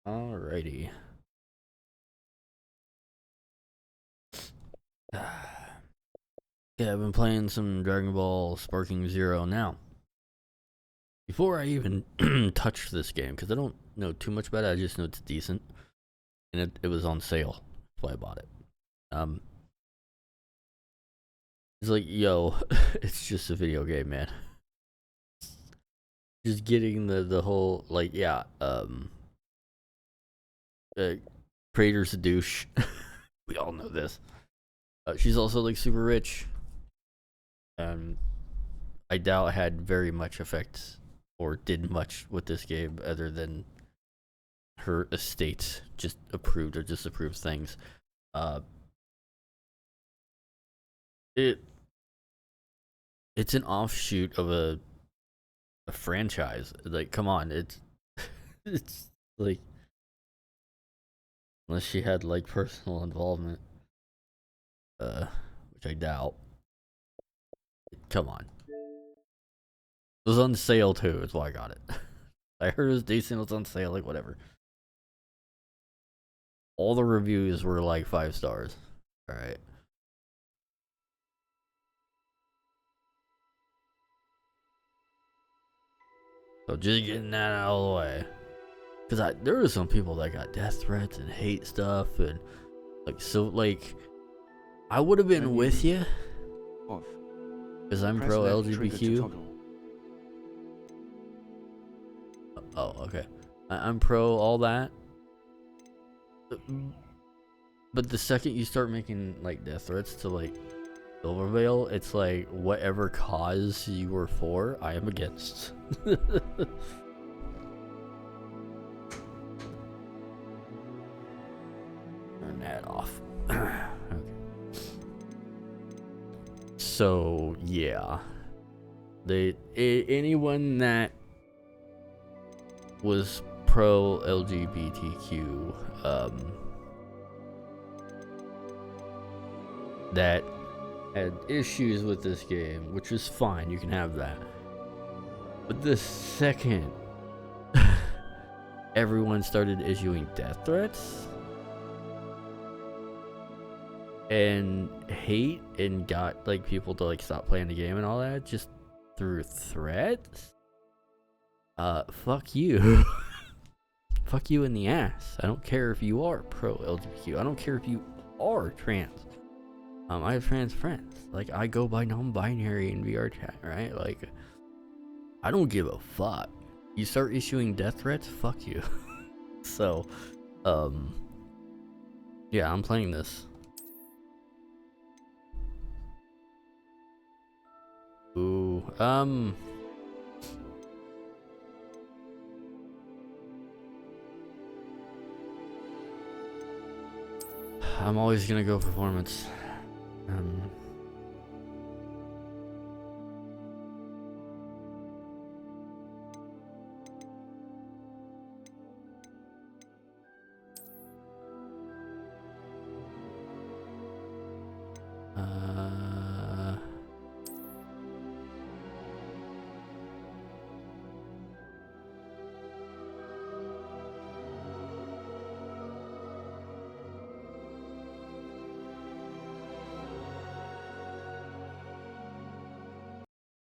Alrighty. Yeah, I've been playing some Dragon Ball Sparking Zero now. Before I even touched this game, because I don't know too much about it, I just know it's decent. And it was on sale, so I bought it. It's like, yo, it's just a video game, man. Just getting the whole, like, yeah, Prater's a douche. We all know this. She's also, like, super rich. I doubt it had very much effect or did much with this game other than her estate just approved or disapproved things. It's an offshoot of a franchise. Like, come on, it's like, unless she had like personal involvement, which I doubt. Come on, it was on sale too. That's why I got it. I heard it was decent. It was on sale. Like, whatever. All the reviews were like 5 stars. All right. So just getting that out of the way. Because there were some people that got death threats and hate stuff. And like, so like, I would have been with you. Because I'm pro LGBTQ. Oh, okay. I'm pro all that. But the second you start making like death threats to like Silvervale, it's like whatever cause you were for, I am against. Turn that off. Okay. So yeah, anyone that was pro LGBTQ, that had issues with this game, which is fine, you can have that. But the second everyone started issuing death threats and hate and got like people to like stop playing the game and all that just through threats, fuck you. Fuck you in the ass. I don't care if you are pro LGBTQ. I don't care if you are trans. I have trans friends. Like, I go by non-binary in VR chat, right? Like, I don't give a fuck. You start issuing death threats, fuck you. So, yeah, I'm playing this. Ooh, I'm always gonna go performance.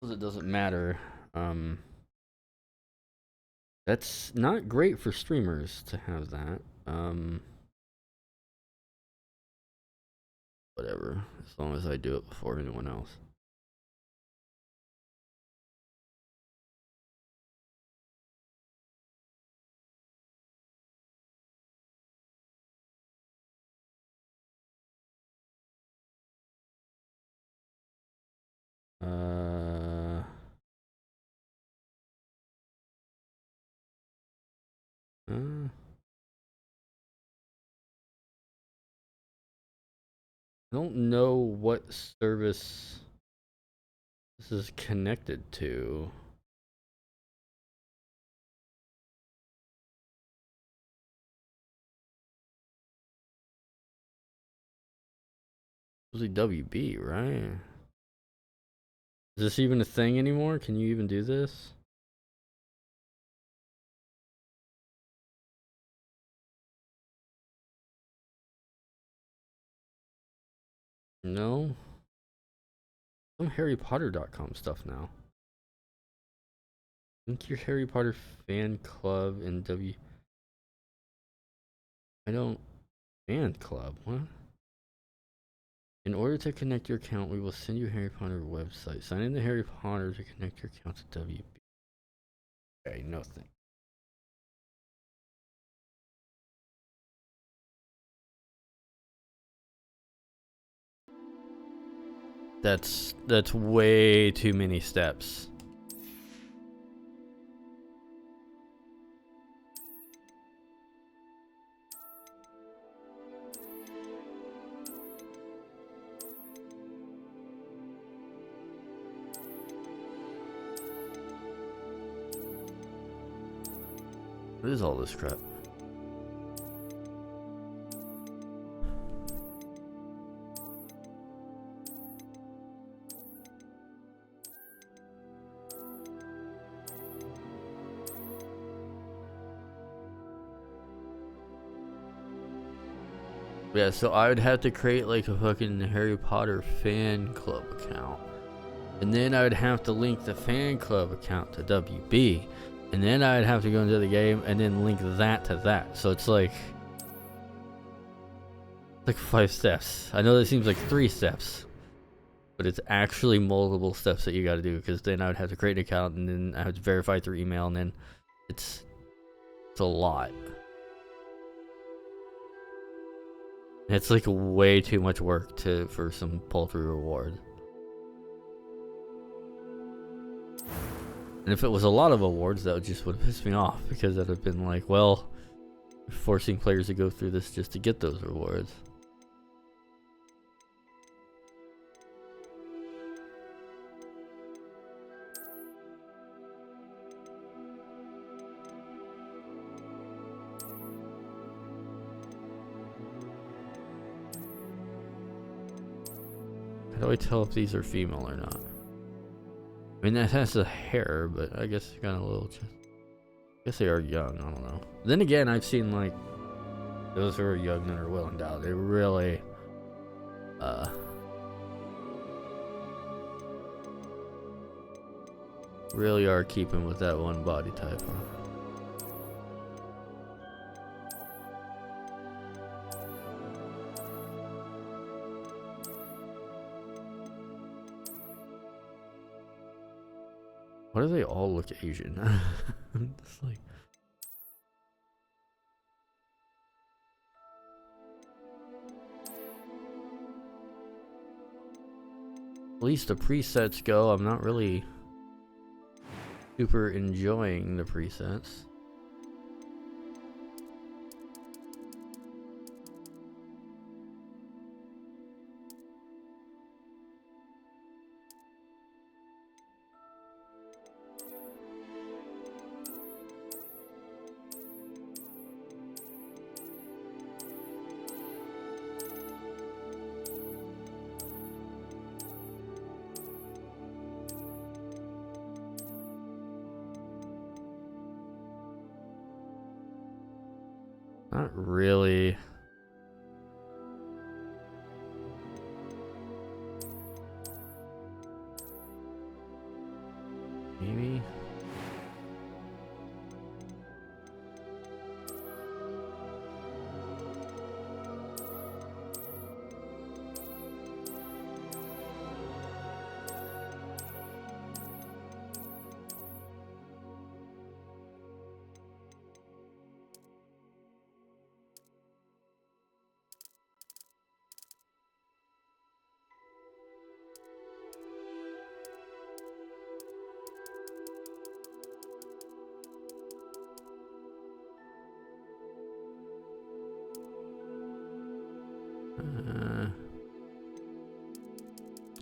It doesn't matter. That's not great for streamers to have that. Whatever, as long as I do it before anyone else. I don't know what service this is connected to. It was like WB, right? Is this even a thing anymore? Can you even do this? No. Some HarryPotter.com stuff now. Link your Harry Potter fan club and I don't. Fan club? What? In order to connect your account, we will send you Harry Potter website. Sign in to Harry Potter to connect your account to WB. Okay, no thing. That's way too many steps. What is all this crap? Yeah, so I would have to create like a fucking Harry Potter fan club account. And then I would have to link the fan club account to WB. And then I'd have to go into the game and then link that to that. So it's like 5 steps. I know that seems like 3 steps, but it's actually multiple steps that you got to do, because then I would have to create an account and then I would verify through email, and then it's a lot. It's like way too much work for some paltry reward. And if it was a lot of awards, that just would have pissed me off, because that would have been like, well, forcing players to go through this just to get those rewards. How do I tell if these are female or not? I mean, that has the hair, but I guess kind of a little. I guess they are young. I don't know. Then again, I've seen like those who are young that are well endowed. They really, really are keeping with that one body type, huh? Why do they all look Asian? It's like, at least the presets go. I'm not really super enjoying the presets. Not really. Maybe.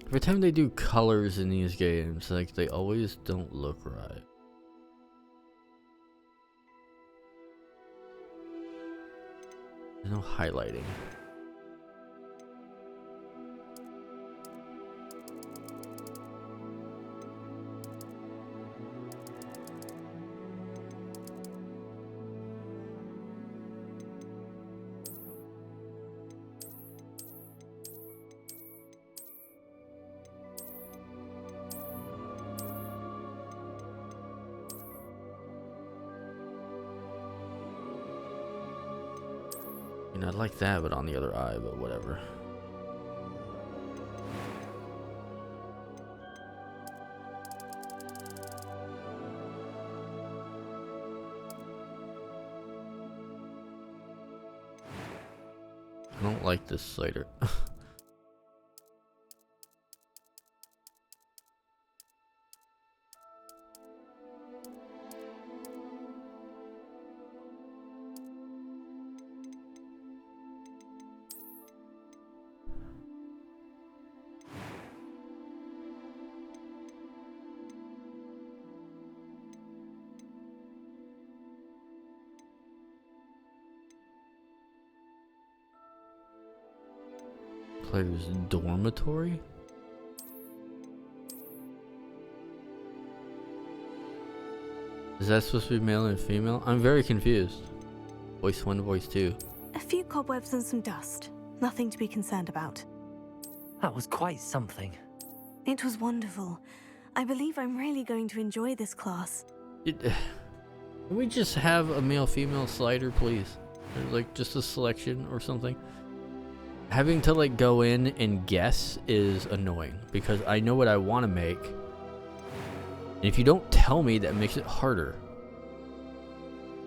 Every time they do colors in these games, like, they always don't look right. There's no highlighting. mean, I like that, but on the other eye, but whatever. I don't like this slider. Player's dormitory? Is that supposed to be male and female? I'm very confused. Voice 1, voice 2. A few cobwebs and some dust. Nothing to be concerned about. That was quite something. It was wonderful. I believe I'm really going to enjoy this class. Can we just have a male-female slider, please? Or like just a selection or something? Having to like go in and guess is annoying because I know what I want to make. And if you don't tell me, that makes it harder.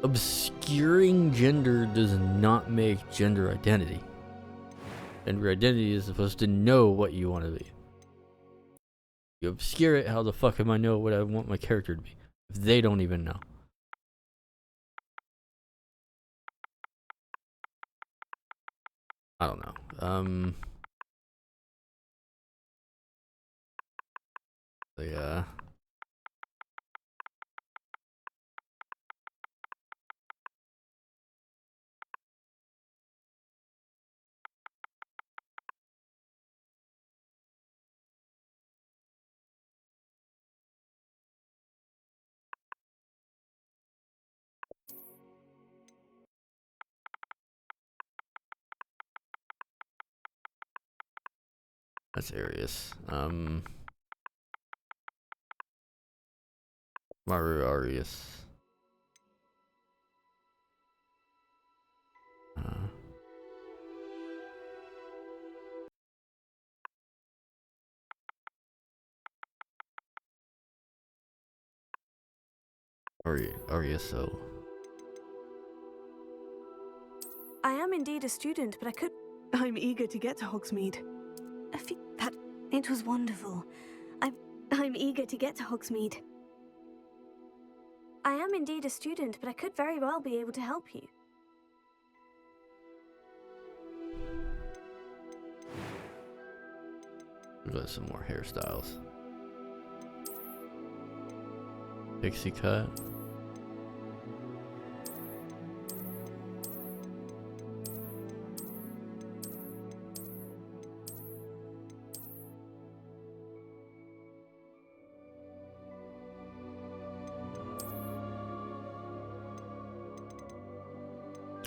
Obscuring gender does not make gender identity. Gender identity is supposed to know what you want to be. You obscure it, how the fuck am I know what I want my character to be? If they don't even know. I don't know. Yeah. That's Arius. Arius. Ariuso. I am indeed a student, but I'm eager to get to Hogsmeade. It was wonderful. I'm eager to get to Hogsmeade. I am indeed a student, but I could very well be able to help you. We've got some more hairstyles. Pixie cut.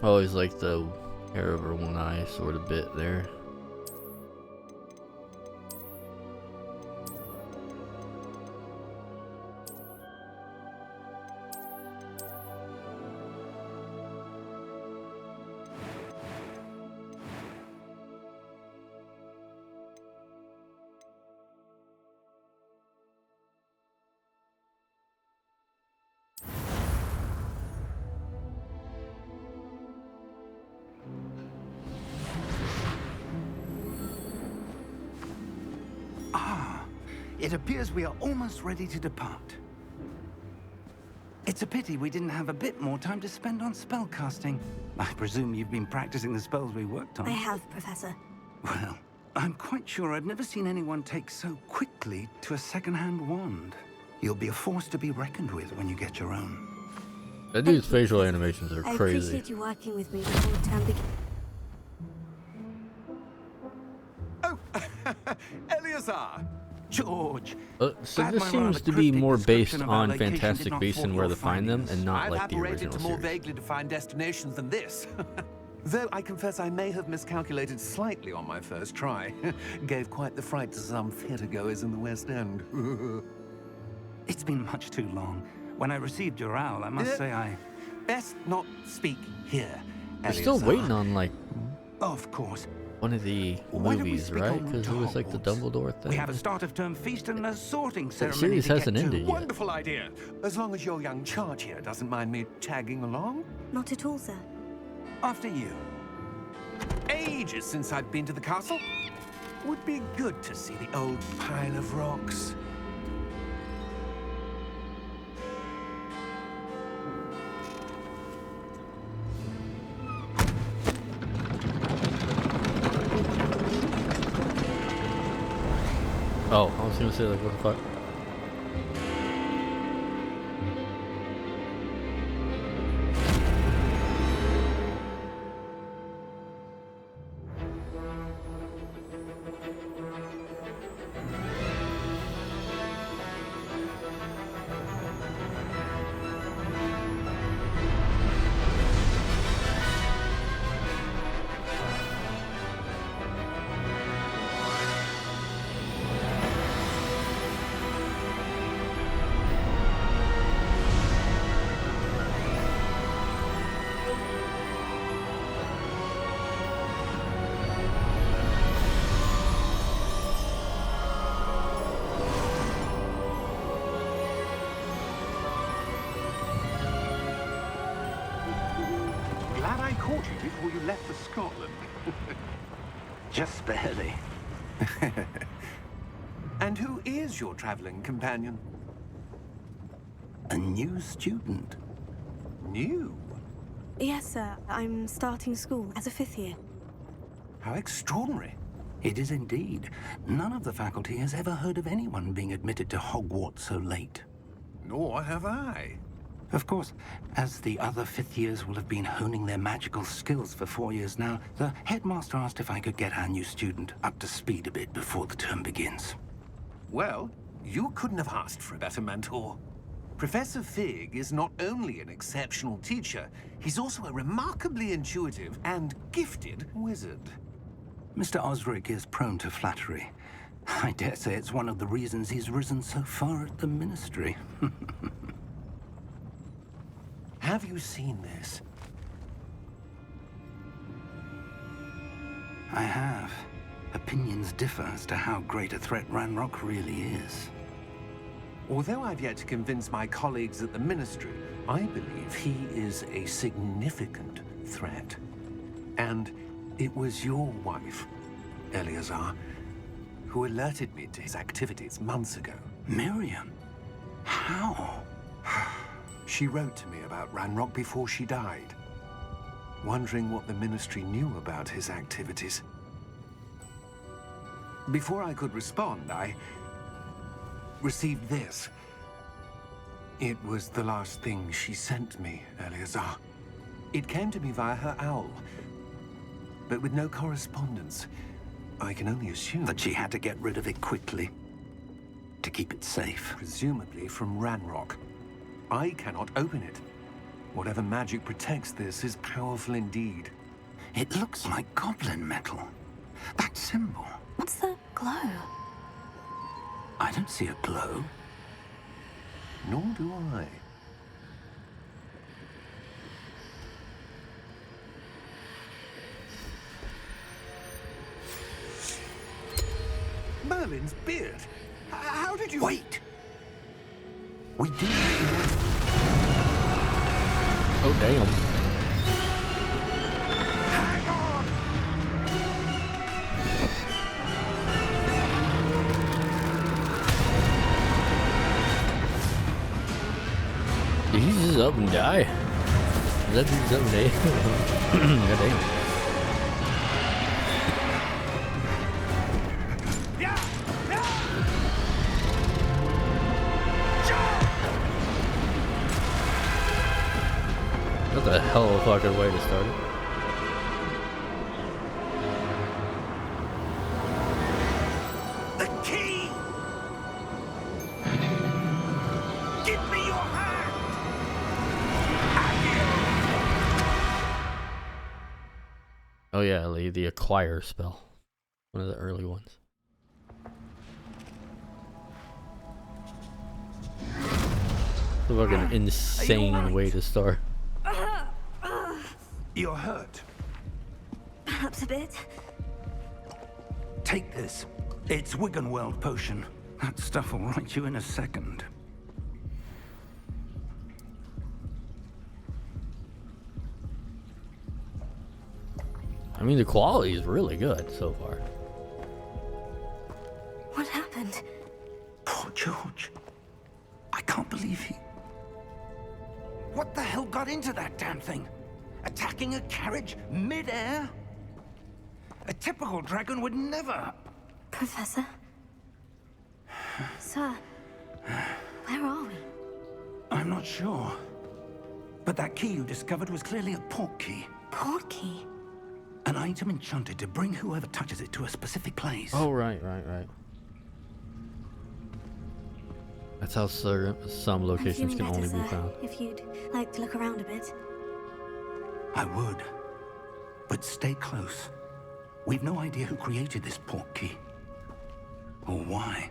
Always like the hair over one eye sort of bit there. It appears we are almost ready to depart. It's a pity we didn't have a bit more time to spend on spellcasting. I presume you've been practicing the spells we worked on. I have, Professor. Well, I'm quite sure I've never seen anyone take so quickly to a second-hand wand. You'll be a force to be reckoned with when you get your own. That dude's facial animations are crazy. I appreciate you working with me before the term begins. Oh, Eleazar! George! So Glad this my seems rather to be cryptic more based description of our on location Fantastic did not Beasts and thwart Where your to Find Them, findings. and not I've like the apparated original to more series. vaguely defined destinations than this. Though I confess I may have miscalculated slightly on my first try. Gave quite the fright to some theatergoers in the West End. It's been much too long. When I received your owl, I must say I... Best not speak here. We're still waiting on like Of course. one of the Why don't we movies, speak right? en route Because to it was like the Hogwarts? Dumbledore thing. We have a start of term feast and a sorting The ceremony series to hasn't get ended to. yet. Wonderful idea. As long as your young charge here doesn't mind me tagging along. Not at all, sir. After you. Ages since I've been to the castle. Would be good to see the old pile of rocks. Oh, I was gonna say like what the fuck. Glad I caught you before you left for Scotland. Just barely. And who is your traveling companion? A new student. New? Yes, sir. I'm starting school as a 5th year. How extraordinary. It is indeed. None of the faculty has ever heard of anyone being admitted to Hogwarts so late. Nor have I. Of course, as the other 5th years will have been honing their magical skills for 4 years now, the headmaster asked if I could get our new student up to speed a bit before the term begins. Well, you couldn't have asked for a better mentor. Professor Fig is not only an exceptional teacher, he's also a remarkably intuitive and gifted wizard. Mr. Osric is prone to flattery. I dare say it's one of the reasons he's risen so far at the ministry. Have you seen this? I have. Opinions differ as to how great a threat Ranrock really is. Although I've yet to convince my colleagues at the Ministry, I believe he is a significant threat. And it was your wife, Eleazar, who alerted me to his activities months ago. Miriam? How? She wrote to me about Ranrock before she died, wondering what the Ministry knew about his activities. Before I could respond, I received this. It was the last thing she sent me, Eleazar. It came to me via her owl, but with no correspondence. I can only assume That she had to get rid of it quickly to keep it safe. presumably from Ranrock. I cannot open it. Whatever magic protects this is powerful indeed. It looks like goblin metal. That symbol. What's the glow? I don't see a glow. Nor do I. Merlin's beard. How did you... Wait! We do. Oh damn. Hang on! Did he just up and die? Is that dude's up and die? God damn. Yeah! Yeah! Jump! That's a hell of a fucking way to start it. The key! Give me your hand! Oh yeah, the acquire spell. One of the early ones. It's a fucking insane way to start. You're hurt. Perhaps a bit. Take this. It's Wiggenweld potion. That stuff will right you in a second. I mean, the quality is really good so far. What happened? Poor George. I can't believe he... What the hell got into that damn thing? Attacking a carriage mid-air? A typical dragon would never... Professor? Sir, where are we? I'm not sure. But that key you discovered was clearly a port key. Port key? An item enchanted to bring whoever touches it to a specific place. Oh, right. That's how some locations can only be found. If you'd like to look around a bit. I would. But stay close. We've no idea who created this port key. Or why.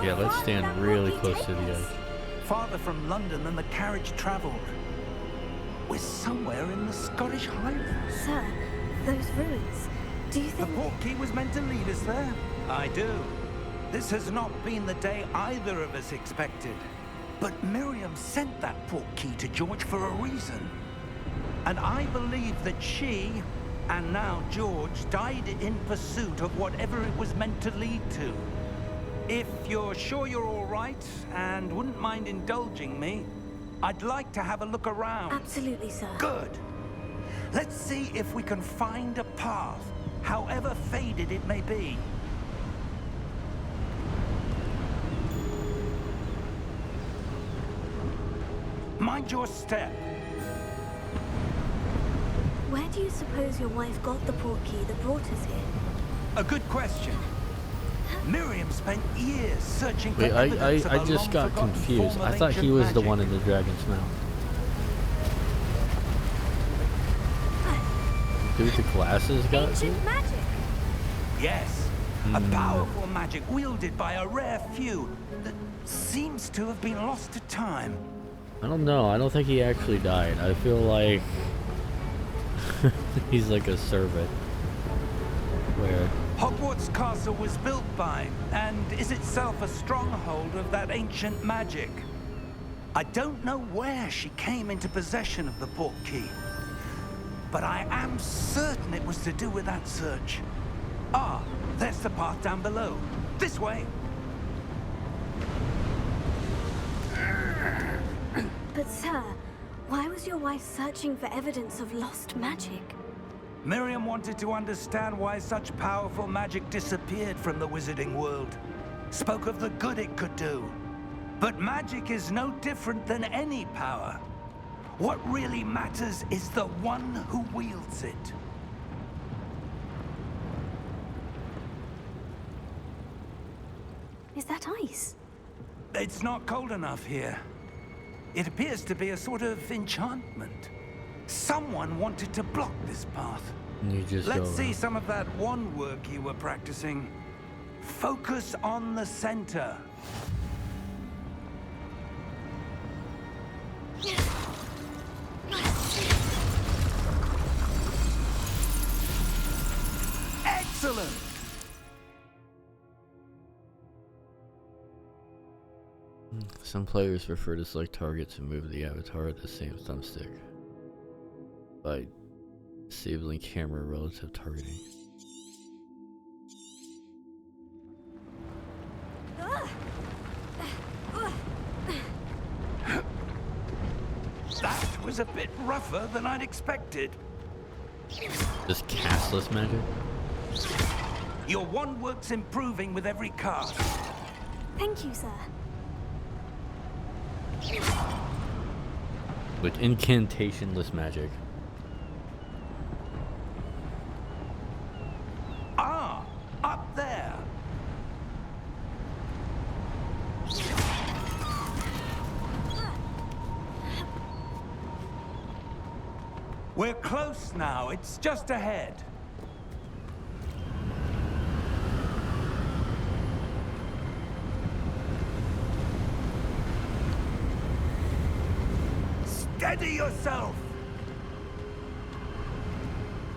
Yeah, let's stand really close to the edge. Farther from London than the carriage traveled. We're somewhere in the Scottish Highlands. Sir, those ruins. Do you The think... port key was meant to lead us there? I do. This has not been the day either of us expected. But Miriam sent that port key to George for a reason. And I believe that she, and now George, died in pursuit of whatever it was meant to lead to. If you're sure you're all right, and wouldn't mind indulging me, I'd like to have a look around. Absolutely, sir. Good. Let's see if we can find a path, however faded it may be. Mind your step. Where do you suppose your wife got the port key that brought us here? A good question. Miriam spent years searching for Wait, evidence of I a just got long-forgotten confused. form of I thought he ancient was the magic. one in the dragon's mouth. Dude, the glasses got you? Ancient magic! Yes, a powerful magic wielded by a rare few that seems to have been lost to time. I don't know. I don't think he actually died. I feel like he's like a servant. Where? Hogwarts Castle was built by, and is itself a stronghold of that ancient magic. I don't know where she came into possession of the port key, but I am certain it was to do with that search. Ah, there's the path down below. This way. But sir, why was your wife searching for evidence of lost magic? Miriam wanted to understand why such powerful magic disappeared from the wizarding world. Spoke of the good it could do. But magic is no different than any power. What really matters is the one who wields it. Is that ice? It's not cold enough here. It appears to be a sort of enchantment. Someone wanted to block this path. You just Let's go see around. some of that wand work you were practicing. Focus on the center. Excellent! Some players prefer to select targets and move the avatar with the same thumbstick by disabling camera relative targeting. That was a bit rougher than I'd expected. Just castless magic? Your wand work's improving with every cast. Thank you, sir. With incantationless magic. Ah, up there. We're close now. It's just ahead. Steady yourself!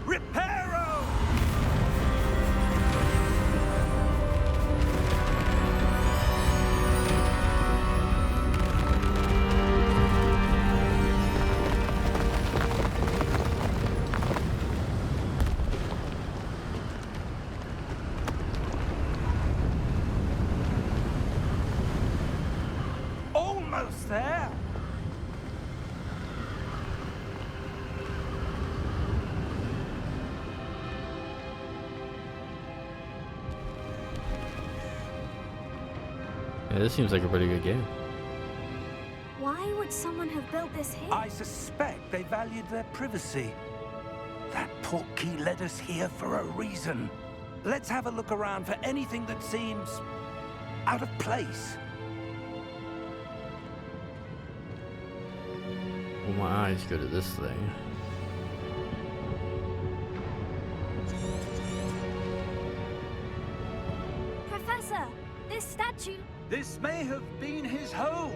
Reparo! Almost there! Yeah, this seems like a pretty good game. Why would someone have built this here? I suspect they valued their privacy. That portkey led us here for a reason. Let's have a look around for anything that seems out of place. Well, my eyes go to this thing. Professor, this statue... This may have been his home.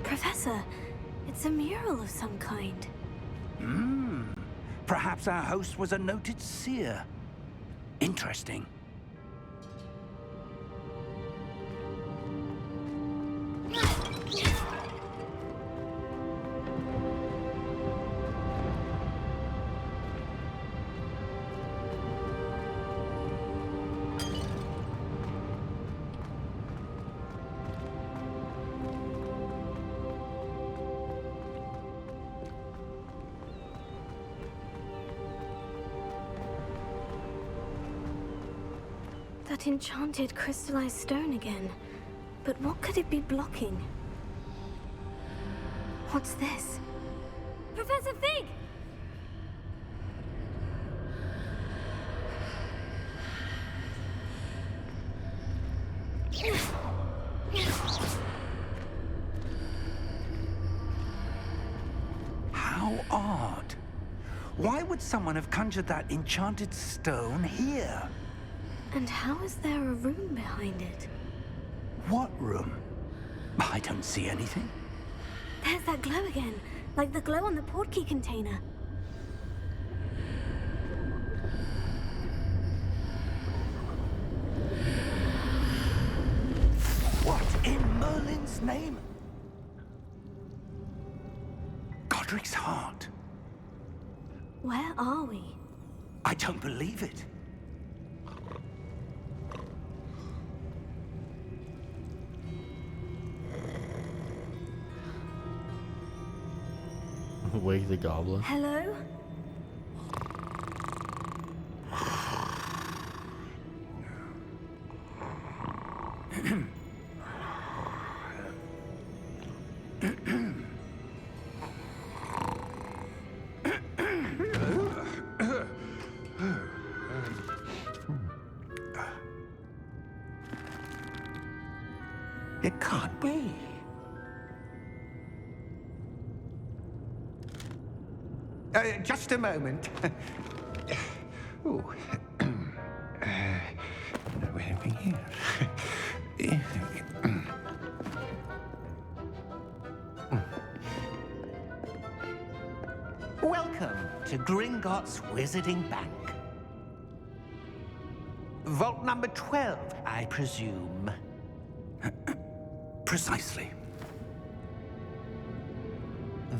Professor, it's a mural of some kind. Perhaps our host was a noted seer. Interesting. That enchanted crystallized stone again. But what could it be blocking? What's this? Professor Fig! How odd. Why would someone have conjured that enchanted stone here? And how is there a room behind it? What room? I don't see anything. There's that glow again, like the glow on the portkey container. What in Merlin's name? Godric's heart. Where are we? I don't believe it. Wake the goblin. Hello? It can't be. Just a moment. Oh. Anything here? Welcome to Gringotts Wizarding Bank. Vault number 12, I presume. Precisely.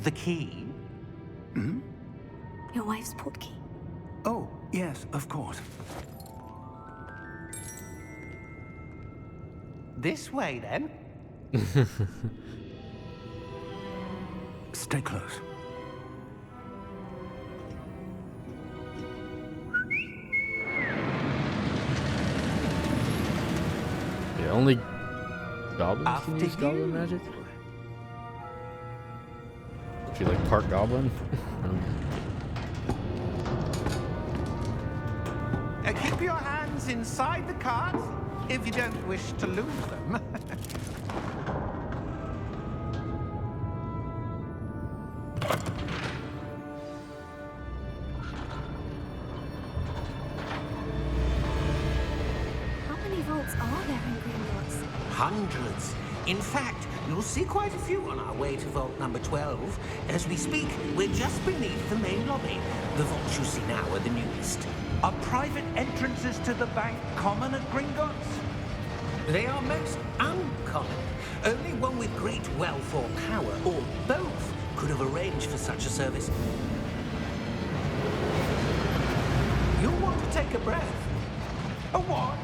The key? Your wife's portkey. Oh, yes, of course. This way, then. Stay close. Yeah, only goblins After can use goblin you. magic? If you like part goblin? Keep your hands inside the cart if you don't wish to lose them. How many vaults are there in Gringotts? Hundreds. In fact, you'll see quite a few on our way to vault number 12. As we speak, we're just beneath the main lobby. The vaults you see now are the newest. Are private entrances to the bank common at Gringotts? They are most uncommon. Only one with great wealth or power, or both, could have arranged for such a service. You'll want to take a breath. A what?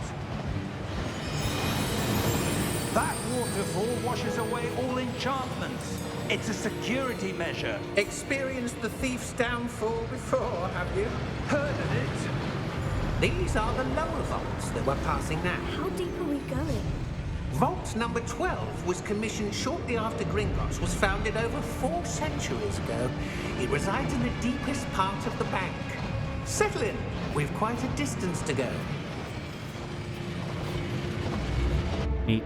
That waterfall washes away all enchantments. It's a security measure. Experienced the thief's downfall before, have you? Heard of it? These are the lower vaults that we're passing now. How deep are we going? Vault number 12 was commissioned shortly after Gringotts was founded over 4 centuries ago. It resides in the deepest part of the bank. Settle in. We've quite a distance to go. Neat.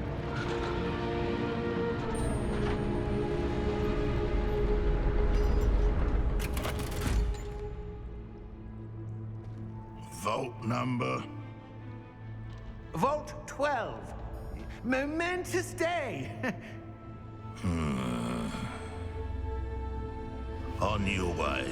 Vault number. Vault 12. Momentous day. On your way.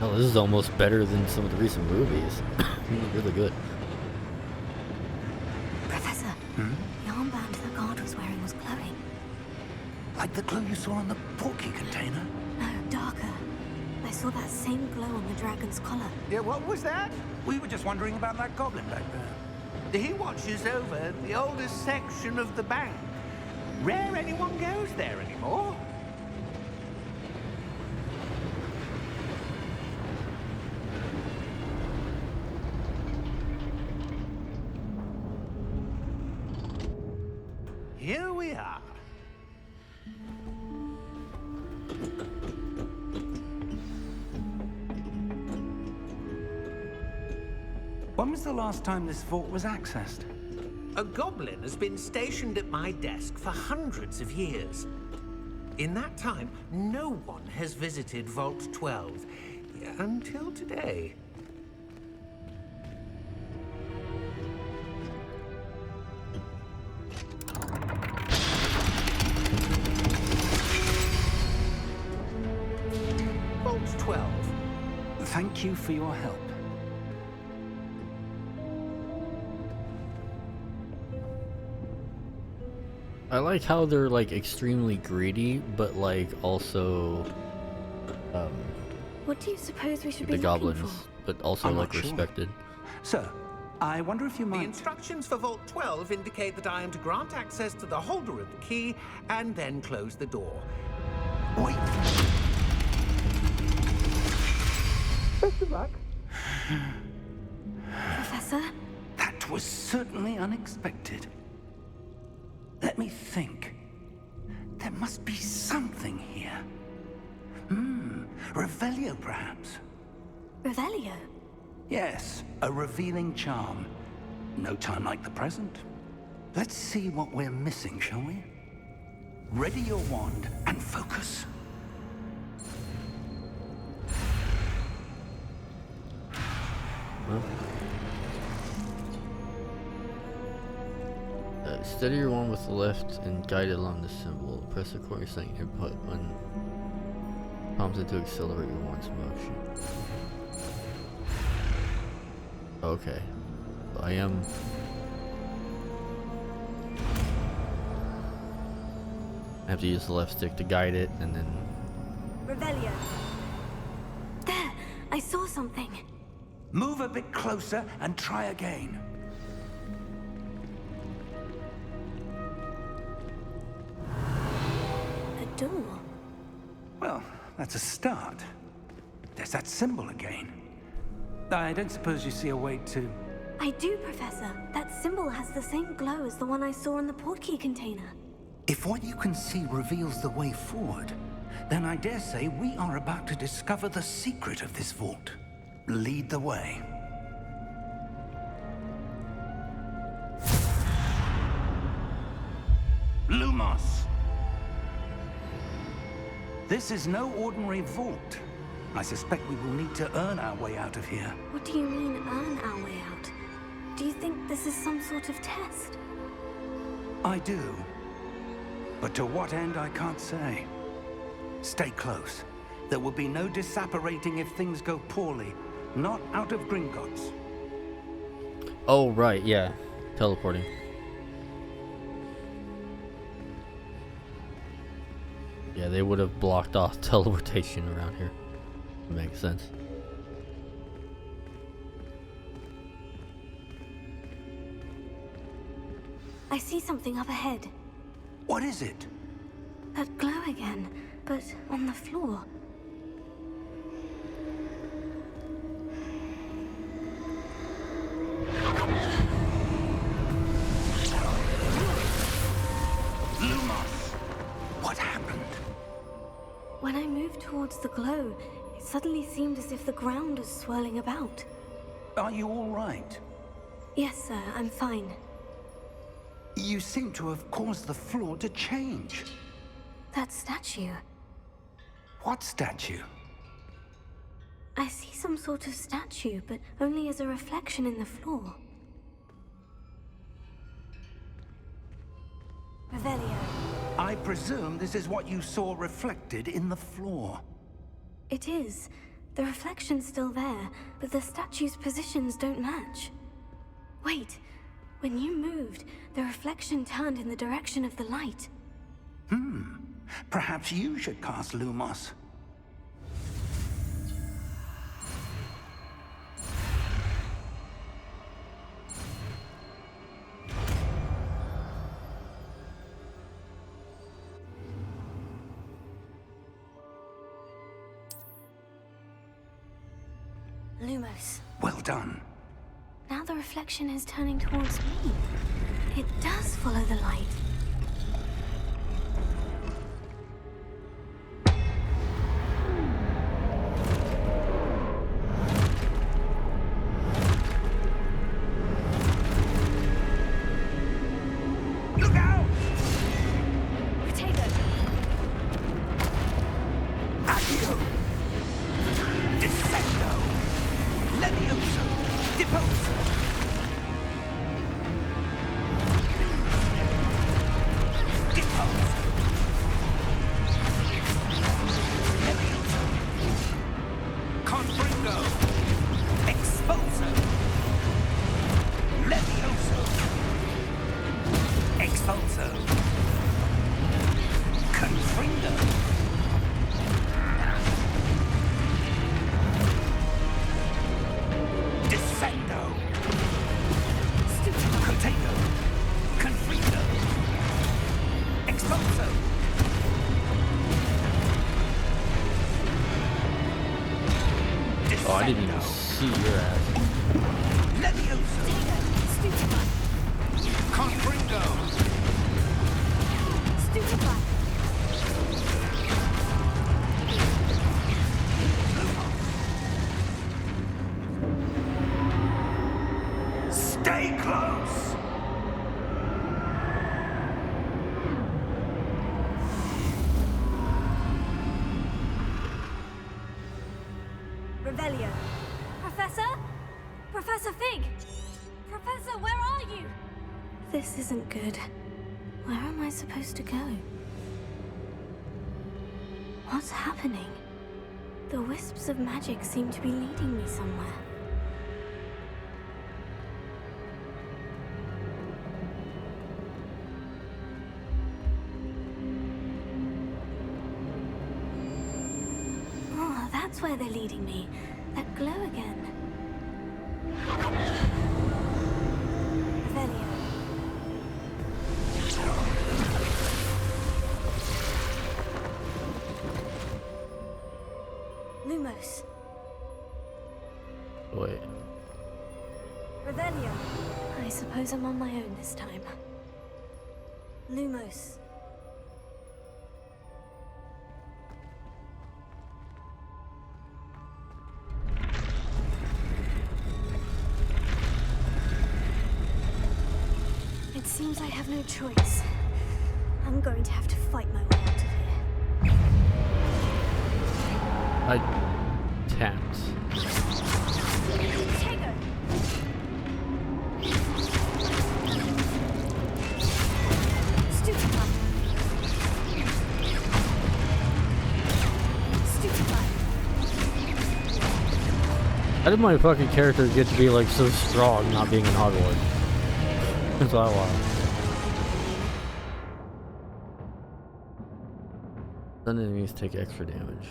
Oh, this is almost better than some of the recent movies. Really good. Professor, the armband the guard was wearing was glowing. Like the glow you saw on the porky container? No, darker. I saw that same glow on the dragon's collar. Yeah, what was that? We were just wondering about that goblin back there. He watches over the oldest section of the bank. Rare anyone goes there anymore. Here we are. When was the last time this vault was accessed? A goblin has been stationed at my desk for hundreds of years. In that time, no one has visited Vault 12 until today. Vault 12. Thank you for your help. I like how they're like extremely greedy, but like also What do you suppose we should be the looking goblins, for? but also I'm like not sure. respected. Sir, I wonder if you The might... instructions for Vault 12 indicate that I am to grant access to the holder of the key and then close the door. Wait! Best of luck. Professor? That was certainly unexpected. Let me think. There must be something here. Revelio, perhaps? Revelio? Yes, a revealing charm. No time like the present. Let's see what we're missing, shall we? Ready your wand and focus. Steady your wand with the left and guide it along the symbol. Press the corresponding input when prompted to accelerate your wand's motion. Okay. I have to use the left stick to guide it, and then... Revelio. There! I saw something. Move a bit closer and try again. A door. Well, that's a start. There's that symbol again. I don't suppose you see a way to... I do, Professor. That symbol has the same glow as the one I saw in the portkey container. If what you can see reveals the way forward, then I dare say we are about to discover the secret of this vault. Lead the way. Lumos! This is no ordinary vault. I suspect we will need to earn our way out of here. What do you mean, earn our way out? Do you think this is some sort of test? I do. But to what end, I can't say. Stay close. There will be no disapparating if things go poorly. Not out of Gringotts. Oh, right, yeah. Teleporting. Yeah, they would have blocked off teleportation around here. Makes sense. I see something up ahead. What is it? That glow again, but on the floor. Lumos! What happened? When I moved towards the glow, it suddenly seemed as if the ground was swirling about. Are you all right? Yes, sir, I'm fine. You seem to have caused the floor to change. That statue. What statue? I see some sort of statue, but only as a reflection in the floor. Revelio. I presume this is what you saw reflected in the floor. It is. The reflection's still there, but the statue's positions don't match. Wait. When you moved, the reflection turned in the direction of the light. Perhaps you should cast Lumos. Lumos. Well done. Now the reflection is turning towards me. It does follow the light. Look out! Potato. Accio! Descendo! Levioso! Deposo! Deposo! Levioso! Confringo! Exposo! Levioso! Exposo! Confringo! Descendo! Potato! Confringo! Exposo! Oh, I didn't even see your ass. Levioso! Confringo! Stupefy. Stay close! Revelio. Professor? Professor Fig! Professor, where are you? This isn't good. Where am I supposed to go? What's happening? The wisps of magic seem to be leading me somewhere. Oh, that's where they're leading me. That glow again. Revelio. Lumos. Wait. Revelio. I suppose I'm on my own this time. Lumos. It seems I have no choice. I'm going to have to fight my way out of here. I tapped. Tego! Stupefy! Stupefy! How did my fucking character get to be like so strong not being in Hogwarts? That's all I want. Some enemies take extra damage.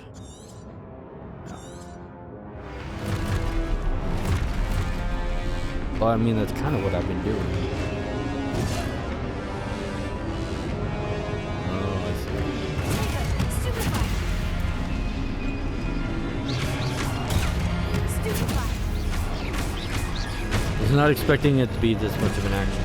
No. Well, I mean, that's kind of what I've been doing. Oh, I Stupefy! Stupefy! was not expecting it to be this much of an action.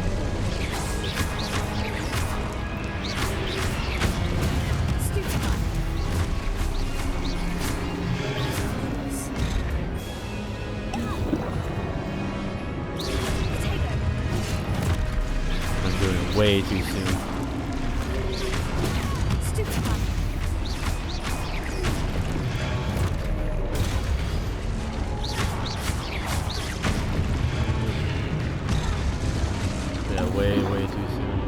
I'm doing it way too soon. Yeah, way too soon.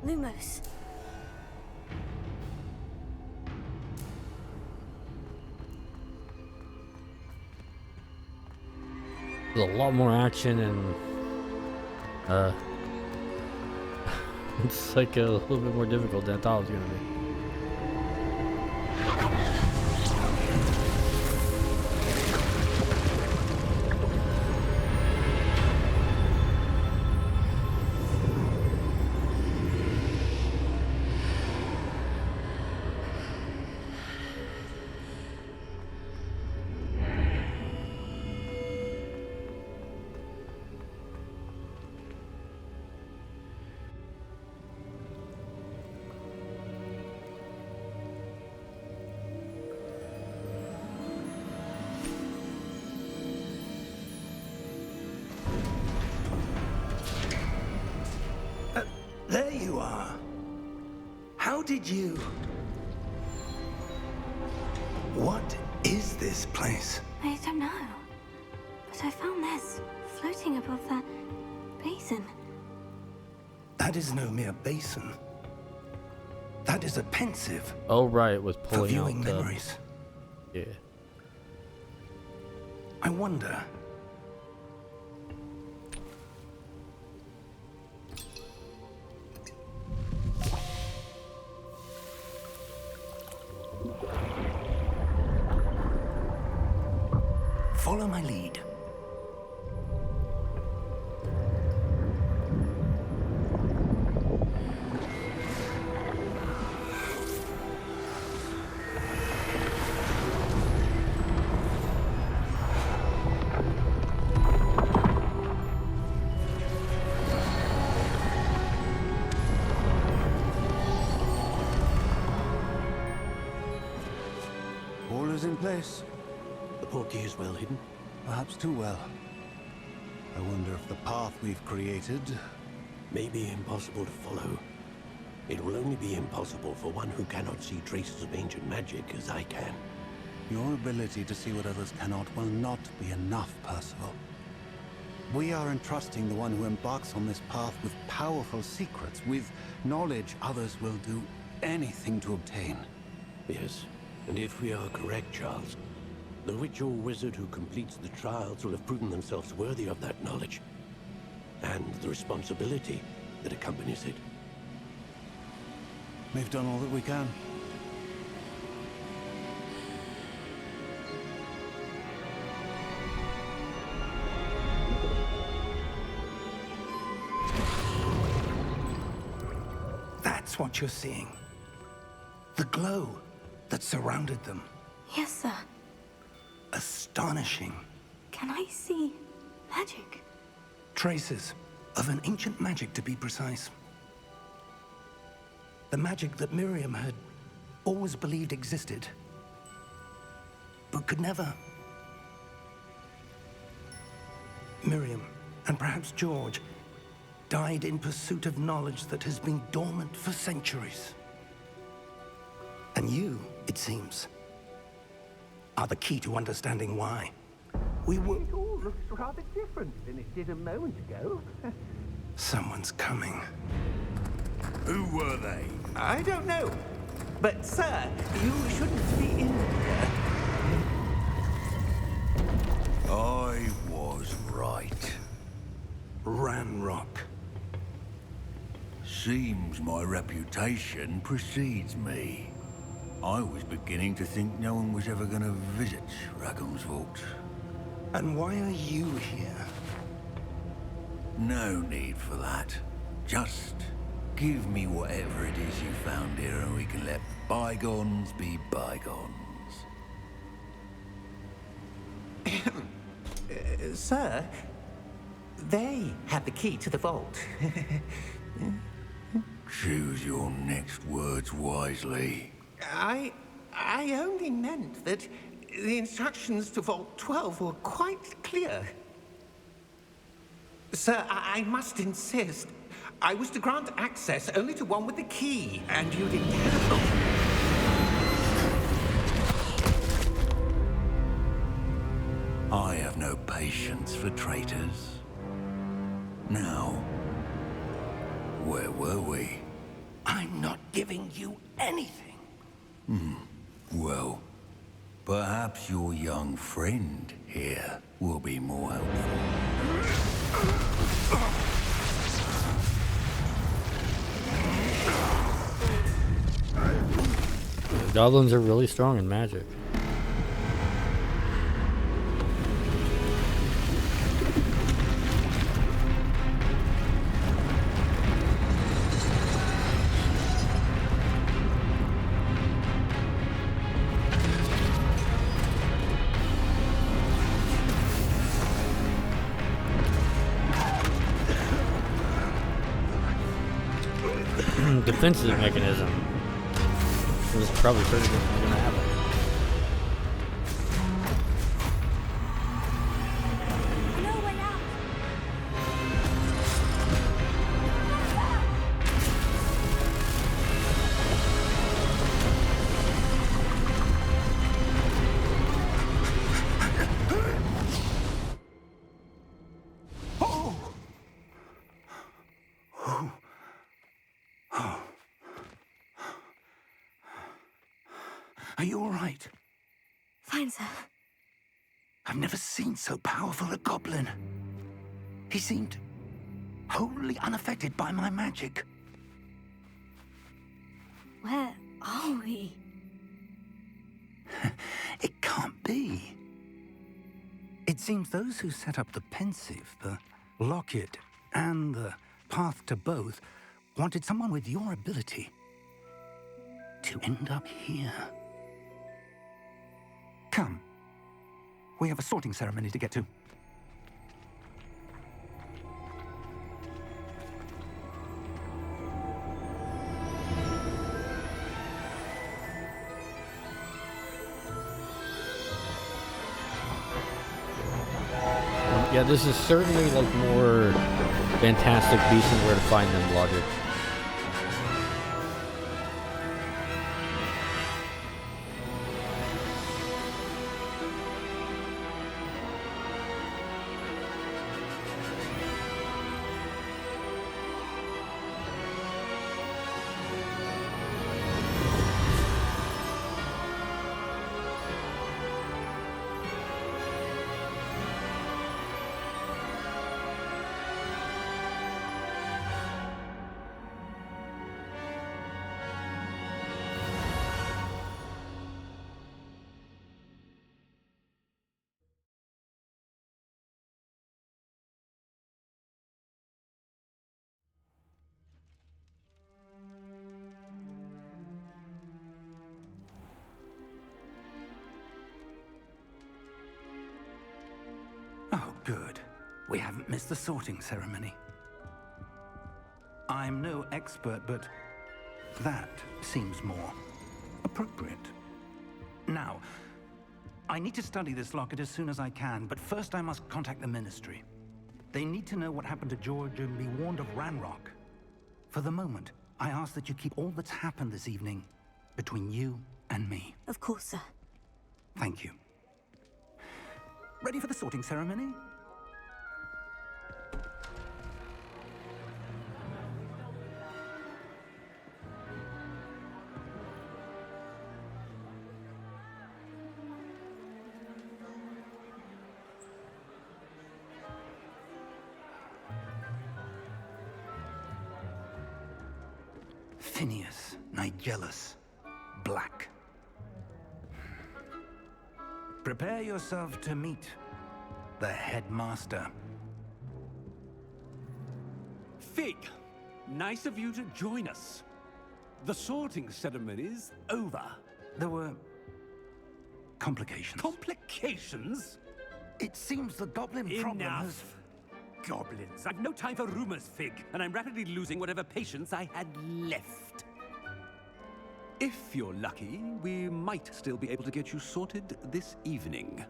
Lumos. There's a lot more action and it's like a little bit more difficult than I thought it was gonna be. There you are. How did you... What is this place? I don't know. But I found this floating above that basin. That is no mere basin. That is a pensive Oh right, it was for pulling viewing out memories. yeah. I wonder... Follow my lead. All is in place. The portkey is well hidden. Perhaps too well. I wonder if the path we've created... May be impossible to follow. It will only be impossible for one who cannot see traces of ancient magic as I can. Your ability to see what others cannot will not be enough, Percival. We are entrusting the one who embarks on this path with powerful secrets, with knowledge others will do anything to obtain. Yes, and if we are correct, Charles, the witch or wizard who completes the trials will have proven themselves worthy of that knowledge. and the responsibility that accompanies it. We've done all that we can. That's what you're seeing. The glow that surrounded them. Yes, sir. Astonishing. Can I see magic? Traces of an ancient magic, to be precise. The magic that Miriam had always believed existed, but could never. Miriam, and perhaps George, died in pursuit of knowledge that has been dormant for centuries. And you, it seems, are the key to understanding why. We were... It all looks rather different than it did a moment ago. Someone's coming. Who were they? I don't know. But, sir, you shouldn't be in here. I was right. Ranrock. Seems my reputation precedes me. I was beginning to think no one was ever going to visit Ragon's vault. And why are you here? No need for that. Just give me whatever it is you found here and we can let bygones be bygones. Sir, they have the key to the vault. Choose your next words wisely. I only meant that the instructions to Vault 12 were quite clear. Sir, I must insist. I was to grant access only to one with the key, and you didn't have it. I have no patience for traitors. Now, where were we? I'm not giving you anything. Well, perhaps your young friend here will be more helpful. Goblins are really strong in magic. Defensive mechanism. This is probably pretty good thing gonna happen. No way out. Are you all right? Fine, sir. I've never seen so powerful a goblin. He seemed wholly unaffected by my magic. Where are we? It can't be. It seems those who set up the pensive, the locket, and the path to both wanted someone with your ability to end up here. Come. We have a sorting ceremony to get to. Yeah, this is certainly like more Fantastic Beasts and Where to Find Them logic. Good. We haven't missed the sorting ceremony. I'm no expert, but that seems more appropriate. Now, I need to study this locket as soon as I can, but first I must contact the Ministry. They need to know what happened to George and be warned of Ranrock. For the moment, I ask that you keep all that's happened this evening between you and me. Of course, sir. Thank you. Ready for the sorting ceremony? Phineas, Nigellus, Black. Prepare yourself to meet the headmaster. Fig, nice of you to join us. The sorting ceremony's over. There were complications. Complications? It seems the goblin problem has... Enough. Goblins. I've no time for rumors, Fig, and I'm rapidly losing whatever patience I had left. If you're lucky, we might still be able to get you sorted this evening.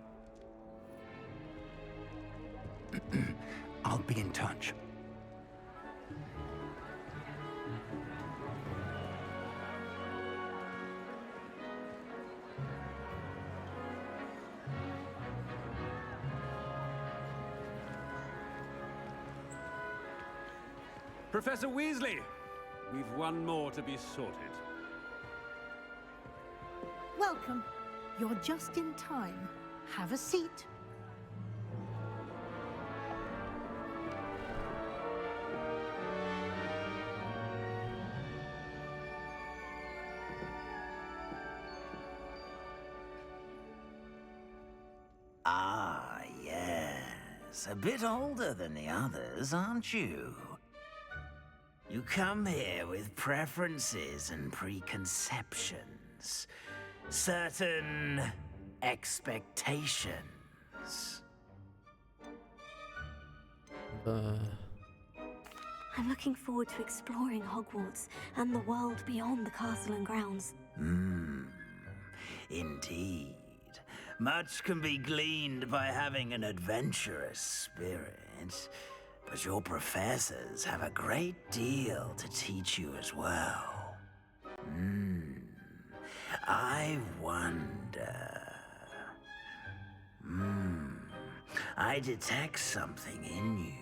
I'll be in touch. Professor Weasley, we've one more to be sorted. Welcome. You're just in time. Have a seat. Ah, yes. A bit older than the others, aren't you? You come here with preferences and preconceptions. Certain expectations. I'm looking forward to exploring Hogwarts and the world beyond the castle and grounds. Indeed. Much can be gleaned by having an adventurous spirit, but your professors have a great deal to teach you as well. I wonder... I detect something in you.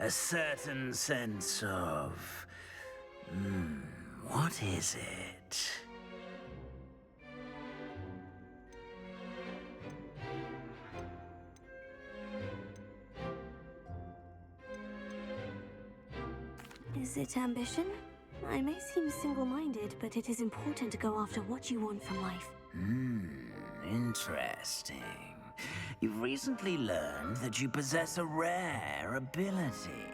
A certain sense of... what is it? Is it ambition? I may seem single-minded, but it is important to go after what you want from life. Interesting. You've recently learned that you possess a rare ability.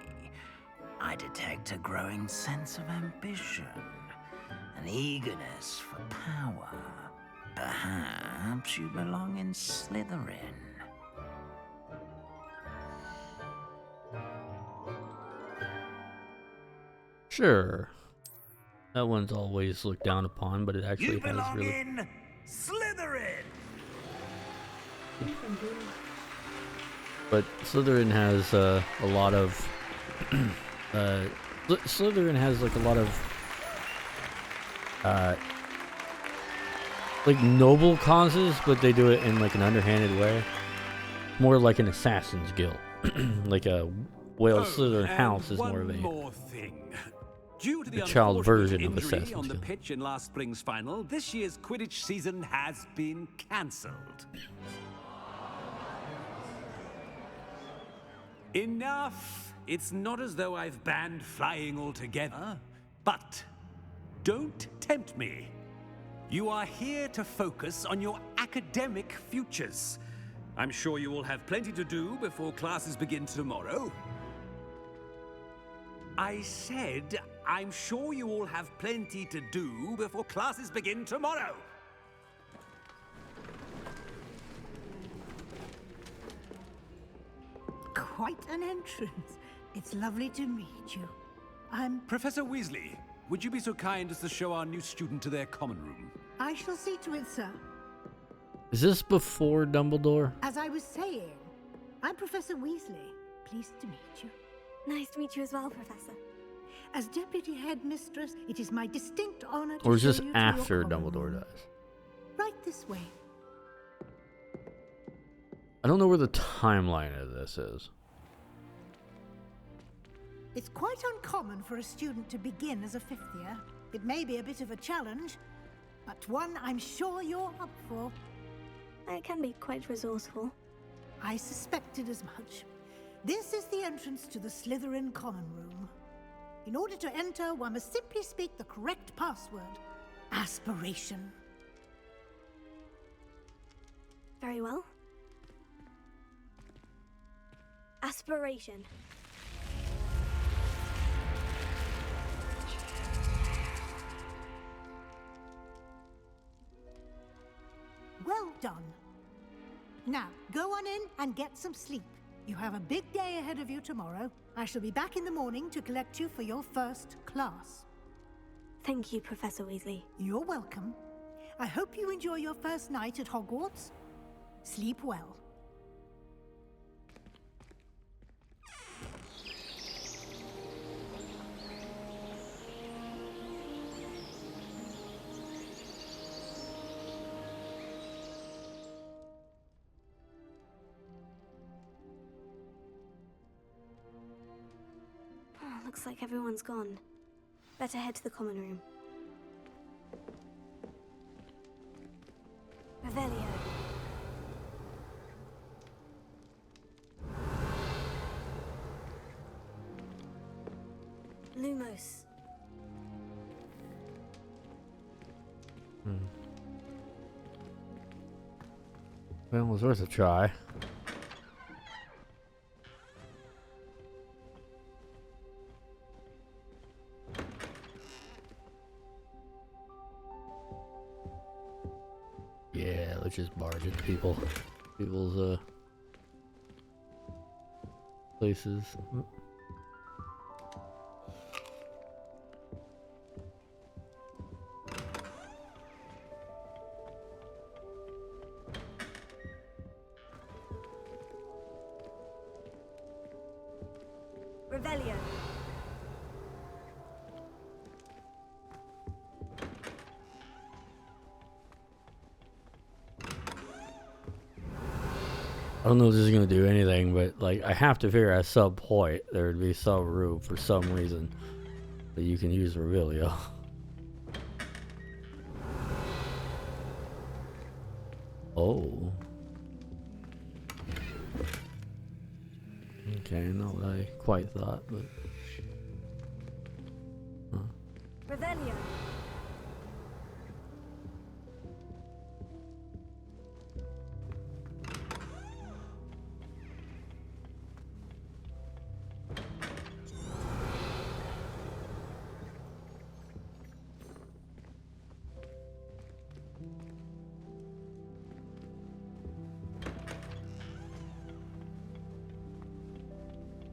I detect a growing sense of ambition, an eagerness for power. Perhaps you belong in Slytherin. Sure. That one's always looked down upon, but it actually has really... You belong in Slytherin! But Slytherin has a lot of... Slytherin has like a lot of... like noble causes, but they do it in like an underhanded way. More like an assassin's guild. Like a Slytherin house is more of a... More thing. Due to the child version of injury Assassin's on the Guild. pitch in last spring's final, this year's Quidditch season has been cancelled. Enough! It's not as though I've banned flying altogether, but don't tempt me. You are here to focus on your academic futures. I'm sure you will have plenty to do before classes begin tomorrow. I said, I'm sure you all have plenty to do before classes begin tomorrow. quite an entrance. It's lovely to meet you. I'm... Professor Weasley, would you be so kind as to show our new student to their common room? I shall see to it, sir. Is this before Dumbledore? As I was saying, I'm Professor Weasley. Pleased to meet you. Nice to meet you as well, Professor. As Deputy Headmistress, it is my distinct honor to Or is show this you to after your common Dumbledore room. dies? Right this way. I don't know where the timeline of this is. It's quite uncommon for a student to begin as a 5th year. It may be a bit of a challenge, but one I'm sure you're up for. I can be quite resourceful. I suspected as much. This is the entrance to the Slytherin common room. In order to enter, one must simply speak the correct password. Aspiration. Very well. Aspiration. Well done. Now, go on in and get some sleep. You have a big day ahead of you tomorrow. I shall be back in the morning to collect you for your first class. Thank you, Professor Weasley. You're welcome. I hope you enjoy your first night at Hogwarts. Sleep well. Looks like everyone's gone. Better head to the common room. Revelio. Lumos. Well, it was worth a try. Yeah, let's just barge into people's places. Revelio. I don't know if this is gonna do anything, but like I have to figure at some point there would be some room for some reason that you can use Revelio. Oh. Okay, not what I quite thought, but Revelio.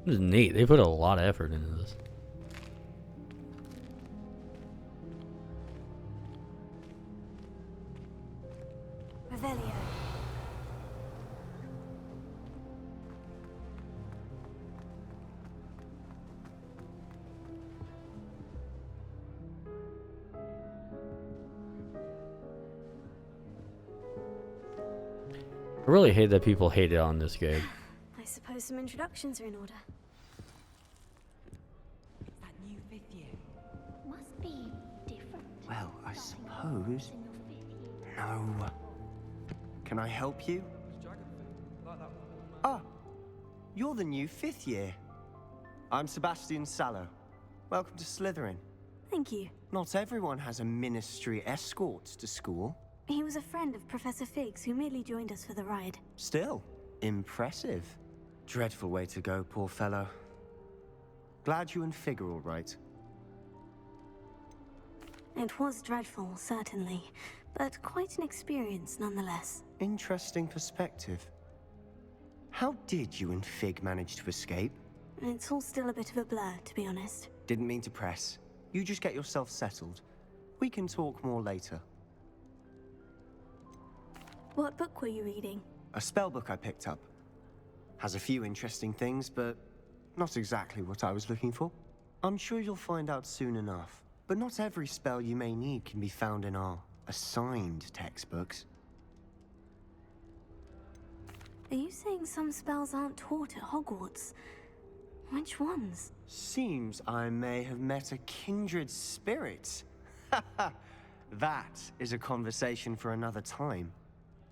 this is neat. They put a lot of effort into this. Revelio. I really hate that people hate it on this game. I suppose some introductions are in order. That new 5th year. Must be different. Well, I suppose. No. Can I help you? Ah, you're the new 5th year. I'm Sebastian Sallow. Welcome to Slytherin. Thank you. Not everyone has a ministry escort to school. He was a friend of Professor Figgs who merely joined us for the ride. Still, impressive. Dreadful way to go, poor fellow. Glad you and Fig are all right. It was dreadful, certainly, but quite an experience nonetheless. Interesting perspective. How did you and Fig manage to escape? It's all still a bit of a blur, to be honest. Didn't mean to press. You just get yourself settled. We can talk more later. What book were you reading? A spell book I picked up. Has a few interesting things, but not exactly what I was looking for. I'm sure you'll find out soon enough. But not every spell you may need can be found in our assigned textbooks. Are you saying some spells aren't taught at Hogwarts? Which ones? Seems I may have met a kindred spirit. That is a conversation for another time.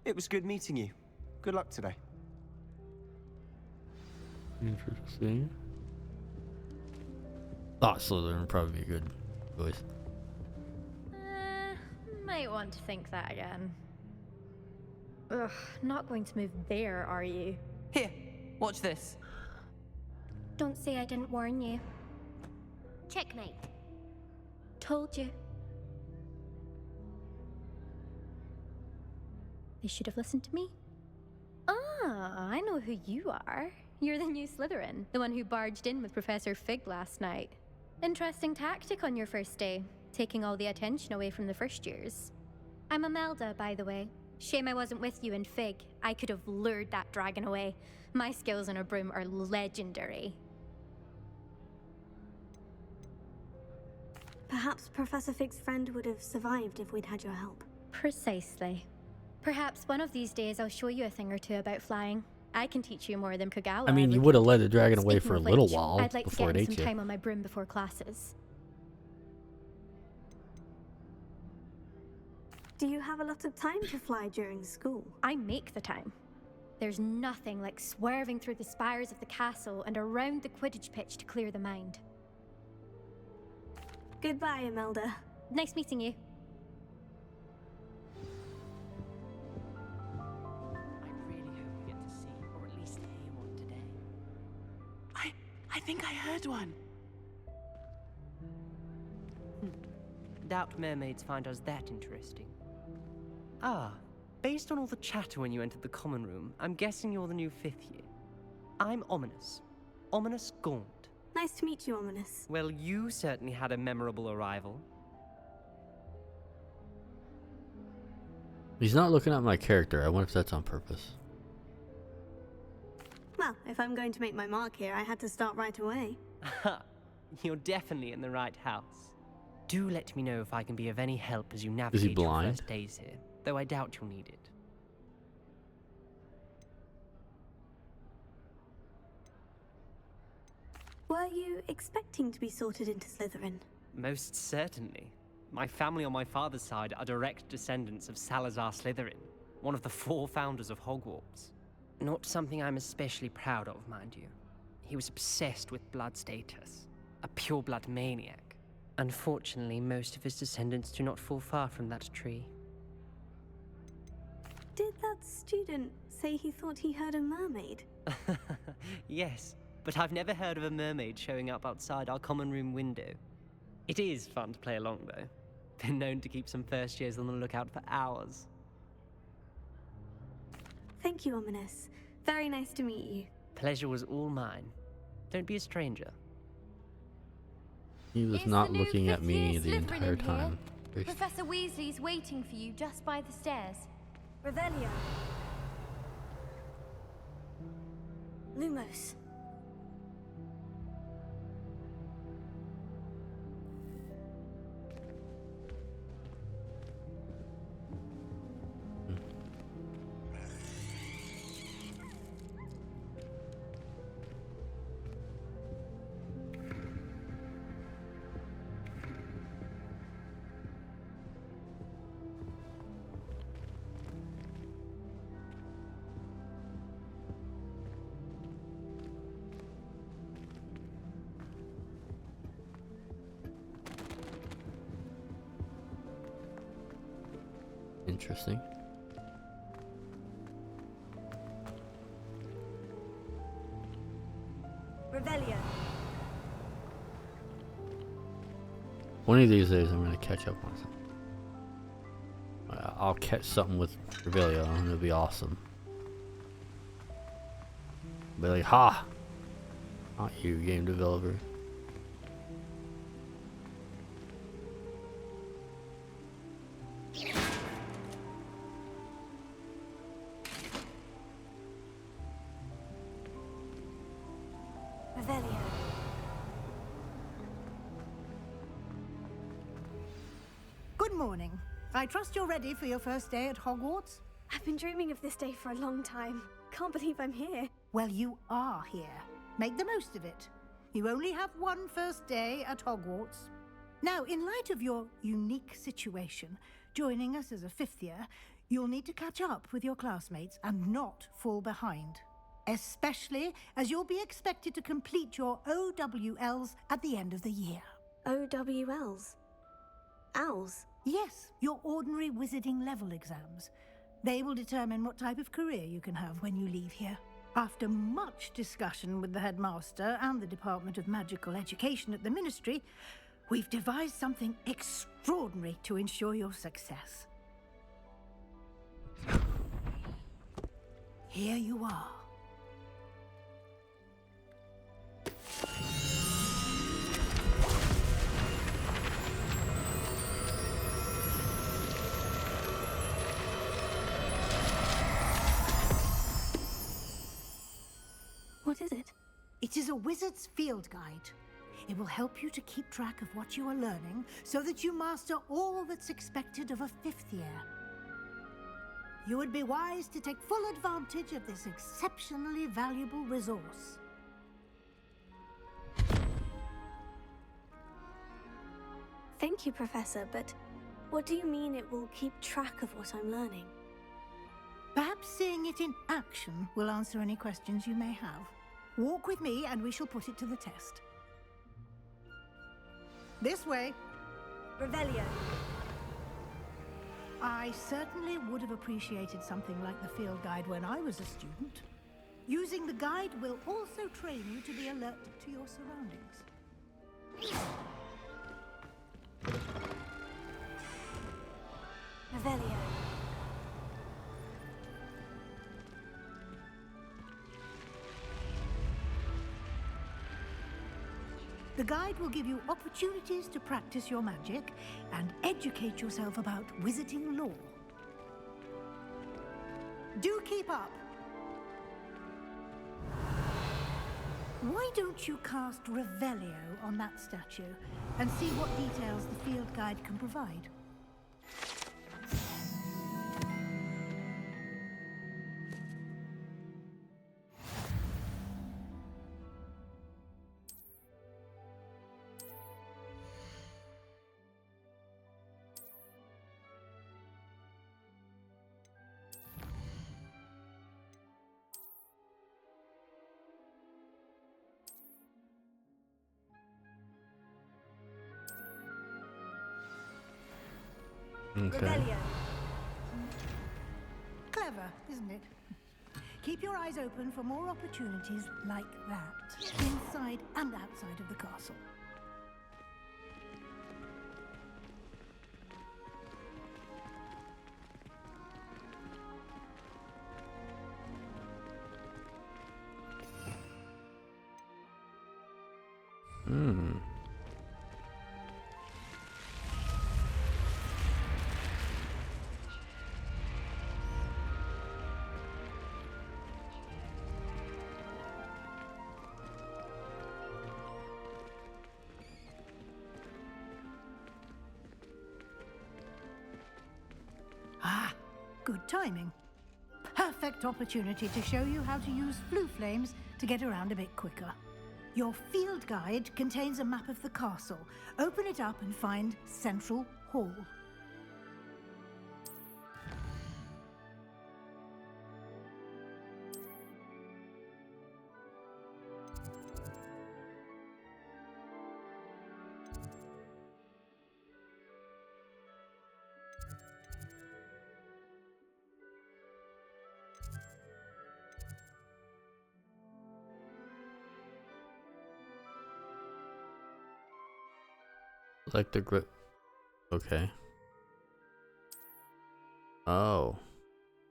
It was good meeting you. Good luck today. Interesting. Thought Slytherin would probably be a good choice. Might want to think that again. Ugh, not going to move there, are you? Here, watch this. Don't say I didn't warn you. Checkmate. Told you. They should have listened to me. Ah, I know who you are. You're the new Slytherin, the one who barged in with Professor Fig last night. Interesting tactic on your first day, taking all the attention away from the first years. I'm Imelda, by the way. Shame I wasn't with you in Fig. I could have lured that dragon away. My skills on a broom are legendary. Perhaps Professor Fig's friend would have survived if we'd had your help. Precisely. Perhaps one of these days I'll show you a thing or two about flying. I can teach you more than Kogawa. I mean, you would have led the dragon away Speaking for a of little which, while I'd like before to it get in ate some you. time on my broom before classes. Do you have a lot of time to fly during school? I make the time. There's nothing like swerving through the spires of the castle and around the Quidditch pitch to clear the mind. Goodbye, Imelda. Nice meeting you. I really hope we get to see, or at least hear one today. I think I heard one. Doubt mermaids find us that interesting. Ah, based on all the chatter when you entered the common room, I'm guessing you're the new 5th year. I'm Ominous. Ominous Gaunt. Nice to meet you, Ominous. Well, you certainly had a memorable arrival. He's not looking at my character. I wonder if that's on purpose. Well, if I'm going to make my mark here, I had to start right away. You're definitely in the right house. Do let me know if I can be of any help as you navigate your blind? first days here, though I doubt you'll need it. Were you expecting to be sorted into Slytherin? Most certainly. My family on my father's side are direct descendants of Salazar Slytherin, one of the 4 founders of Hogwarts. Not something I'm especially proud of, mind you. He was obsessed with blood status, a pure-blood maniac. Unfortunately, most of his descendants do not fall far from that tree. Did that student say he thought he heard a mermaid? Yes, but I've never heard of a mermaid showing up outside our common room window. It is fun to play along, though. Been known to keep some first years on the lookout for hours. Thank you, Ominous. Very nice to meet you. Pleasure was all mine. Don't be a stranger. He was It's not the new looking at 5th me year the Slytherin entire in here. time. Professor Weasley's waiting for you just by the stairs. Revelio. Lumos. Interesting. Revelio. One of these days I'm going to catch up on something. I'll catch something with Revelio and it'll be awesome. Be like, ha! Not you, game developer. Revelio. Good morning. I trust you're ready for your first day at Hogwarts? I've been dreaming of this day for a long time. Can't believe I'm here. Well, you are here. Make the most of it. You only have one first day at Hogwarts. Now, in light of your unique situation, joining us as a fifth year, you'll need to catch up with your classmates and not fall behind. Especially as you'll be expected to complete your OWLs at the end of the year. OWLs? Owls? Yes, your ordinary wizarding level exams. They will determine what type of career you can have when you leave here. After much discussion with the headmaster and the Department of Magical Education at the Ministry, we've devised something extraordinary to ensure your success. Here you are. What is it? It is a wizard's field guide. It will help you to keep track of what you are learning so that you master all that's expected of a fifth year. You would be wise to take full advantage of this exceptionally valuable resource. Thank you, Professor, but what do you mean it will keep track of what I'm learning? Perhaps seeing it in action will answer any questions you may have. Walk with me and we shall put it to the test. This way. Revelio. I certainly would have appreciated something like the field guide when I was a student. Using the guide will also train you to be alert to your surroundings. Revelio. The guide will give you opportunities to practice your magic and educate yourself about wizarding lore. Do keep up! Why don't you cast Revelio on that statue and see what details the field guide can provide? Okay. Revelio. Clever, isn't it? Keep your eyes open for more opportunities like that, inside and outside of the castle. Ah, good timing. Perfect opportunity to show you how to use flue flames to get around a bit quicker. Your field guide contains a map of the castle. Open it up and find Central Hall. Like the grip. Okay. Oh.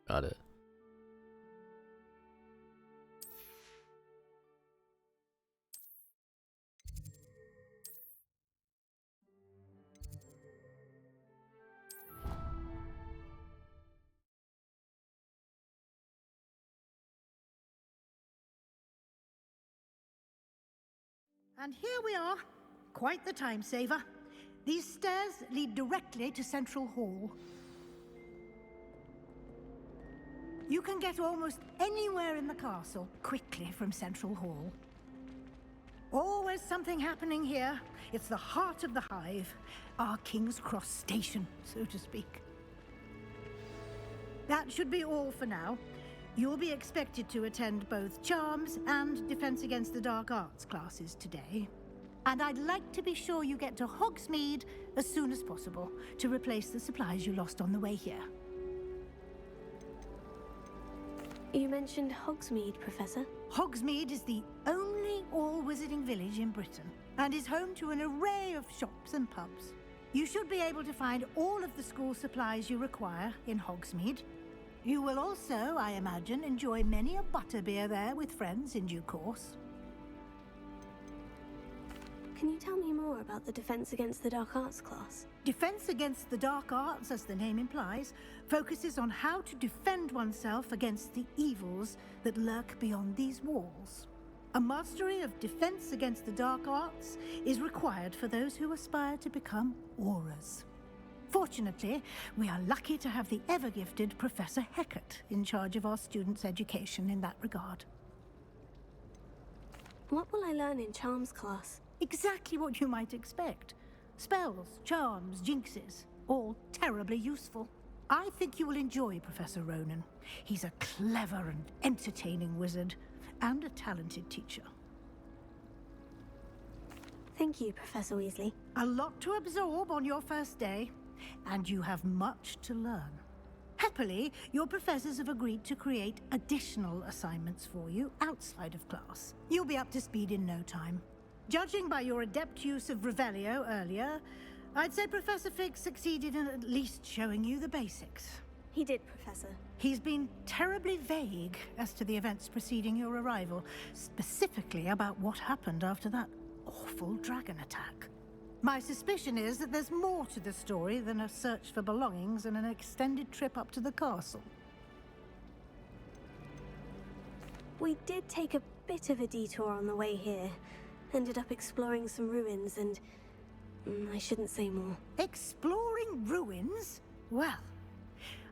Got it. And here we are. Quite the time saver. These stairs lead directly to Central Hall. You can get almost anywhere in the castle quickly from Central Hall. Always something happening here. It's the heart of the Hive, our King's Cross station, so to speak. That should be all for now. You'll be expected to attend both Charms and Defense Against the Dark Arts classes today. And I'd like to be sure you get to Hogsmeade as soon as possible to replace the supplies you lost on the way here. You mentioned Hogsmeade, Professor. Hogsmeade is the only all-wizarding village in Britain and is home to an array of shops and pubs. You should be able to find all of the school supplies you require in Hogsmeade. You will also, I imagine, enjoy many a butterbeer there with friends in due course. Can you tell me more about the Defense Against the Dark Arts class? Defense Against the Dark Arts, as the name implies, focuses on how to defend oneself against the evils that lurk beyond these walls. A mastery of Defense Against the Dark Arts is required for those who aspire to become Aurors. Fortunately, we are lucky to have the ever-gifted Professor Hecat in charge of our students' education in that regard. What will I learn in Charms class? Exactly what you might expect. Spells, charms, jinxes, all terribly useful. I think you will enjoy Professor Ronan. He's a clever and entertaining wizard, and a talented teacher. Thank you, Professor Weasley. A lot to absorb on your first day, and you have much to learn. Happily, your professors have agreed to create additional assignments for you outside of class. You'll be up to speed in no time. Judging by your adept use of Revelio earlier, I'd say Professor Fig succeeded in at least showing you the basics. He did, Professor. He's been terribly vague as to the events preceding your arrival, specifically about what happened after that awful dragon attack. My suspicion is that there's more to the story than a search for belongings and an extended trip up to the castle. We did take a bit of a detour on the way here. Ended up exploring some ruins and... I shouldn't say more. Exploring ruins? Well,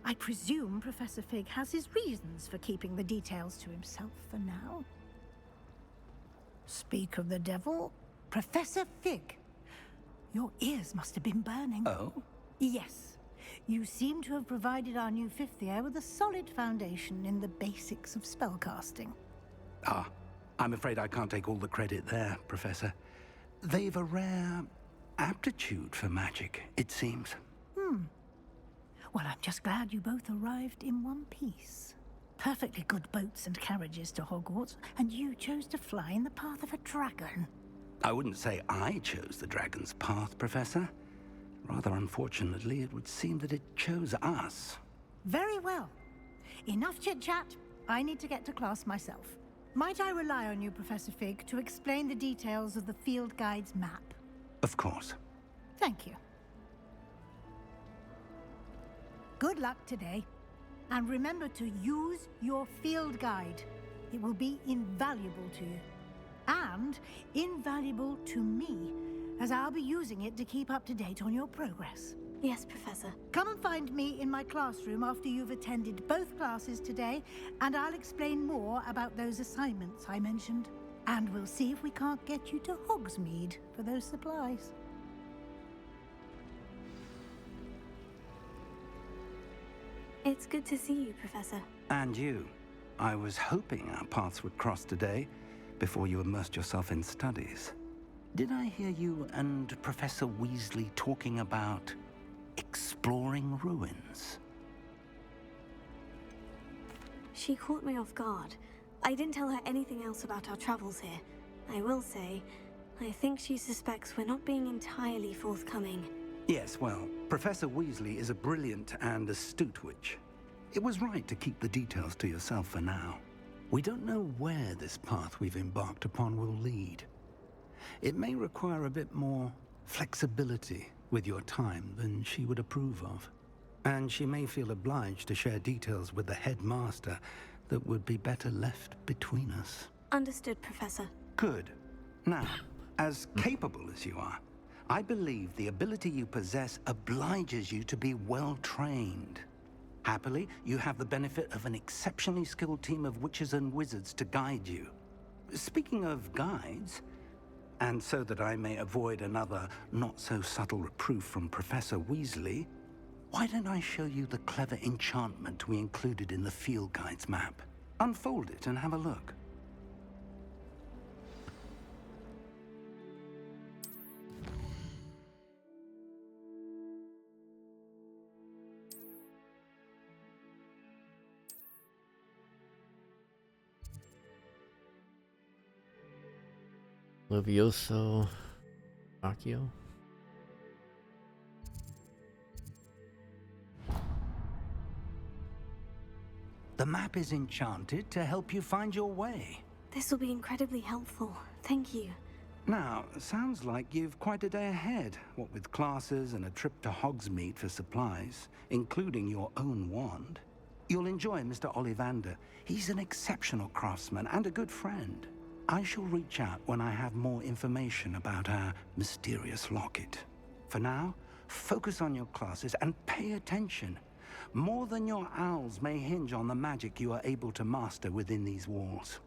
I presume Professor Fig has his reasons for keeping the details to himself for now. Speak of the devil, Professor Fig. Your ears must have been burning. Oh? Yes. You seem to have provided our new fifth year with a solid foundation in the basics of spellcasting. Ah, I'm afraid I can't take all the credit there, Professor. They've a rare aptitude for magic, it seems. Well, I'm just glad you both arrived in one piece. Perfectly good boats and carriages to Hogwarts, and you chose to fly in the path of a dragon. I wouldn't say I chose the dragon's path, Professor. Rather unfortunately, it would seem that it chose us. Very well. Enough chit-chat. I need to get to class myself. Might I rely on you, Professor Fig, to explain the details of the field guide's map? Of course. Thank you. Good luck today. And remember to use your field guide. It will be invaluable to you. And invaluable to me, as I'll be using it to keep up to date on your progress. Yes, Professor. Come and find me in my classroom after you've attended both classes today, and I'll explain more about those assignments I mentioned. And we'll see if we can't get you to Hogsmeade for those supplies. It's good to see you, Professor. And you. I was hoping our paths would cross today, before you immersed yourself in studies. Did I hear you and Professor Weasley talking about exploring ruins? She caught me off guard. I didn't tell her anything else about our travels here. I will say, I think she suspects we're not being entirely forthcoming. Yes, well, Professor Weasley is a brilliant and astute witch. It was right to keep the details to yourself for now. We don't know where this path we've embarked upon will lead. It may require a bit more flexibility with your time than she would approve of. And she may feel obliged to share details with the headmaster that would be better left between us. Understood, Professor. Good. Now, As capable as you are, I believe the ability you possess obliges you to be well trained. Happily, you have the benefit of an exceptionally skilled team of witches and wizards to guide you. Speaking of guides, and so that I may avoid another not-so-subtle reproof from Professor Weasley, why don't I show you the clever enchantment we included in the field guide's map? Unfold it and have a look. Levioso Accio. The map is enchanted to help you find your way. This will be incredibly helpful. Thank you. Now, sounds like you've quite a day ahead, what with classes and a trip to Hogsmeade for supplies, including your own wand. You'll enjoy Mr. Ollivander. He's an exceptional craftsman and a good friend. I shall reach out when I have more information about our mysterious locket. For now, focus on your classes and pay attention. More than your owls may hinge on the magic you are able to master within these walls.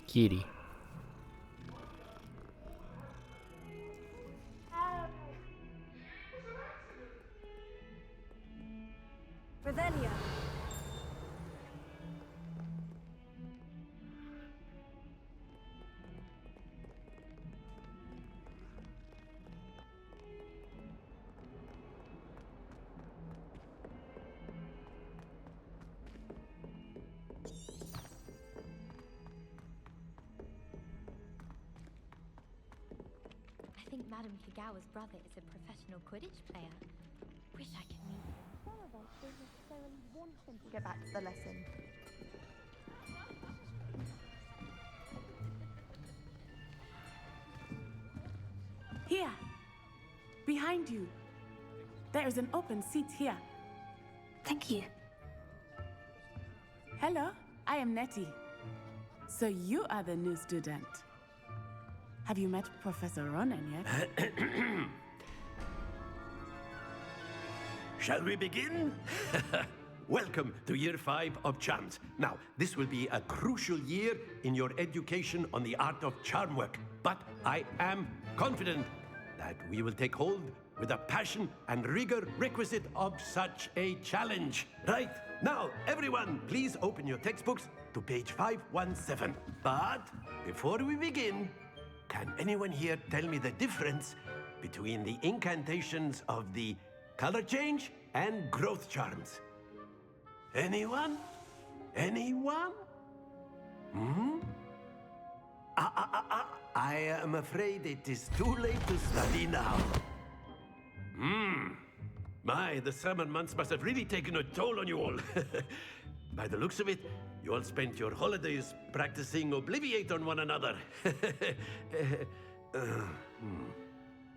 Kitty. Revelio. I think Madame Kagawa's brother is a professional Quidditch player. Wish I could meet him. Some of us don't necessarily want him to get back to the lesson. Here! Behind you! There is an open seat here. Thank you. Hello, I am Nettie. So you are the new student. Have you met Professor Ronen yet? Shall we begin? Welcome to Year 5 of Charms. Now, this will be a crucial year in your education on the art of charm work. But I am confident that we will take hold with the passion and rigor requisite of such a challenge. Right, now, everyone, please open your textbooks to page 517. But before we begin, can anyone here tell me the difference between the incantations of the color change and growth charms? Anyone? Anyone? I am afraid it is too late to study now. My, the summer months must have really taken a toll on you all. By the looks of it, you all spent your holidays practicing Obliviate on one another.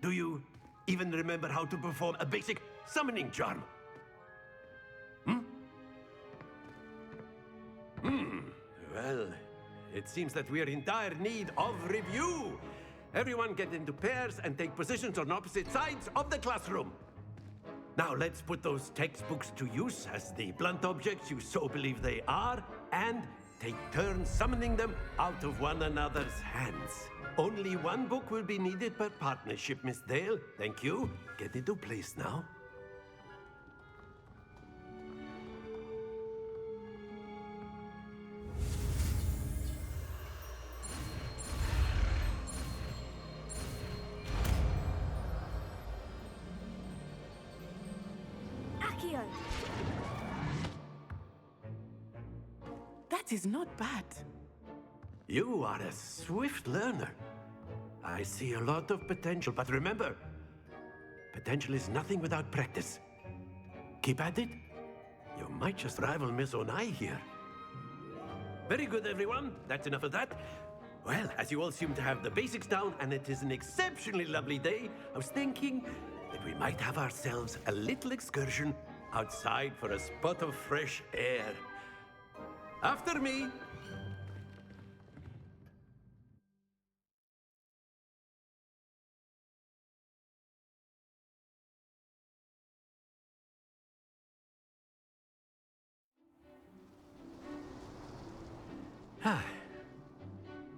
Do you even remember how to perform a basic summoning charm? Well, it seems that we are in dire need of review. Everyone get into pairs and take positions on opposite sides of the classroom. Now let's put those textbooks to use as the blunt objects you so believe they are, and take turns summoning them out of one another's hands. Only one book will be needed per partnership, Miss Dale. Thank you. Get into place now. Accio! That is not bad. You are a swift learner. I see a lot of potential, but remember, potential is nothing without practice. Keep at it. You might just rival Miss Onai here. Very good, everyone. That's enough of that. Well, as you all seem to have the basics down, and it is an exceptionally lovely day, I was thinking that we might have ourselves a little excursion outside for a spot of fresh air. After me.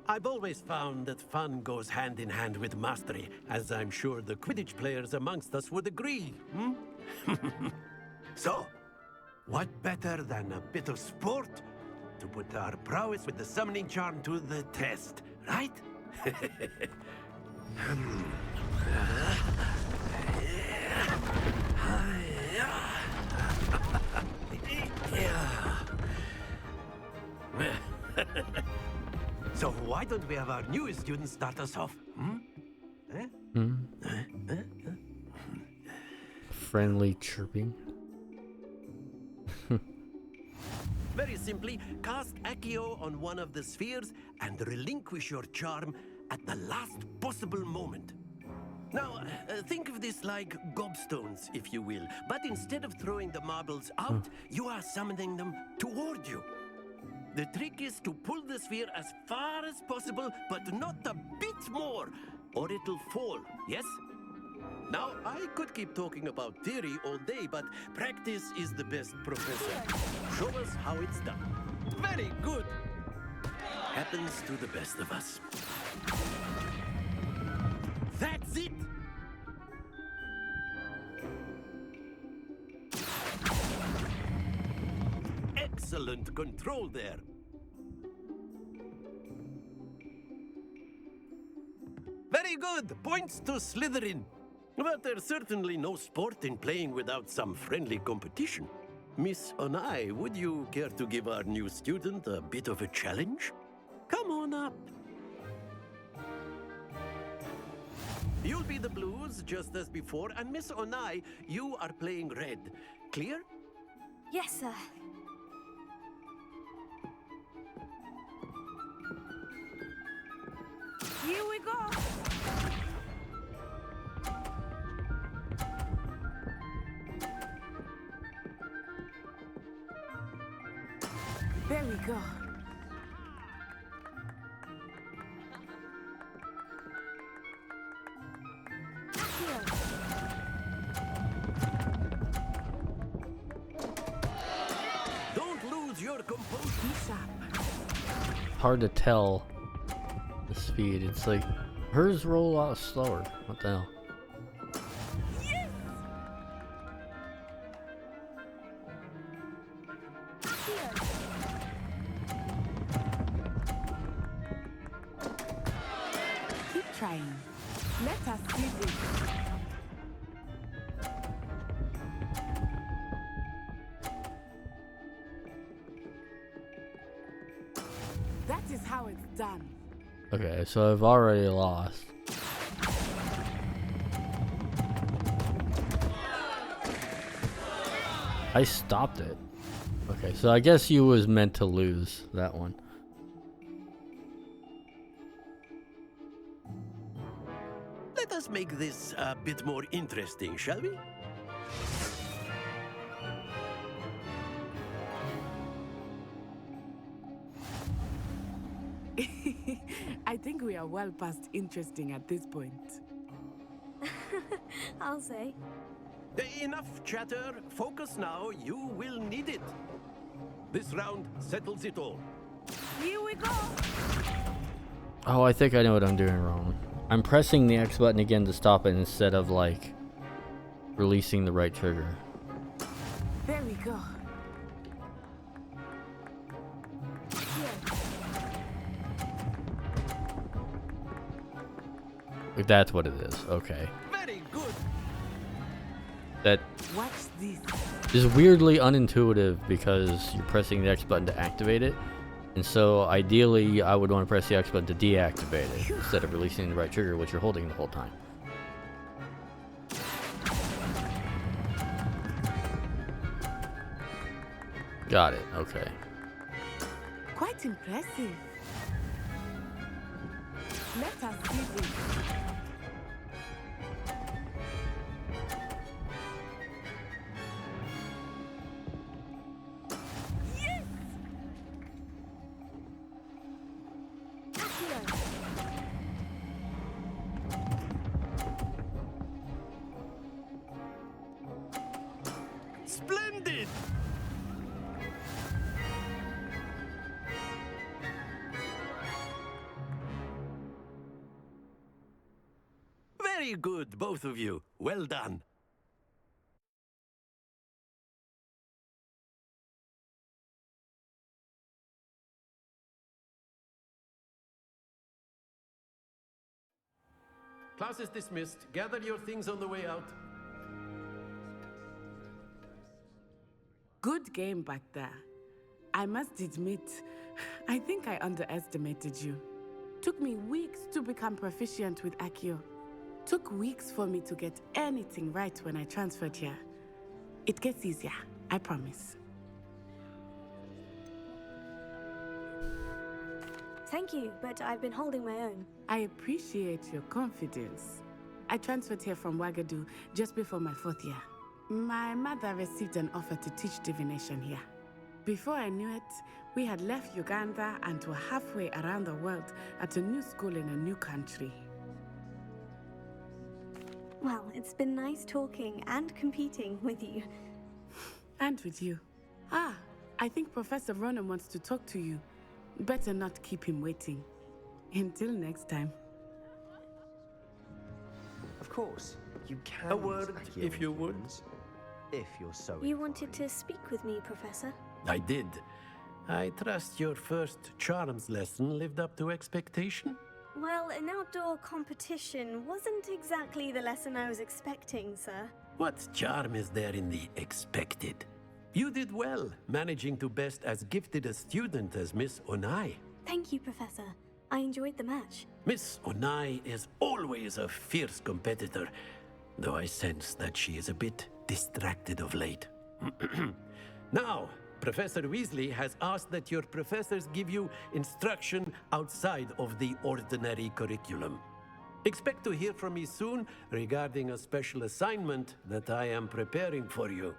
I've always found that fun goes hand in hand with mastery, as I'm sure the Quidditch players amongst us would agree, hmm? So, what better than a bit of sport to put our prowess with the summoning charm to the test, right? So why don't we have our newest student start us off? Friendly chirping. Very simply, cast Accio on one of the spheres and relinquish your charm at the last possible moment. Now, think of this like gobstones, if you will. But instead of throwing the marbles out, you are summoning them toward you. The trick is to pull the sphere as far as possible, but not a bit more, or it'll fall, yes? Now, I could keep talking about theory all day, but practice is the best professor. Show us how it's done. Very good. Happens to the best of us. That's it! Excellent control there. Very good. Points to Slytherin. But there's certainly no sport in playing without some friendly competition. Miss Onai, would you care to give our new student a bit of a challenge? Come on up. You'll be the blues, just as before, and Miss Onai, you are playing red. Clear? Yes, sir. Here we go! There we go. Don't lose your composure. Hard to tell the speed. It's like hers roll a lot slower. What the hell? Keep trying. Let us see this. That is how it's done. Okay, so I've already lost. I stopped it. Okay, so I guess you was meant to lose that one. Let us make this a bit more interesting, shall we? I think we are well past interesting at this point. I'll say. Enough chatter. Focus now. You will need it. This round settles it all. Here we go! Oh, I think I know what I'm doing wrong. I'm pressing the X button again to stop it instead of like releasing the right trigger. There we go. If that's what it is, okay. Very good. That Watch this. Is weirdly unintuitive because you're pressing the X button to activate it. And so ideally I would want to press the X button to deactivate it instead of releasing the right trigger, which you're holding the whole time. Got it, okay. Quite impressive. Let us see this. Splendid! Very good, both of you. Well done. Class is dismissed. Gather your things on the way out. Good game back there. I must admit, I think I underestimated you. Took me weeks to become proficient with Accio. Took weeks for me to get anything right when I transferred here. It gets easier, I promise. Thank you, but I've been holding my own. I appreciate your confidence. I transferred here from Wagadu just before my 4th year. My mother received an offer to teach divination here. Before I knew it, we had left Uganda and were halfway around the world at a new school in a new country. Well, it's been nice talking and competing with you. And with you. Ah, I think Professor Ronan wants to talk to you. Better not keep him waiting. Until next time. Of course, you can. A word, if you would. If you're so You wanted to speak with me, Professor? I did. I trust your first charms lesson lived up to expectation? Well, an outdoor competition wasn't exactly the lesson I was expecting, sir. What charm is there in the expected? You did well, managing to best as gifted a student as Miss Onai. Thank you, Professor. I enjoyed the match. Miss Onai is always a fierce competitor, though I sense that she is a bit distracted of late. Now, Professor Weasley has asked that your professors give you instruction outside of the ordinary curriculum. Expect to hear from me soon regarding a special assignment that I am preparing for you.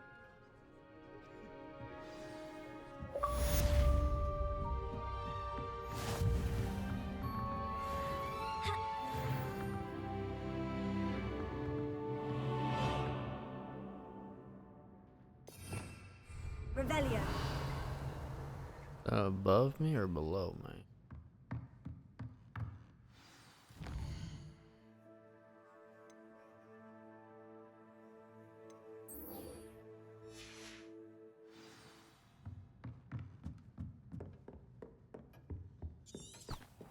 Revelio. Above me or below me?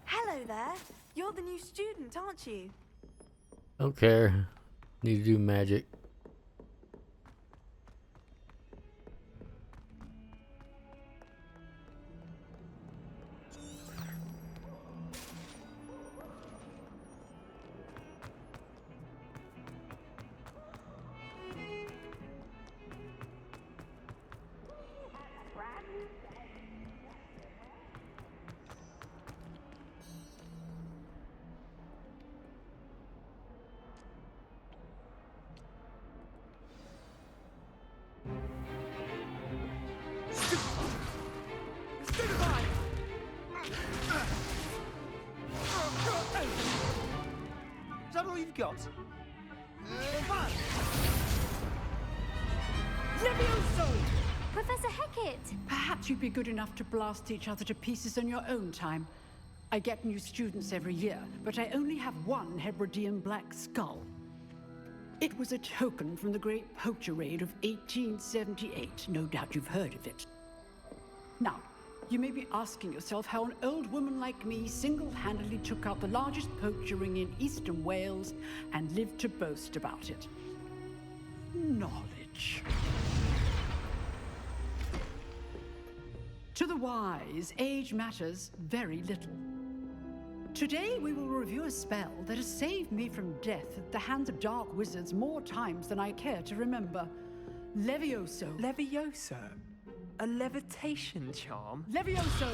Hello there. You're the new student, aren't you? Don't care. Need to do magic. Is that all you've got? Levioso! Professor Hecat! Perhaps you'd be good enough to blast each other to pieces in your own time. I get new students every year, but I only have one Hebridean black skull. It was a token from the Great Poacher Raid of 1878. No doubt you've heard of it. Now, you may be asking yourself how an old woman like me single-handedly took out the largest poacher ring in eastern Wales and lived to boast about it. Knowledge. much. To the wise, age matters very little. Today we will review a spell that has saved me from death at the hands of dark wizards more times than I care to remember. Levioso. Levioso? A levitation charm? Levioso!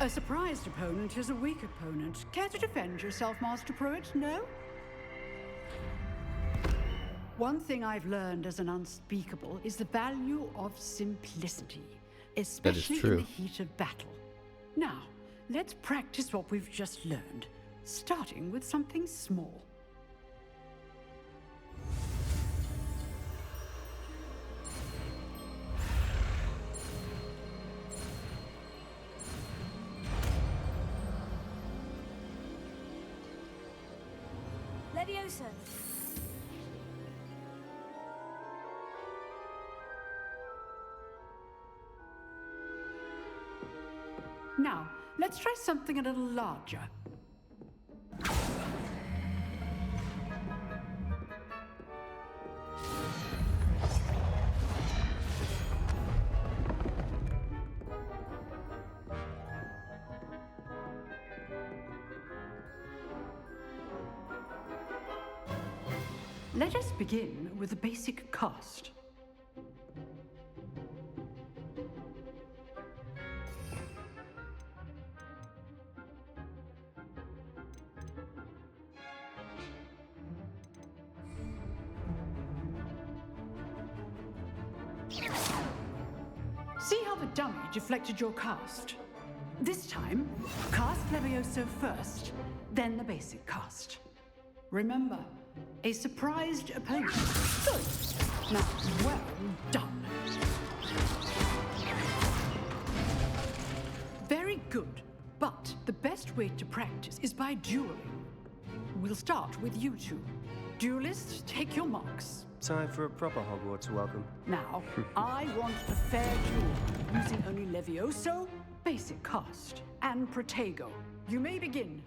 A surprised opponent is a weak opponent. Care to defend yourself, Master Pruitt? No? One thing I've learned as an unspeakable is the value of simplicity, especially in the heat of battle. Now, let's practice what we've just learned, starting with something small. Levioso. Now, let's try something a little larger. Let us begin with the basic cast. See how the dummy deflected your cast? This time, cast Levioso first, then the basic cast. Remember, a surprised opponent. Good. Now, well done. Very good. But the best way to practice is by dueling. We'll start with you two. Duelists, take your marks. Time for a proper Hogwarts welcome. Now, I want a fair duel, using only Levioso, basic cast, and Protego. You may begin.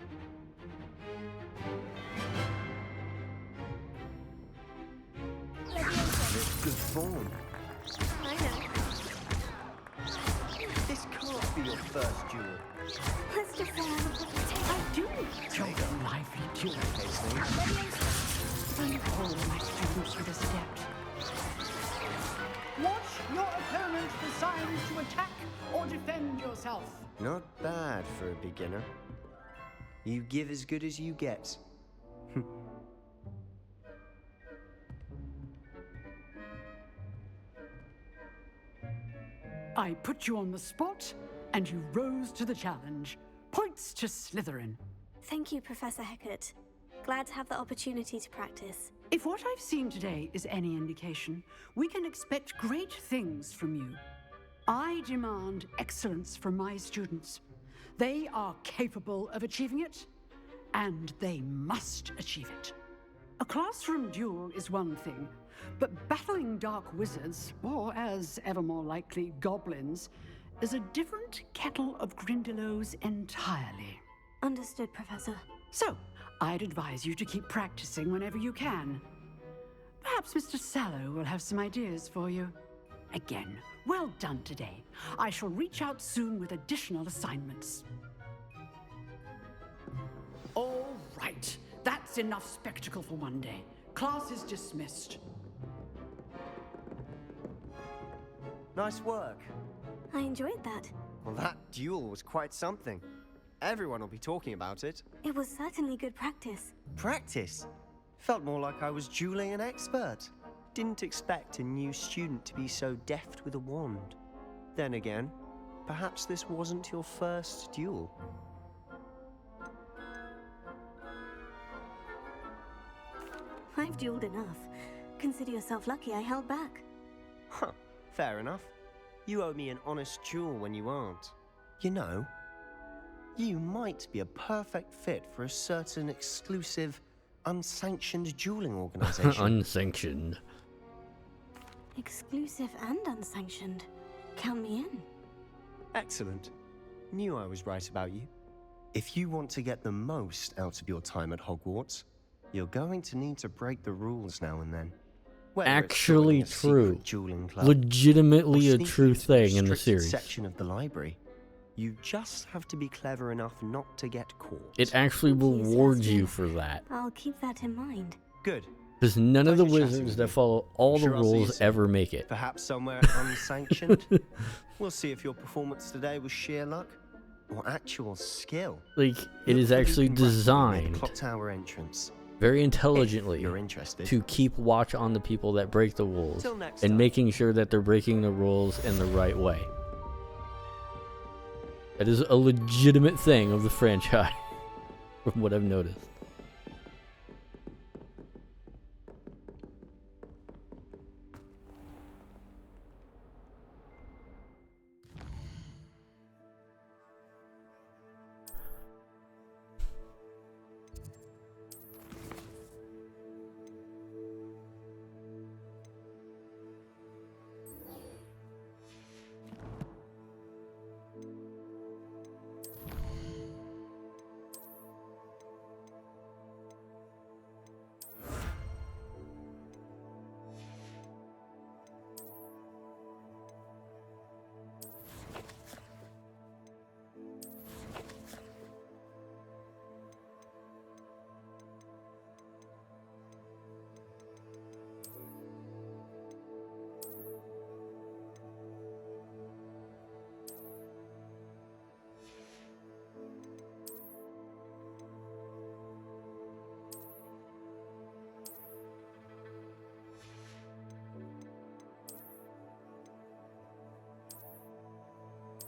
Good form. I know. This can't be your first duel. Let's just say I do enjoy a lively duel. Only all of my students would have stepped. Watch your opponent decide to attack or defend yourself. Not bad for a beginner. You give as good as you get. I put you on the spot, and you rose to the challenge. Points to Slytherin. Thank you, Professor Hecat. Glad to have the opportunity to practice. If what I've seen today is any indication, we can expect great things from you. I demand excellence from my students. They are capable of achieving it, and they must achieve it. A classroom duel is one thing, but battling dark wizards, or as ever more likely, goblins, is a different kettle of Grindylows entirely. Understood, Professor. So, I'd advise you to keep practicing whenever you can. Perhaps Mr. Sallow will have some ideas for you. Again, well done today. I shall reach out soon with additional assignments. All right, that's enough spectacle for one day. Class is dismissed. Nice work. I enjoyed that. Well, that duel was quite something. Everyone will be talking about it. It was certainly good practice. Practice? Felt more like I was dueling an expert. Didn't expect a new student to be so deft with a wand. Then again, perhaps this wasn't your first duel. I've dueled enough. Consider yourself lucky I held back. Huh, fair enough. You owe me an honest duel when you aren't. You know, you might be a perfect fit for a certain exclusive, unsanctioned dueling organization. Unsanctioned. Exclusive and unsanctioned. Count me in. Excellent. Knew I was right about you. If you want to get the most out of your time at Hogwarts, you're going to need to break the rules now and then. Whether it's actually joining a secret true. dueling club, Legitimately or a true sneaking into thing in the restricted series. section of the library. You just have to be clever enough not to get caught. It actually rewards you for that. I'll keep that in mind. Good. Because none of the Pleasure chatting wizards with that you. follow all the Sure I'll see you rules soon. ever make it. Perhaps somewhere unsanctioned. We'll see if your performance today was sheer luck or actual skill. Like, it is actually designed Clock tower entrance. very intelligently you're interested. to keep watch on the people that break the rules Till next and time. making sure that they're breaking the rules in the right way. That is a legitimate thing of the franchise, from what I've noticed.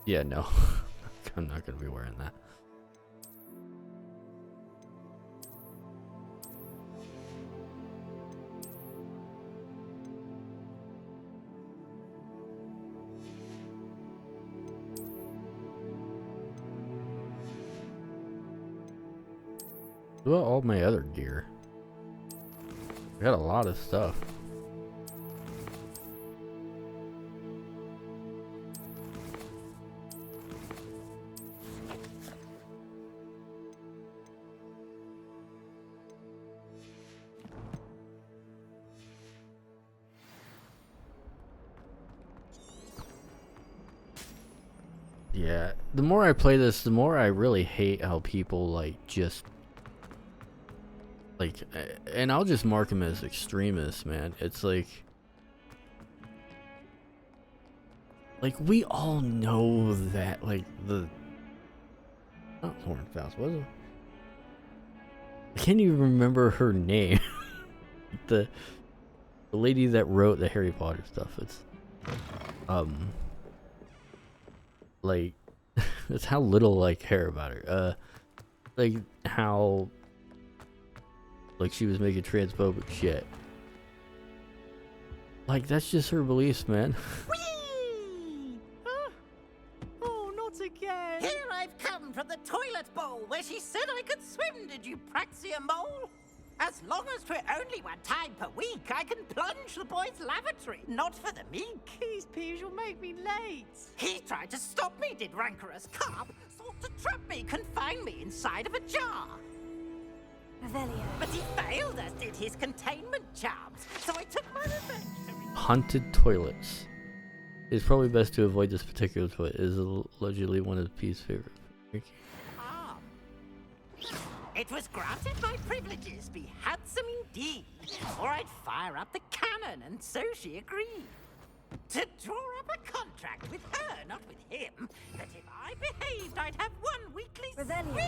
Yeah, no. I'm not going to be wearing that. What about all my other gear? I got a lot of stuff. Yeah, the more I play this, the more I really hate how people like just like, and I'll just mark them as extremists, man. It's like we all know that like the not Hornfaust, was it? I can't even remember her name. the lady that wrote the Harry Potter stuff. It's like that's how little I care about her. Like how like she was making transphobic shit. Like that's just her beliefs, man. Oh, not again! Here I've come from the toilet bowl where she said I could swim, did you praxia mole? As long as 'twere only one time per week, I can plunge the boy's lavatory, not for the meek. These peas will make me late. He tried to stop me, did rancorous carp, sought to trap me, confine me inside of a jar. Revelio. But he failed, as did his containment charms, so I took my revenge. Haunted toilets. It's probably best to avoid this particular toilet. It is allegedly one of P's favorite. It was granted my privileges be handsome indeed, or I'd fire up the cannon, and so she agreed. To draw up a contract with her, not with him, that if I behaved, I'd have one weekly Revelio. Whee!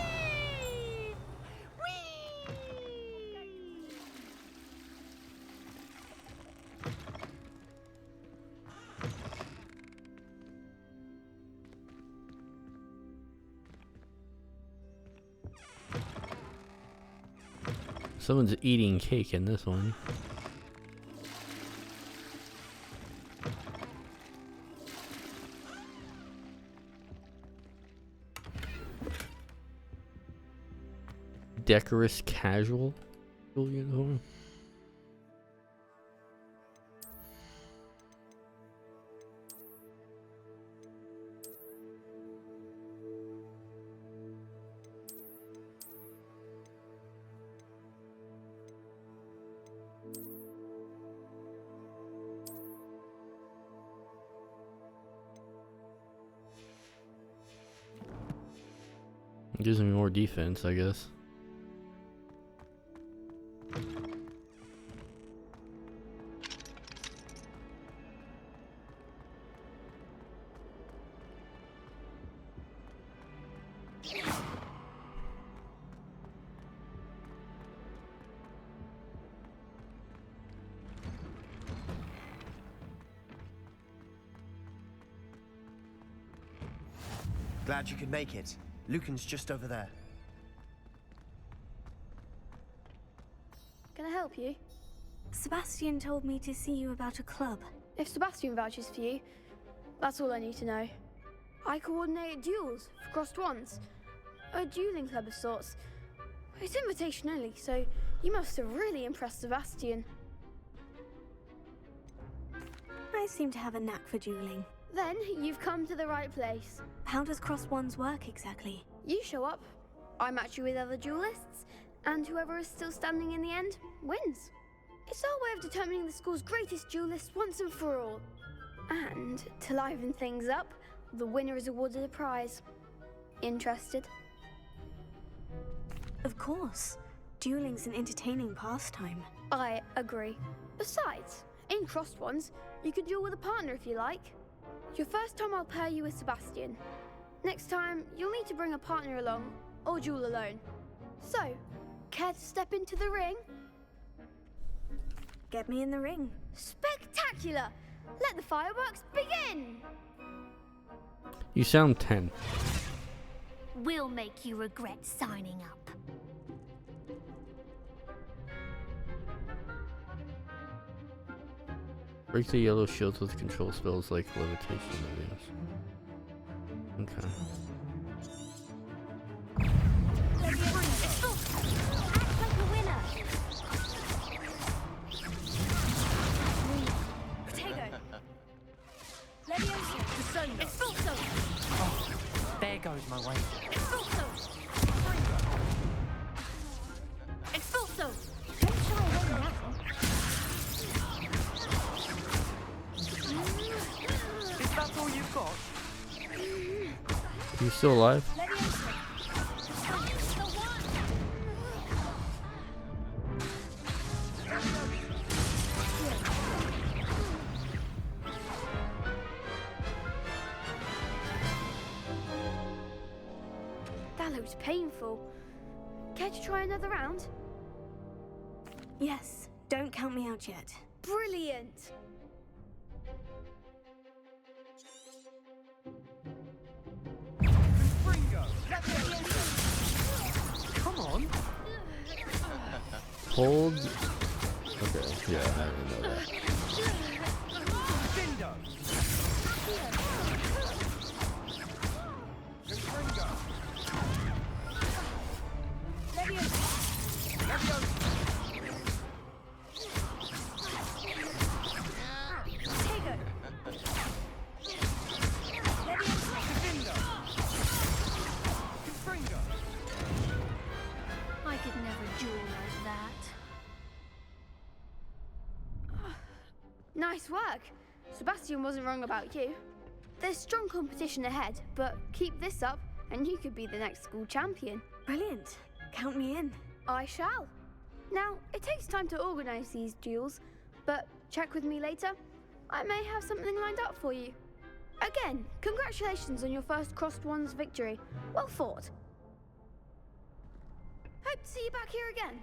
Someone's eating cake in this one. Decorous casual uniform. Gives me more defense, I guess. Glad you could make it. Lucan's just over there. Can I help you? Sebastian told me to see you about a club. If Sebastian vouches for you, that's all I need to know. I coordinate duels for crossed ones. A dueling club of sorts. It's invitation only, so you must have really impressed Sebastian. I seem to have a knack for dueling. Then you've come to the right place. How does crossed ones work exactly? You show up, I match you with other duelists, and whoever is still standing in the end wins. It's our way of determining the school's greatest duelist once and for all. And to liven things up, the winner is awarded a prize. Interested? Of course. Dueling's an entertaining pastime. I agree. Besides, in crossed ones, you could duel with a partner if you like. Your first time I'll pair you with Sebastian. Next time, you'll need to bring a partner along, or duel alone. So, care to step into the ring? Get me in the ring. Spectacular! Let the fireworks begin! You sound 10. We'll make you regret signing up. Break the yellow shields with control spells like levitation, I guess. Okay. There goes my way. Is that all you've got? You still alive? That looks painful. Care to try another round? Yes, don't count me out yet. Brilliant! Come on. Hold. Okay, yeah, I didn't know that. I could never duel like that. Nice work. Sebastian wasn't wrong about you. There's strong competition ahead, but keep this up and you could be the next school champion. Brilliant. Count me in. I shall. Now, it takes time to organize these duels, but check with me later. I may have something lined up for you. Again, congratulations on your first crossed ones victory. Well fought. Hope to see you back here again.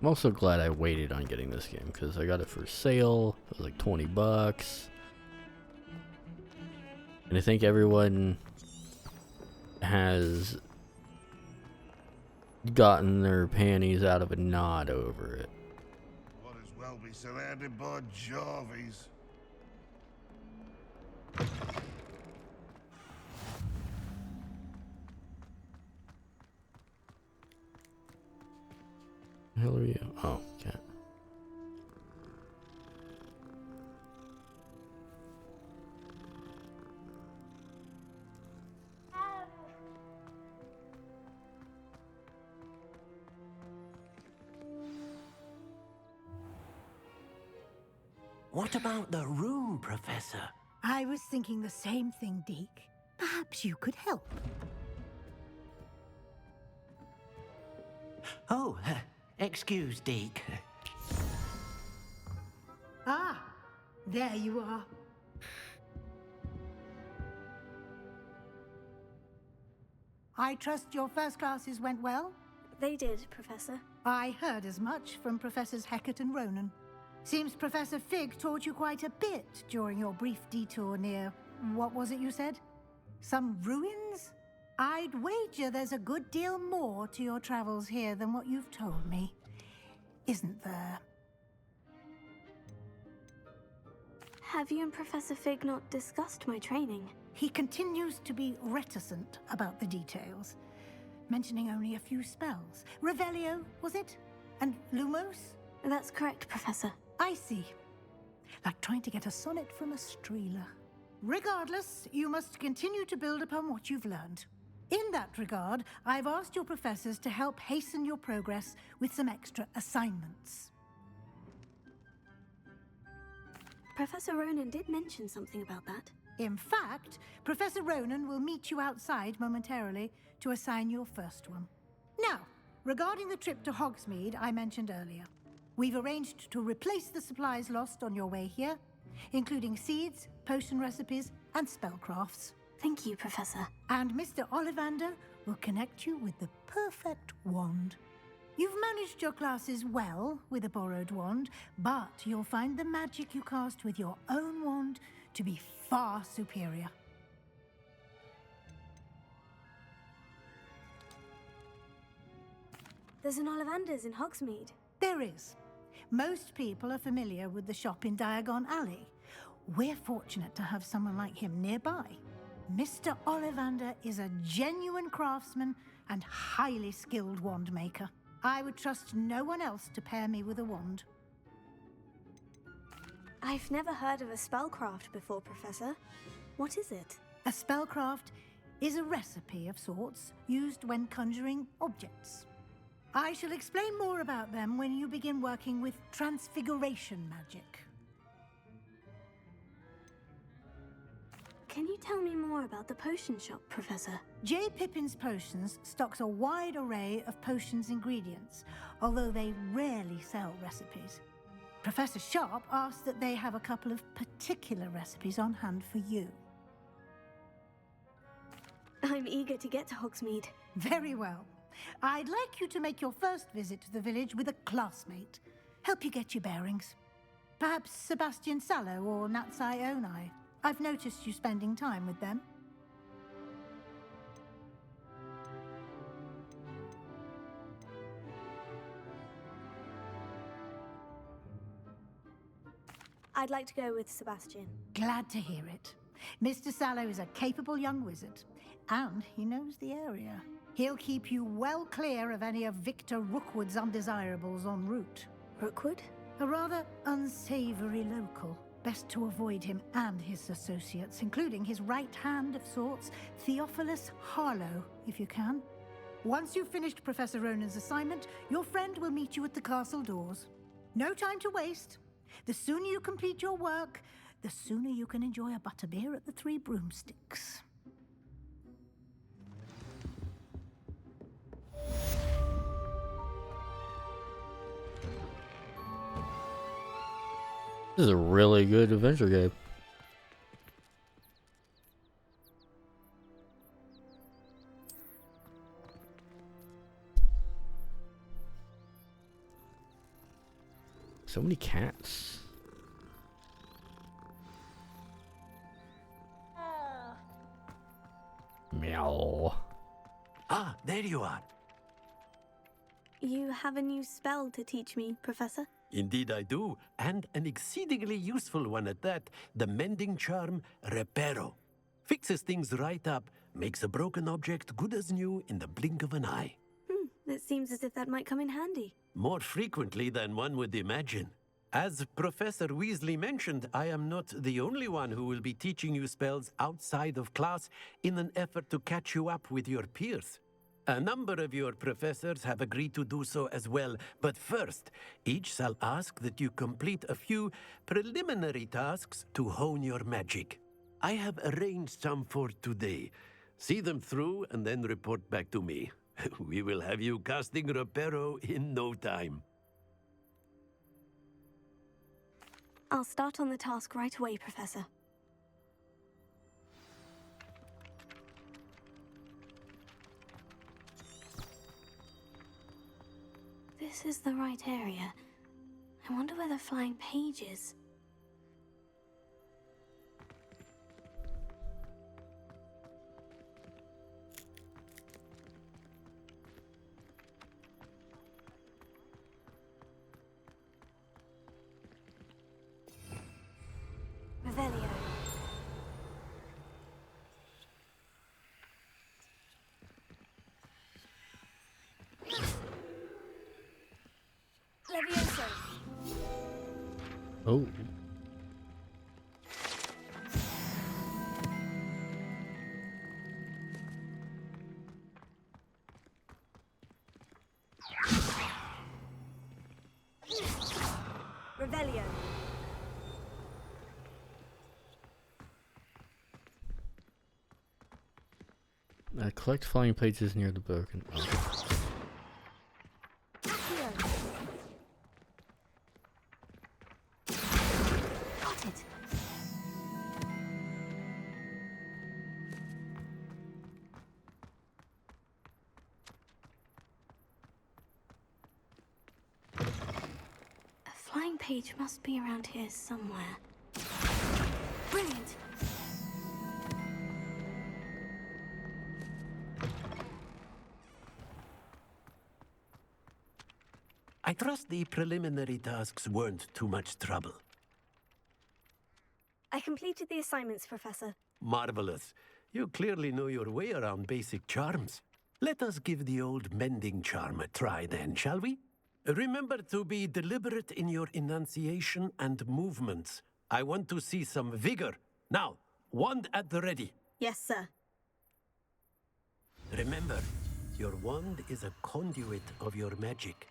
I'm also glad I waited on getting this game because I got it for sale. It was like 20 bucks. And I think everyone has gotten their panties out of a knot over it. Might as well be surrounded by Jarvies. The hell are you? Oh, cat. What about the room, Professor? I was thinking the same thing, Deke. Perhaps you could help. Oh, excuse, Deke. Ah, there you are. I trust your first classes went well? They did, Professor. I heard as much from Professors Hecat and Ronan. Seems Professor Fig taught you quite a bit during your brief detour near... what was it you said? Some ruins? I'd wager there's a good deal more to your travels here than what you've told me. Isn't there? Have you and Professor Fig not discussed my training? He continues to be reticent about the details, mentioning only a few spells. Revelio, was it? And Lumos? That's correct, Professor. I see. Like trying to get a sonnet from a streeler. Regardless, you must continue to build upon what you've learned. In that regard, I've asked your professors to help hasten your progress with some extra assignments. Professor Ronan did mention something about that. In fact, Professor Ronan will meet you outside momentarily to assign your first one. Now, regarding the trip to Hogsmeade I mentioned earlier, we've arranged to replace the supplies lost on your way here, including seeds, potion recipes, and spellcrafts. Thank you, Professor. And Mr. Ollivander will connect you with the perfect wand. You've managed your classes well with a borrowed wand, but you'll find the magic you cast with your own wand to be far superior. There's an Ollivander's in Hogsmeade. There is. Most people are familiar with the shop in Diagon Alley. We're fortunate to have someone like him nearby. Mr. Ollivander is a genuine craftsman and highly skilled wand maker. I would trust no one else to pair me with a wand. I've never heard of a spellcraft before, Professor. What is it? A spellcraft is a recipe of sorts used when conjuring objects. I shall explain more about them when you begin working with transfiguration magic. Can you tell me more about the potion shop, Professor? J. Pippin's Potions stocks a wide array of potions ingredients, although they rarely sell recipes. Professor Sharp asked that they have a couple of particular recipes on hand for you. I'm eager to get to Hogsmeade. Very well. I'd like you to make your first visit to the village with a classmate. Help you get your bearings. Perhaps Sebastian Sallow or Natsai Onai. I've noticed you spending time with them. I'd like to go with Sebastian. Glad to hear it. Mr. Sallow is a capable young wizard, and he knows the area. He'll keep you well clear of any of Victor Rookwood's undesirables en route. Rookwood? A rather unsavory local. Best to avoid him and his associates, including his right hand of sorts, Theophilus Harlow, if you can. Once you've finished Professor Ronan's assignment, your friend will meet you at the castle doors. No time to waste. The sooner you complete your work, the sooner you can enjoy a butterbeer at the Three Broomsticks. This is a really good adventure game. So many cats. Meow. Ah, there you are. You have a new spell to teach me, Professor? Indeed I do, and an exceedingly useful one at that. The mending charm, Reparo. Fixes things right up, makes a broken object good as new in the blink of an eye. It seems as if that might come in handy. More frequently than one would imagine. As Professor Weasley mentioned, I am not the only one who will be teaching you spells outside of class in an effort to catch you up with your peers. A number of your professors have agreed to do so as well, but first, each shall ask that you complete a few preliminary tasks to hone your magic. I have arranged some for today. See them through and then report back to me. We will have you casting Reparo in no time. I'll start on the task right away, Professor. This is the right area. I wonder where the flying page is. Revelio. Levioso. Oh. Revelio. Collect flying pages near the broken. Got it. A flying page must be around here somewhere. Brilliant. I trust the preliminary tasks weren't too much trouble. I completed the assignments, Professor. Marvelous. You clearly know your way around basic charms. Let us give the old mending charm a try then, shall we? Remember to be deliberate in your enunciation and movements. I want to see some vigor. Now, wand at the ready. Yes, sir. Remember, your wand is a conduit of your magic.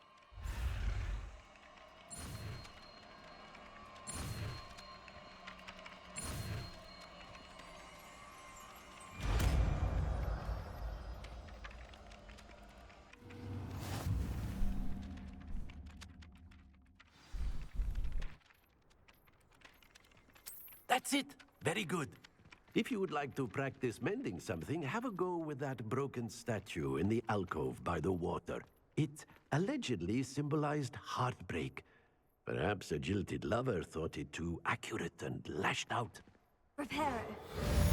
That's it. Very good. If you would like to practice mending something, have a go with that broken statue in the alcove by the water. It allegedly symbolized heartbreak. Perhaps a jilted lover thought it too accurate and lashed out. Reparo.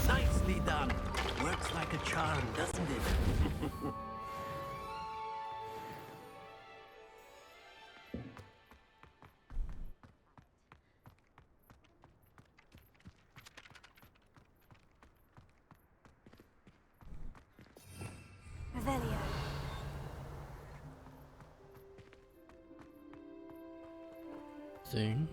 Nicely done. Works like a charm, doesn't it? Revelio. Thing.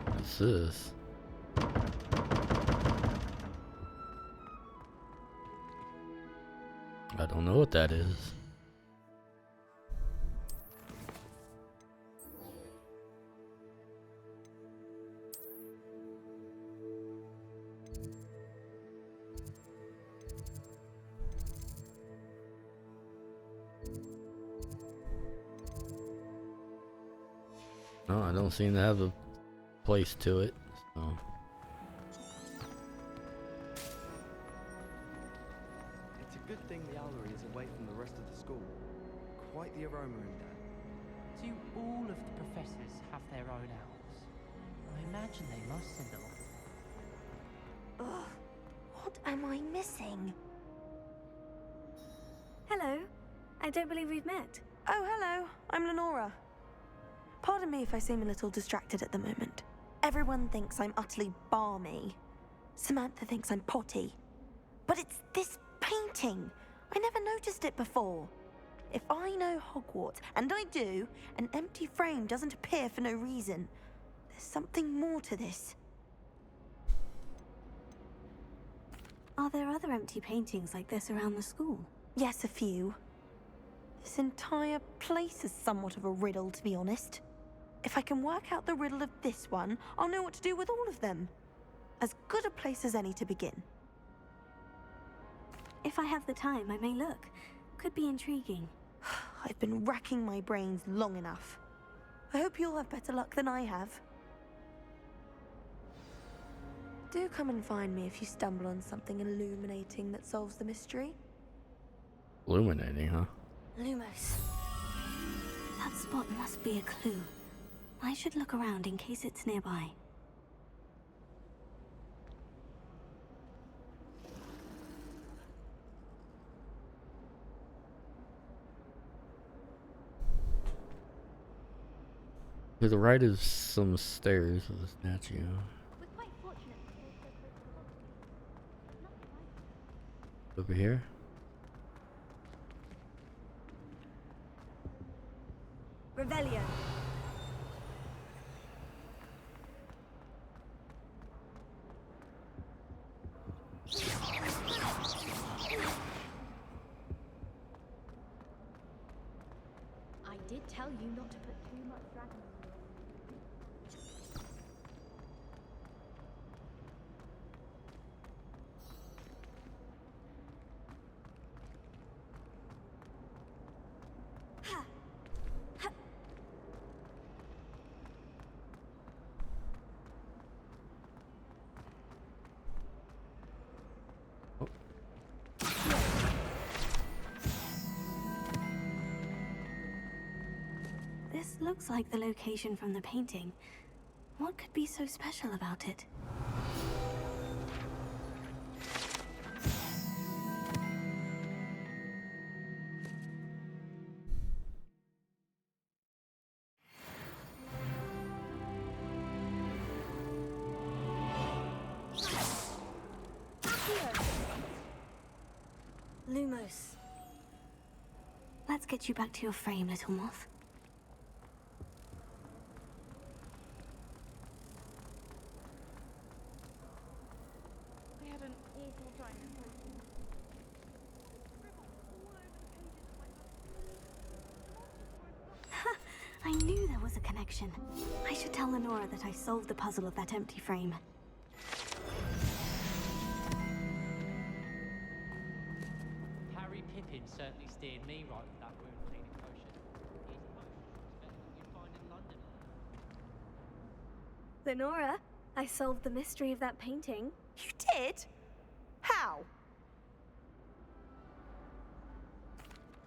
What's this? I don't know what that is. No, I don't seem to have a place to it. So. It's a good thing the LBRY is away from the rest of the school. Quite the aroma in there. Do all of the professors have their own owls? I imagine they must send them off. Ugh, what am I missing? Hello. I don't believe we've met. Oh, hello. I'm Lenora. Pardon me if I seem a little distracted at the moment. Everyone thinks I'm utterly balmy. Samantha thinks I'm potty. But it's this painting. I never noticed it before. If I know Hogwarts, and I do, an empty frame doesn't appear for no reason. There's something more to this. Are there other empty paintings like this around the school? Yes, a few. This entire place is somewhat of a riddle, to be honest. If I can work out the riddle of this one, I'll know what to do with all of them. As good a place as any to begin. If I have the time, I may look. Could be intriguing. I've been racking my brains long enough. I hope you'll have better luck than I have. Do come and find me if you stumble on something illuminating that solves the mystery. Illuminating, huh? Lumos. That spot must be a clue. I should look around in case it's nearby. To the right is some stairs with a statue. Over here? Revelio. I did tell you not to put too much dragon in your... This looks like the location from the painting. What could be so special about it? Lumos. Let's get you back to your frame, little moth. I had an awful time. I knew there was a connection. I should tell Lenora that I solved the puzzle of that empty frame. Harry Pippin certainly steered me right with that wound cleaning potion. These potions better than you'd find in London. Lenora, I solved the mystery of that painting. You did? How?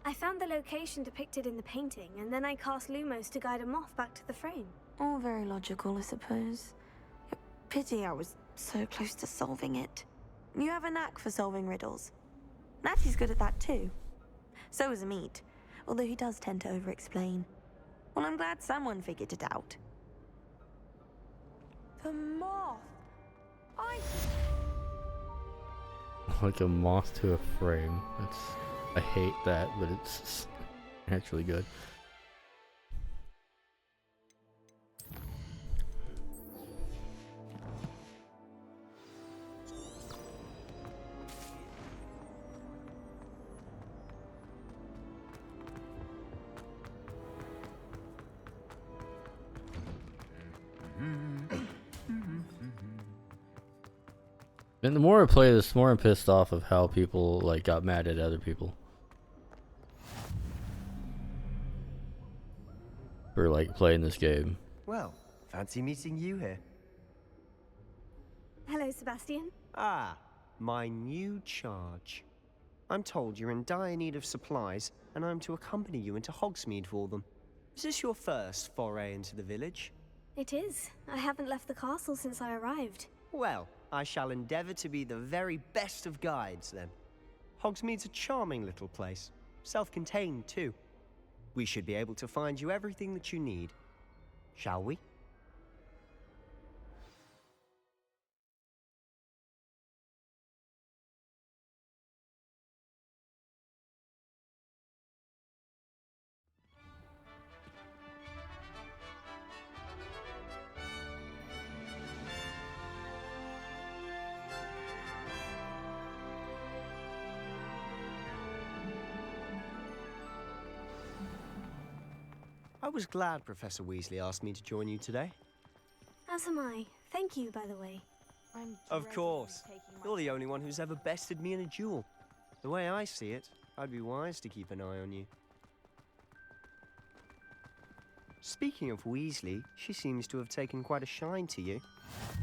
I found the location depicted in the painting, and then I cast Lumos to guide a moth back to the frame. All very logical, I suppose. Pity I was so close to solving it. You have a knack for solving riddles. Natty's good at that too. So is Amit, although he does tend to over-explain. Well, I'm glad someone figured it out. The moth! Like a moth to a frame. I hate that, but it's actually good. And the more I play this, the more I'm pissed off of how people like got mad at other people for like playing this game. Well, fancy meeting you here. Hello, Sebastian. Ah, my new charge. I'm told you're in dire need of supplies, and I'm to accompany you into Hogsmeade for them. Is this your first foray into the village? It is. I haven't left the castle since I arrived. Well, I shall endeavour to be the very best of guides, then. Hogsmeade's a charming little place. Self-contained, too. We should be able to find you everything that you need. Shall we? I was glad Professor Weasley asked me to join you today. As am I. Thank you, by the way. Of course. You're the only one who's ever bested me in a duel. The way I see it, I'd be wise to keep an eye on you. Speaking of Weasley, she seems to have taken quite a shine to you.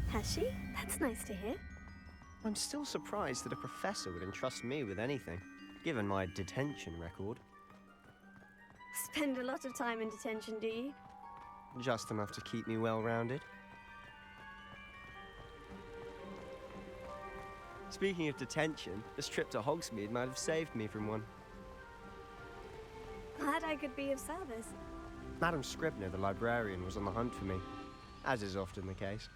Has she? That's nice to hear. I'm still surprised that a professor would entrust me with anything, given my detention record. Spend a lot of time in detention, do you? Just enough to keep me well-rounded. Speaking of detention, this trip to Hogsmeade might have saved me from one. Glad I could be of service. Madam Scribner, the librarian, was on the hunt for me, as is often the case.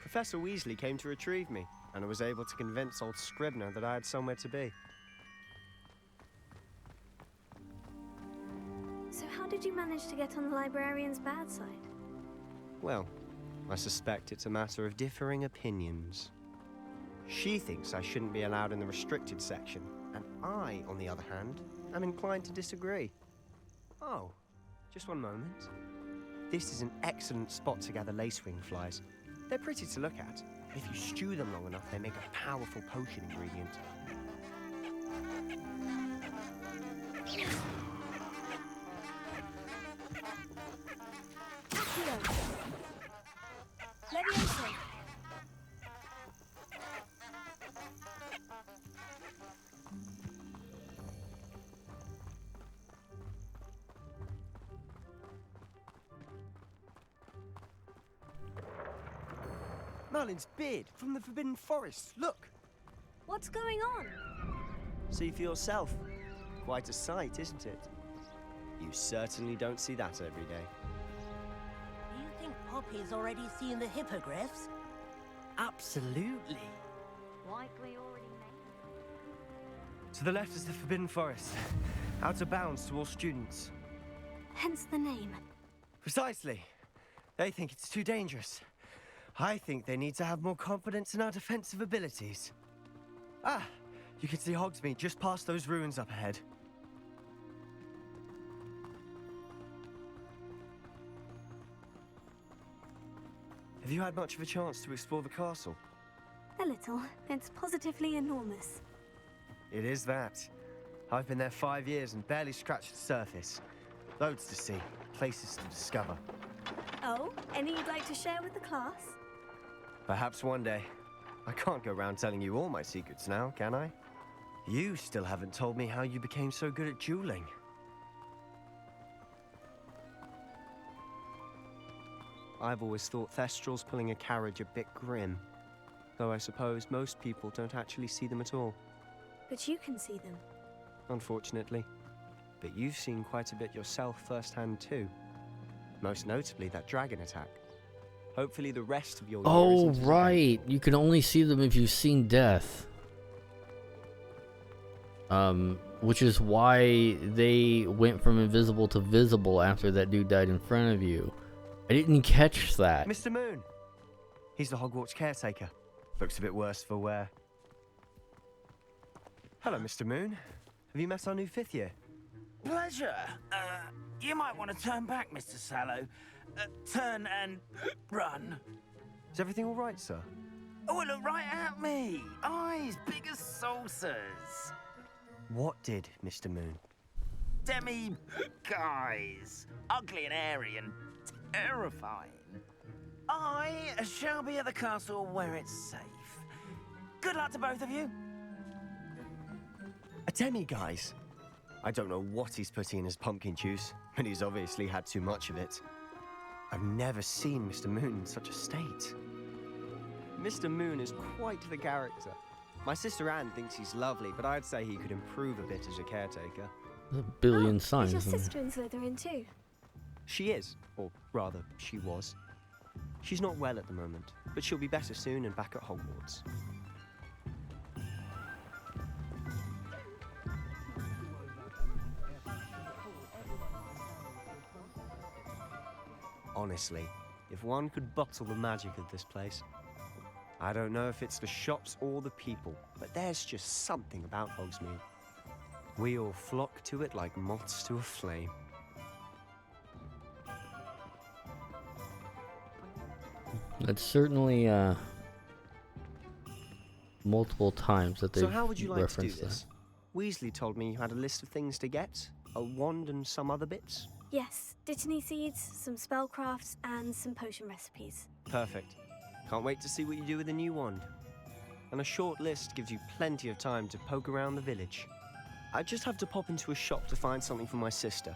Professor Weasley came to retrieve me, and I was able to convince old Scribner that I had somewhere to be. So how did you manage to get on the librarian's bad side? Well, I suspect it's a matter of differing opinions. She thinks I shouldn't be allowed in the restricted section, and I, on the other hand, am inclined to disagree. Oh, just one moment. This is an excellent spot to gather lacewing flies. They're pretty to look at, but if you stew them long enough, they make a powerful potion ingredient. Leviosa. Merlin's beard from the Forbidden Forest. Look! What's going on? See for yourself. Quite a sight, isn't it? You certainly don't see that every day. Do you think Poppy's already seen the hippogriffs? Absolutely. Likely already made. To the left is the Forbidden Forest. Out of bounds to all students. Hence the name. Precisely. They think it's too dangerous. I think they need to have more confidence in our defensive abilities. Ah, you can see Hogsmeade just past those ruins up ahead. Have you had much of a chance to explore the castle? A little. It's positively enormous. It is that. I've been there 5 years and barely scratched the surface. Loads to see, places to discover. Oh, any you'd like to share with the class? Perhaps one day. I can't go around telling you all my secrets now, can I? You still haven't told me how you became so good at dueling. I've always thought Thestrals pulling a carriage a bit grim, though I suppose most people don't actually see them at all. But you can see them. Unfortunately. But you've seen quite a bit yourself firsthand too. Most notably that dragon attack. Hopefully the rest of your Oh, right. You can only see them if you've seen death. Which is why they went from invisible to visible after that dude died in front of you. I didn't catch that. Mr. Moon! He's the Hogwarts caretaker. Looks a bit worse for wear. Hello, Mr. Moon. Have you met our new 5th year? Pleasure. You might want to turn back, Mr. Sallow. Turn and run. Is everything all right, sir? Oh, look right at me. Eyes big as saucers. What did, Mr. Moon? Demi guys. Ugly and airy and terrifying. I shall be at the castle where it's safe. Good luck to both of you. A demi, guys. I don't know what he's putting in his pumpkin juice, but he's obviously had too much of it. I've never seen Mr. Moon in such a state. Mr. Moon is quite the character. My sister Anne thinks he's lovely, but I'd say he could improve a bit as a caretaker. There's a billion signs. Is your in sister in Slytherin too? She is, or rather, she was. She's not well at the moment, but she'll be better soon and back at Hogwarts. Honestly, if one could bottle the magic of this place. I don't know if it's the shops or the people, but there's just something about Hogsmeade. We all flock to it like moths to a flame. That's certainly multiple times that they So how would you like to do referenced this? Weasley told me you had a list of things to get, a wand and some other bits. Yes, Dittany seeds, some spellcrafts, and some potion recipes. Perfect. Can't wait to see what you do with the new wand. And a short list gives you plenty of time to poke around the village. I just have to pop into a shop to find something for my sister.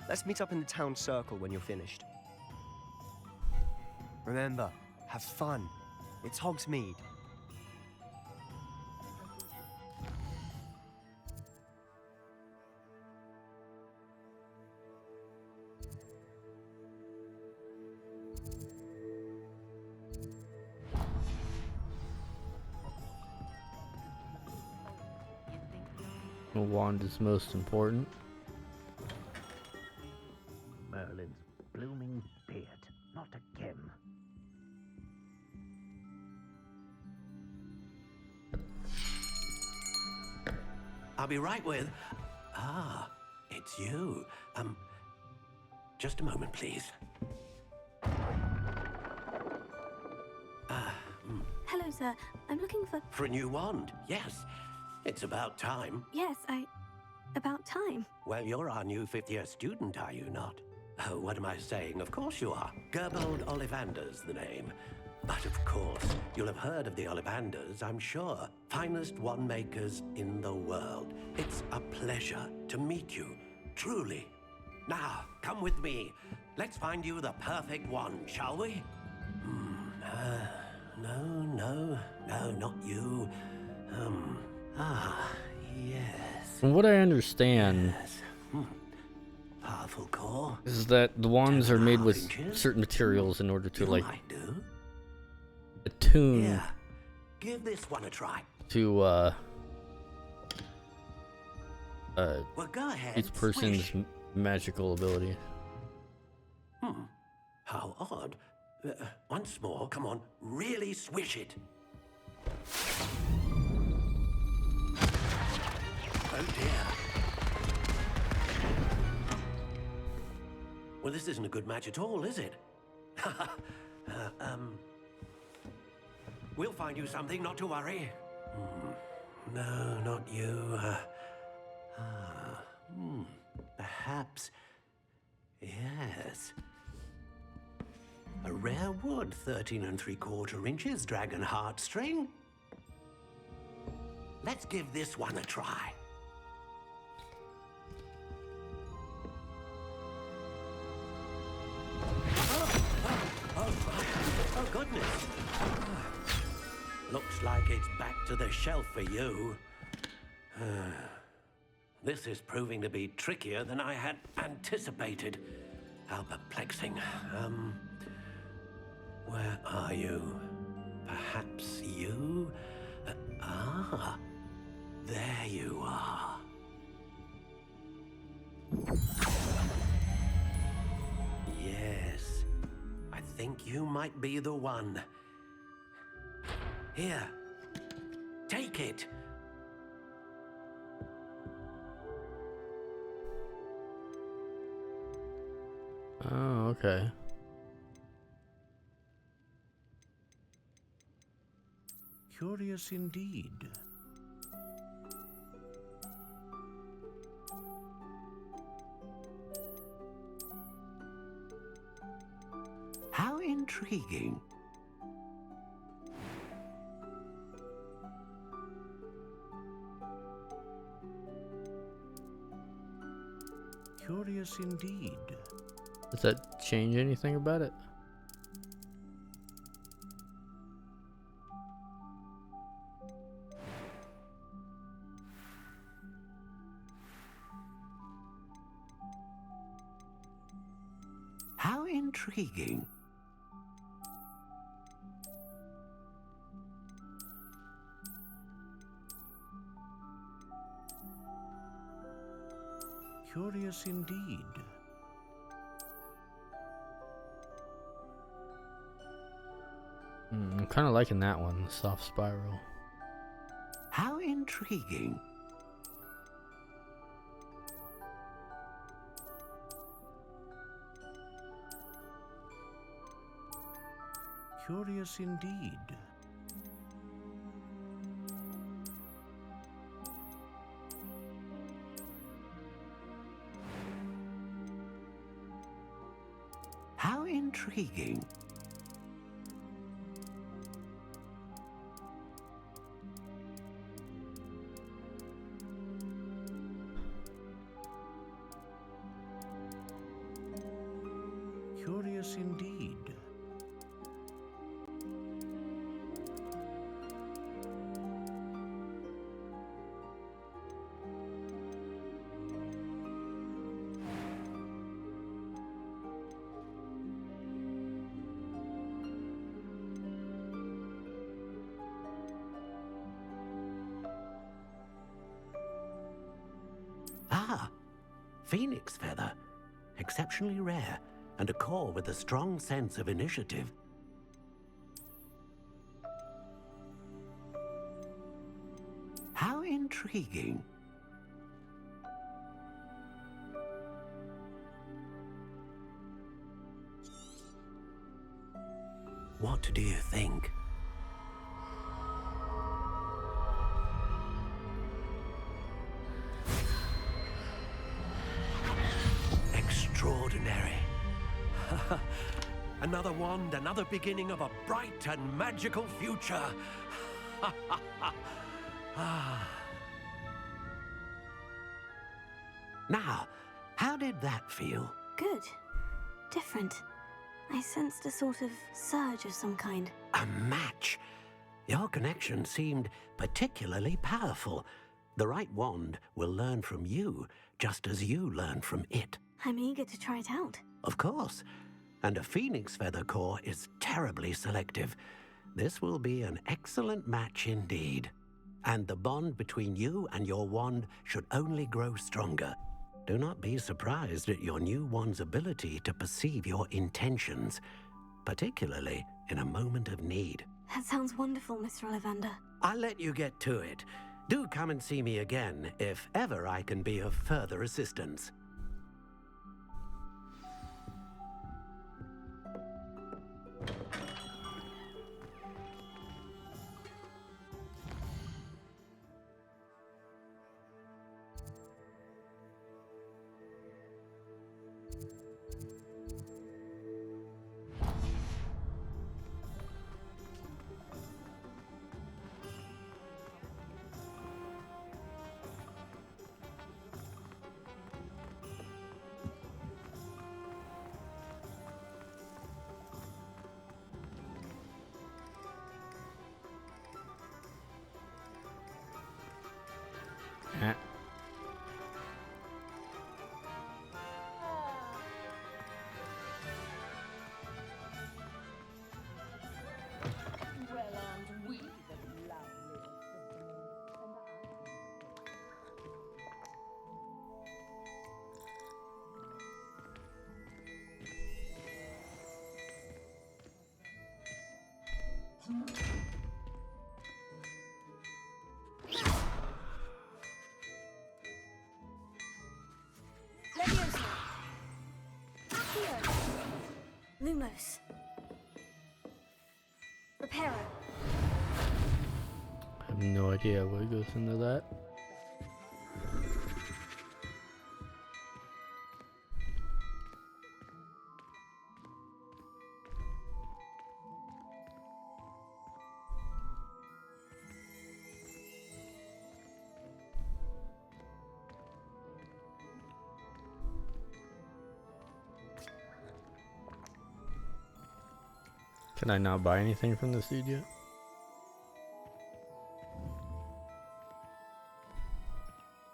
Let's meet up in the town circle when you're finished. Remember, have fun. It's Hogsmeade. The wand is most important. Merlin's blooming beard, not again. I'll be right with... Ah, it's you. Just a moment, please. Hello, sir. I'm looking for... For a new wand, yes. It's about time. Yes, about time. Well, you're our new fifth-year student, are you not? Oh, what am I saying? Of course you are. Gerbold Ollivander's the name. But of course, you'll have heard of the Ollivanders, I'm sure. Finest wand makers in the world. It's a pleasure to meet you, truly. Now, come with me. Let's find you the perfect wand, shall we? No, not you. Yes. From what I understand, Powerful core. is that the wands are made with certain materials in order to like attune Yeah. Give this one a try. to Well, go ahead. each person's swish. magical ability. How odd. Once more, come on, really swish it. Oh dear. Well, this isn't a good match at all, is it? We'll find you something, not to worry. No, not you. Perhaps. Yes. A rare wood, 13 3/4 inches, dragon heartstring. Let's give this one a try. Oh, goodness. Looks like it's back to the shelf for you. This is proving to be trickier than I had anticipated. How perplexing. Where are you? Perhaps you? There you are. Yes, I think you might be the one. Here, take it. Oh, okay. Curious indeed. intriguing. Curious indeed. Does that change anything about it? How intriguing. Curious indeed. I'm kind of liking that one, the soft spiral. How intriguing. Curious indeed. How intriguing. Curious indeed. Ah, phoenix feather. Exceptionally rare, and a core with a strong sense of initiative. How intriguing. What do you think? Extraordinary. Another wand, another beginning of a bright and magical future. Now, how did that feel? Good. Different. I sensed a sort of surge of some kind. A match. Your connection seemed particularly powerful. The right wand will learn from you, just as you learn from it. I'm eager to try it out. Of course. And a phoenix feather core is terribly selective. This will be an excellent match indeed. And the bond between you and your wand should only grow stronger. Do not be surprised at your new wand's ability to perceive your intentions, particularly in a moment of need. That sounds wonderful, Mr. Ollivander. I'll let you get to it. Do come and see me again if ever I can be of further assistance. Lumos. Reparo. I have no idea what goes into that. Can I not buy anything from this dude yet?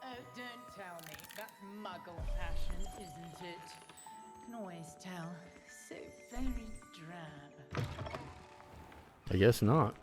Oh, don't tell me. That's muggle fashion, isn't it? Can always tell. So very drab. I guess not.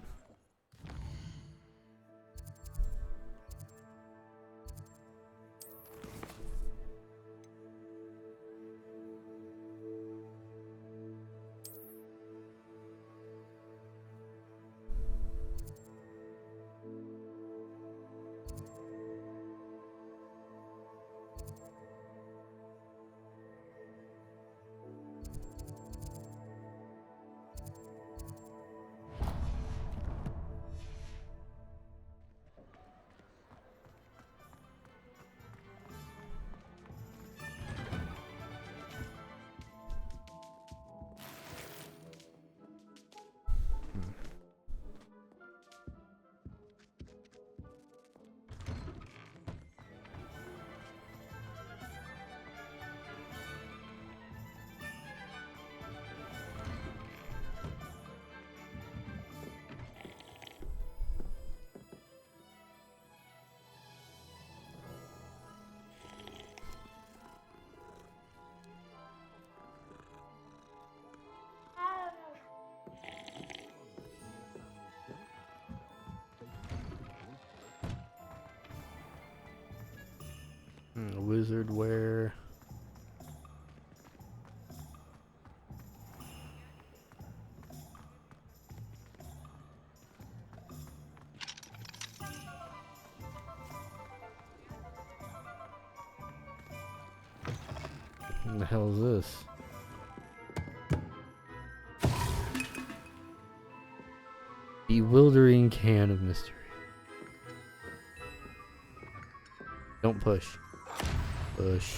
Wizard wear. What the hell is this? Bewildering can of mystery. Don't push. Push.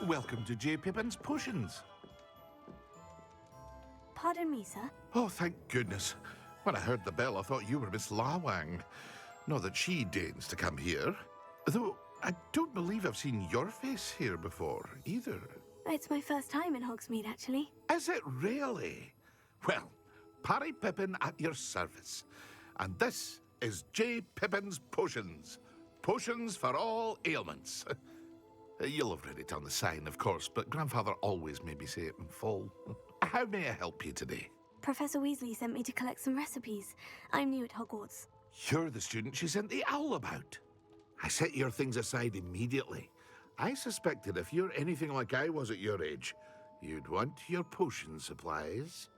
Welcome to J. Pippin's Potions. Pardon me, sir. Oh, thank goodness. When I heard the bell, I thought you were Miss Lawang. Not that she deigns to come here. Though, I don't believe I've seen your face here before, either. It's my first time in Hogsmeade, actually. Is it really? Well, Parry Pippin at your service. And this is J. Pippin's Potions. Potions for all ailments. You'll have read it on the sign, of course, but Grandfather always made me say it in full. How may I help you today? Professor Weasley sent me to collect some recipes. I'm new at Hogwarts. You're the student she sent the owl about. I set your things aside immediately. I suspected if you're anything like I was at your age, you'd want your potion supplies.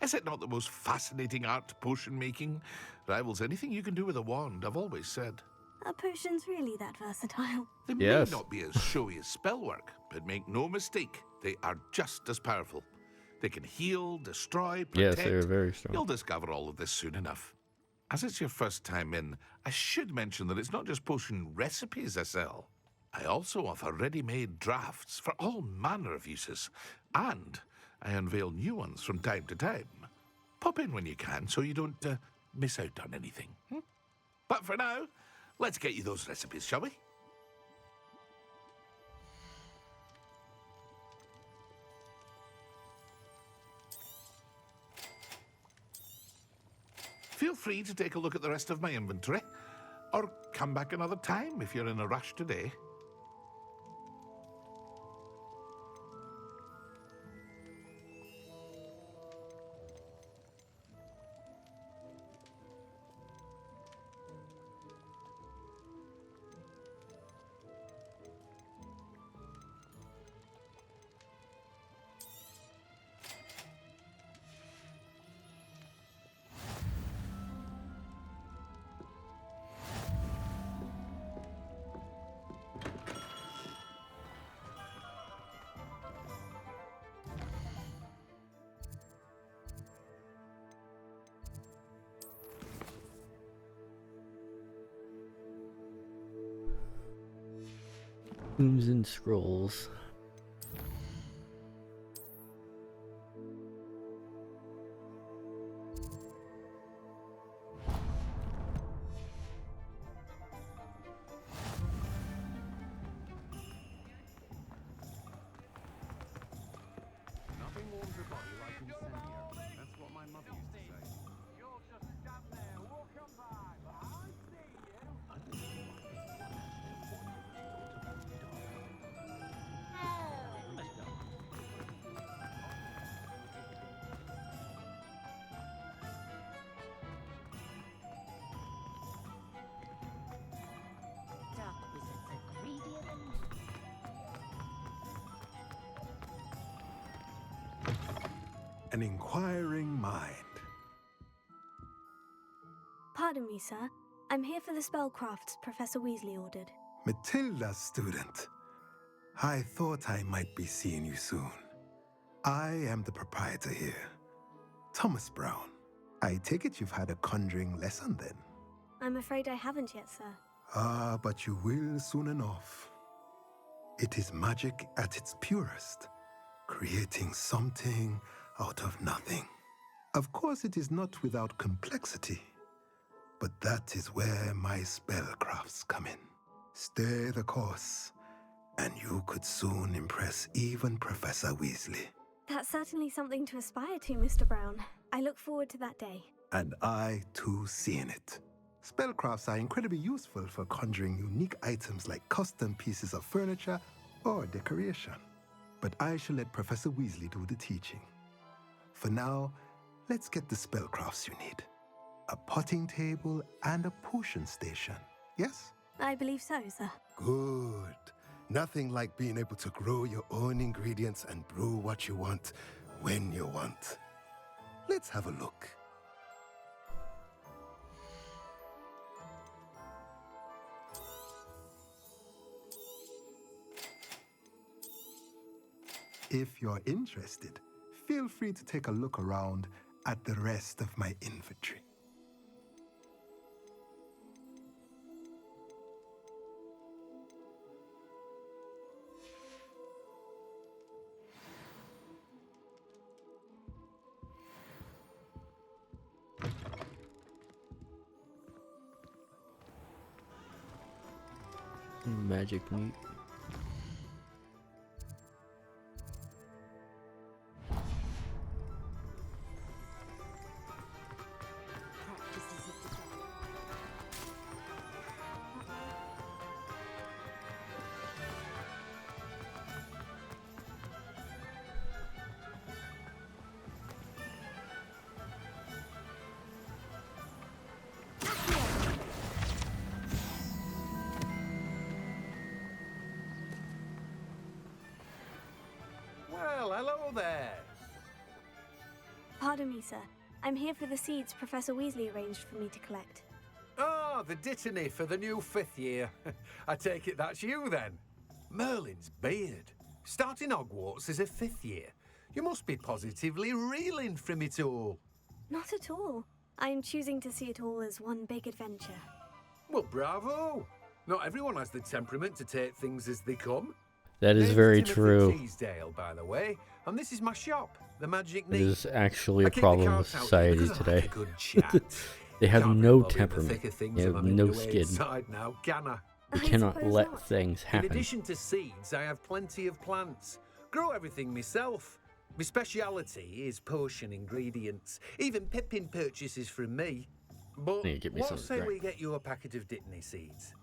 Is it not the most fascinating art, potion making? Rivals anything you can do with a wand, I've always said. Are potions really that versatile? They may not be as showy as spellwork, but make no mistake, they are just as powerful. They can heal, destroy, protect. Yes, they are very strong. You'll discover all of this soon enough. As it's your first time in, I should mention that it's not just potion recipes I sell. I also offer ready-made drafts for all manner of uses, and I unveil new ones from time to time. Pop in when you can so you don't miss out on anything. But for now, let's get you those recipes, shall we? Feel free to take a look at the rest of my inventory, or come back another time if you're in a rush today. Tombs and scrolls. Nothing warms the body like incendio. That's what my mother used to say. You'll just stand there, walk on by, but I see you. Dark wizards are greedier than An inquiring mind. Pardon me, sir. I'm here for the spellcrafts Professor Weasley ordered. Matilda, student. I thought I might be seeing you soon. I am the proprietor here, Thomas Brown. I take it you've had a conjuring lesson then? I'm afraid I haven't yet, sir. Ah, but you will soon enough. It is magic at its purest, creating something out of nothing. Of course, it is not without complexity, but that is where my spellcrafts come in. Stay the course, and you could soon impress even Professor Weasley. That's certainly something to aspire to, Mr. Brown. I look forward to that day. And I, too, seeing it. Spellcrafts are incredibly useful for conjuring unique items like custom pieces of furniture or decoration. But I shall let Professor Weasley do the teaching. For now, let's get the spellcrafts you need. A potting table and a potion station, yes? I believe so, sir. Good. Nothing like being able to grow your own ingredients and brew what you want when you want. Let's have a look. If you're interested, feel free to take a look around at the rest of my inventory. Magic meat. Well, hello there. Pardon me, sir. I'm here for the seeds Professor Weasley arranged for me to collect. Oh, the dittany for the new 5th year. I take it that's you then. Merlin's beard. Starting Hogwarts as a 5th year. You must be positively reeling from it all. Not at all. I'm choosing to see it all as one big adventure. Well, bravo. Not everyone has the temperament to take things as they come. That is Name's very Timothy true. Teasdale, by the way, and this is my shop, the Magic It Neat. is actually I a keep the problem with carts out here society because I like today. a good chat. They have Can't no really bother in the temperament. thick of things They if have I'm in no the way skin. inside now, can I? They cannot let things In happen. addition to seeds, I have plenty of plants. Grow everything myself. My speciality is potion ingredients. Even Pippin purchases from me. But Need to get me what something to say drink. we get you a packet of Dittany seeds?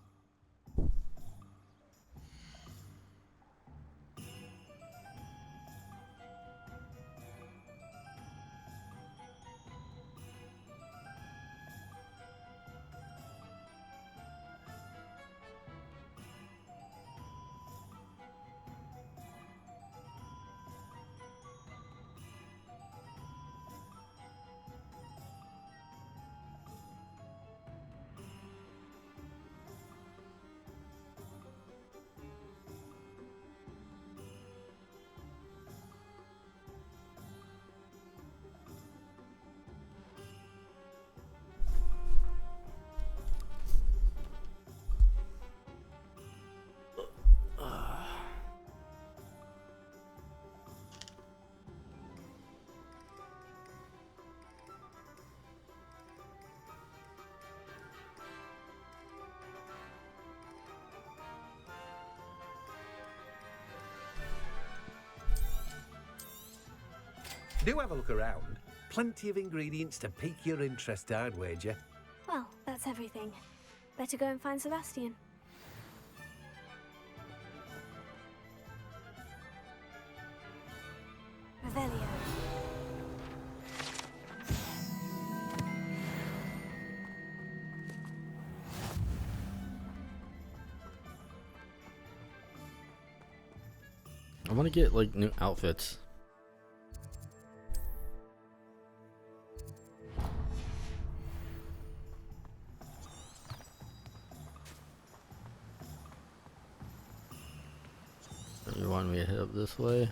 Do have a look around. Plenty of ingredients to pique your interest, I'd wager. Well, that's everything. Better go and find Sebastian. Revelio. I want to get like new outfits. You want me to head up this way?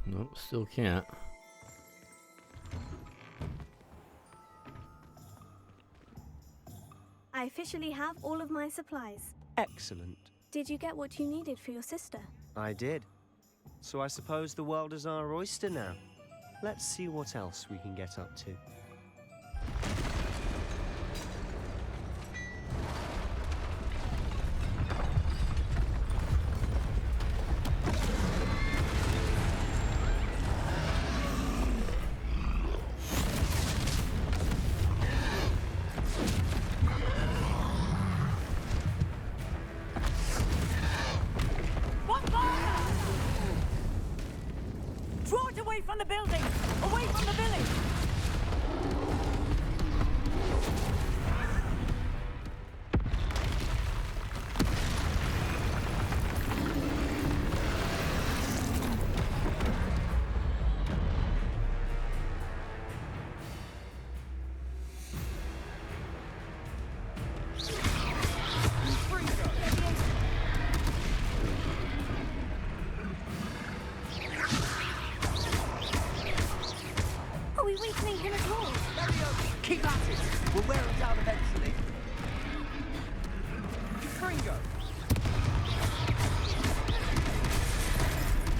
Nope, still can't. I officially have all of my supplies. Excellent. Did you get what you needed for your sister? I did. So I suppose the world is our oyster now. Let's see what else we can get up to. Draw it away from the building! Away from the village! Are we weakening him at all? Keep at it! We'll wear him down eventually. Fringo!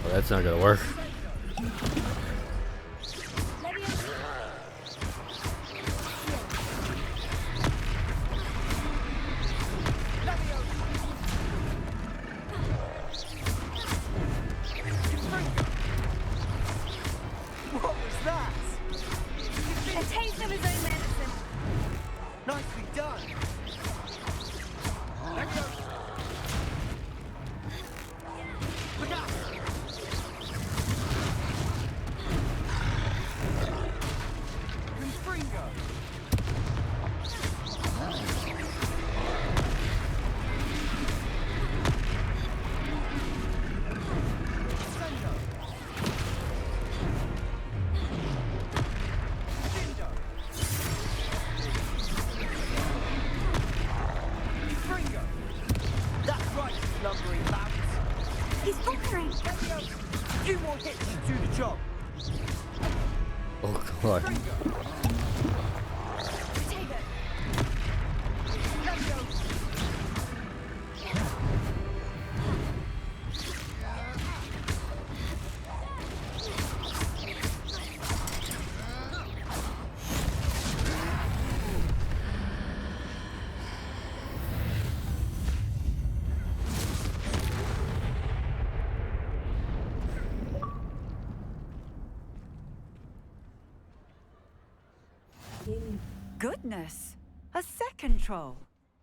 Oh, that's not gonna work. What was that? A taste of his own medicine. Nicely done. Look out! Fringo! That's right, lumbering lads. He's conquering. Few more hits to do the job. Oh god. Goodness! A second troll!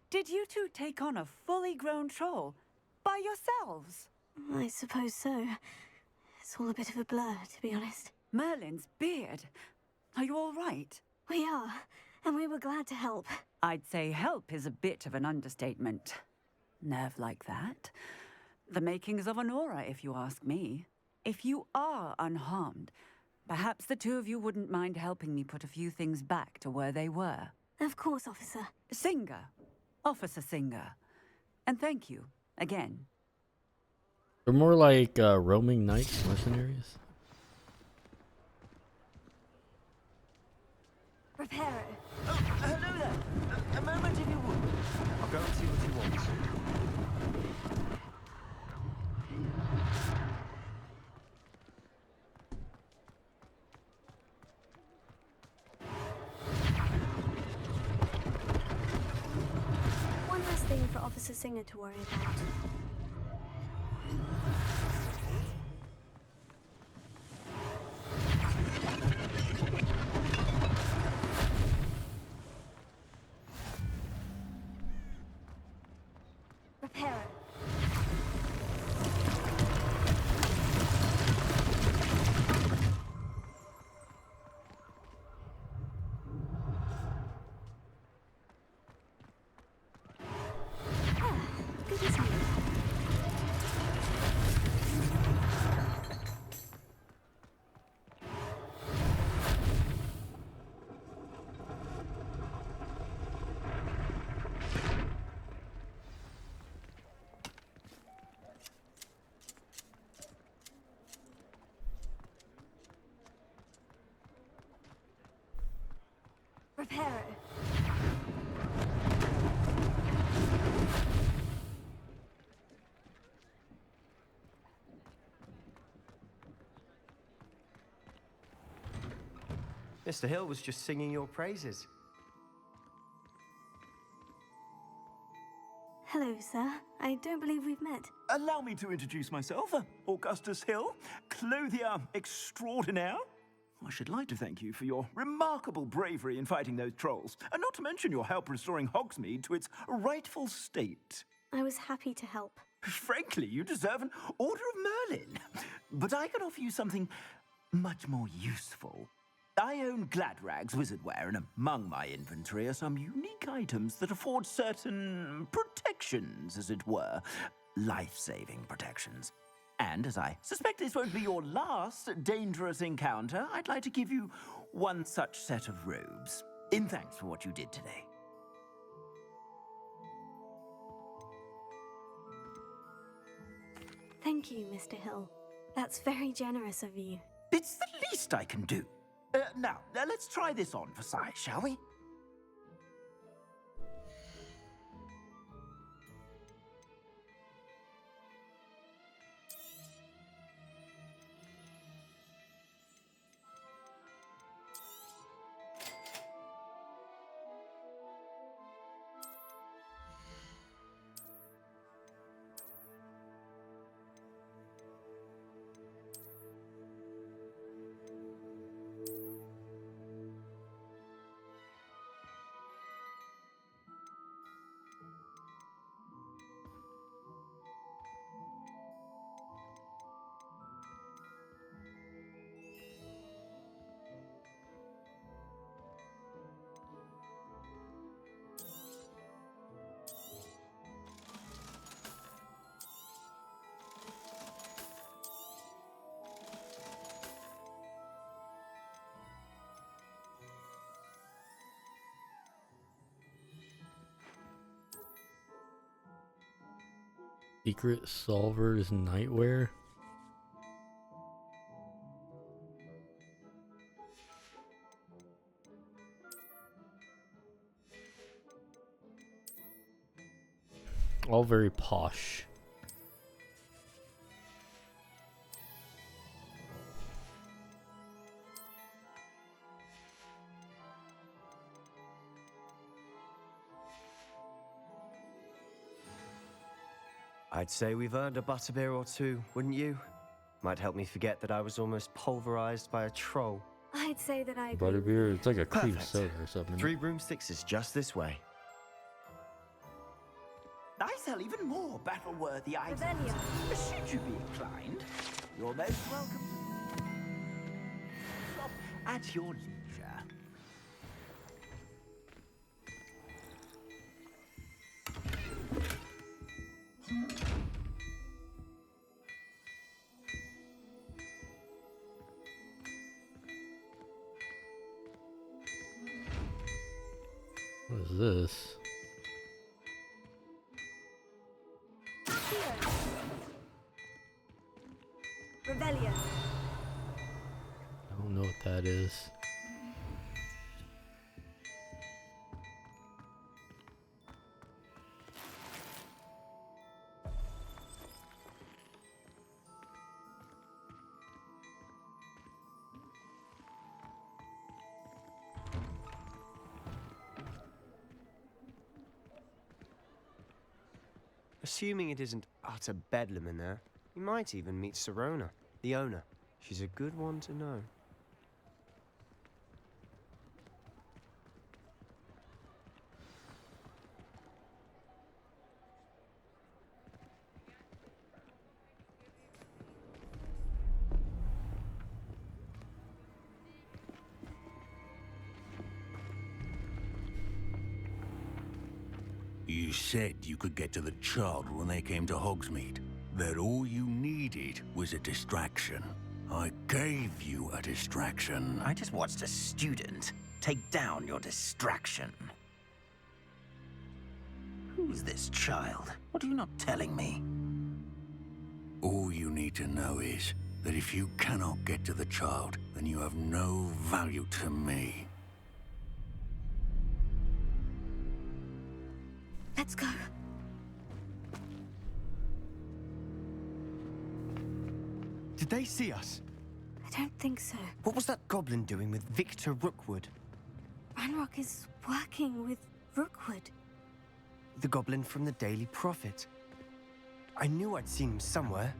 Did you two take on a fully grown troll? By yourselves? I suppose so. It's all a bit of a blur, to be honest. Merlin's beard. Are you all right? We are, and we were glad to help. I'd say help is a bit of an understatement. Nerve like that. The makings of an aura, if you ask me. If you are unharmed, perhaps the two of you wouldn't mind helping me put a few things back to where they were. Of course, officer. Singer. Officer Singer. And thank you, again. They're more like roaming knights, mercenaries. Reparo. Oh, hello there. A moment if you would. I'll go and see what he wants. One less thing for Officer Singer to worry about. Reparo. Good as new. Reparo. Mr. Hill was just singing your praises. Hello, sir. I don't believe we've met. Allow me to introduce myself, Augustus Hill, clothier extraordinaire. I should like to thank you for your remarkable bravery in fighting those trolls, and not to mention your help restoring Hogsmeade to its rightful state. I was happy to help. Frankly, you deserve an Order of Merlin. But I can offer you something much more useful. I own Gladrag's wizardware, and among my inventory are some unique items that afford certain protections, as it were. Life-saving protections. And as I suspect this won't be your last dangerous encounter, I'd like to give you one such set of robes, in thanks for what you did today. Thank you, Mr. Hill. That's very generous of you. It's the least I can do. Now, let's try this on for size, shall we? Secret Solver's Nightwear. All very posh. I'd say we've earned a butterbeer or two, wouldn't you? Might help me forget that I was almost pulverized by a troll. I'd say that I agree. Butterbeer, it's like a cream Perfect. soda or something. 3 broomsticks is just this way. I sell even more battle-worthy items. Revelio. Should you be inclined, you're most welcome. Shop at your leisure. What is this? Revelio. I don't know what that is. Assuming it isn't utter bedlam in there, you might even meet Sirona, the owner. She's a good one to know. You said you could get to the child when they came to Hogsmeade. That all you needed was a distraction. I gave you a distraction. I just watched a student take down your distraction. Who's this child? What are you not telling me? All you need to know is that if you cannot get to the child, then you have no value to me. Let's go. Did they see us? I don't think so. What was that goblin doing with Victor Rookwood? Ranrock is working with Rookwood. The goblin from the Daily Prophet. I knew I'd seen him somewhere.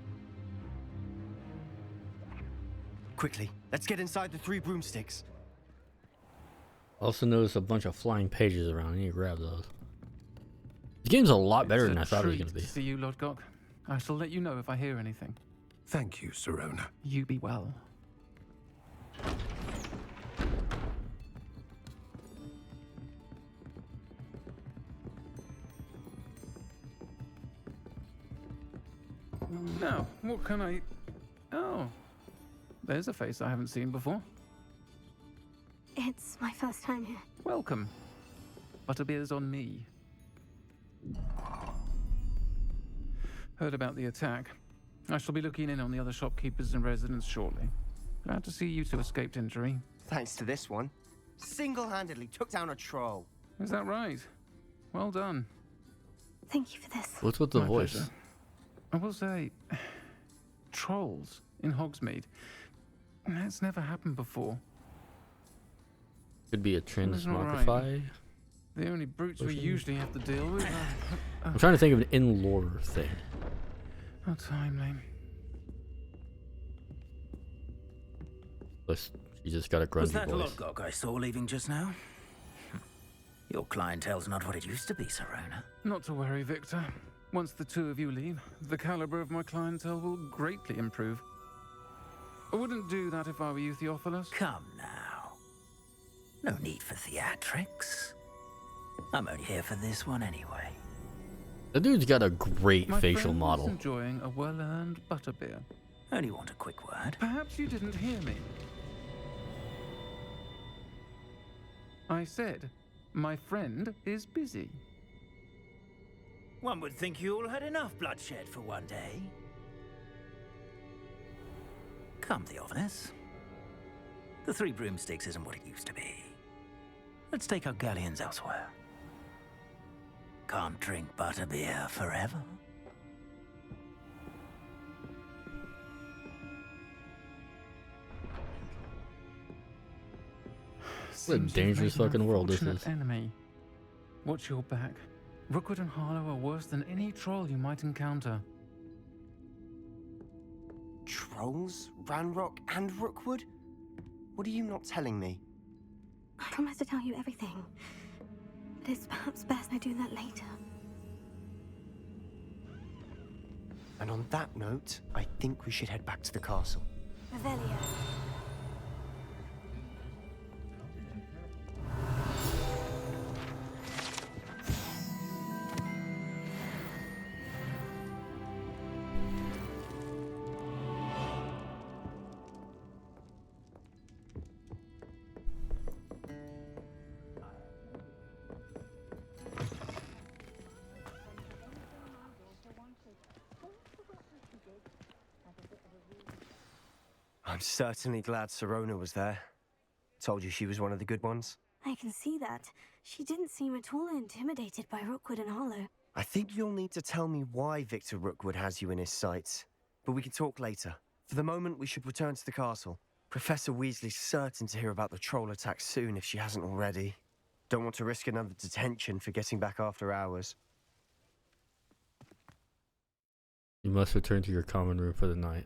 Quickly, let's get inside the 3 broomsticks. Also noticed a bunch of flying pages around. I need to grab those. The game's a lot better than I thought it was going to be. See you, Lodgok. I shall let you know if I hear anything. Thank you, Sirona. You be well. Now, what can I... Oh, there's a face I haven't seen before. It's my first time here. Welcome. Butterbeer's on me. Heard about the attack. I shall be looking in on the other shopkeepers and residents shortly. Glad to see you two escaped injury. Thanks to this one. Single-handedly took down a troll. Is that right? Well done. Thank you for this. What's with the My voice? pleasure. I will say, trolls in Hogsmeade. That's never happened before. Could be a Something's not transmogrify. right. The only brutes we usually have to deal with are... I'm trying to think of an in-lore thing. How timely. Plus, she just got a grungy Was that voice. Lodgok I saw leaving just now? Your clientele's not what it used to be, Sirona. Not to worry, Victor. Once the two of you leave, the caliber of my clientele will greatly improve. I wouldn't do that if I were you, Theophilus. Come now. No need for theatrics. I'm only here for this one anyway. The dude's got a great My facial friend model. is enjoying a well-earned butterbeer. Only want a quick word. Perhaps you didn't hear me. I said, my friend is busy. One would think you all had enough bloodshed for one day. Come, Theophilus. The 3 broomsticks isn't what it used to be. Let's take our galleons elsewhere. Can't drink butterbeer forever. What a dangerous fucking world this is. Enemy. Watch your back. Rookwood and Harlow are worse than any troll you might encounter. Trolls? Ranrock and Rookwood? What are you not telling me? I promise to tell you everything. But it's perhaps best I do that later. And on that note, I think we should head back to the castle. Revelio. I'm certainly glad Sirona was there. Told you she was one of the good ones. I can see that. She didn't seem at all intimidated by Rookwood and Harlow. I think you'll need to tell me why Victor Rookwood has you in his sights. But we can talk later. For the moment, we should return to the castle. Professor Weasley's certain to hear about the troll attack soon if she hasn't already. Don't want to risk another detention for getting back after hours. You must return to your common room for the night.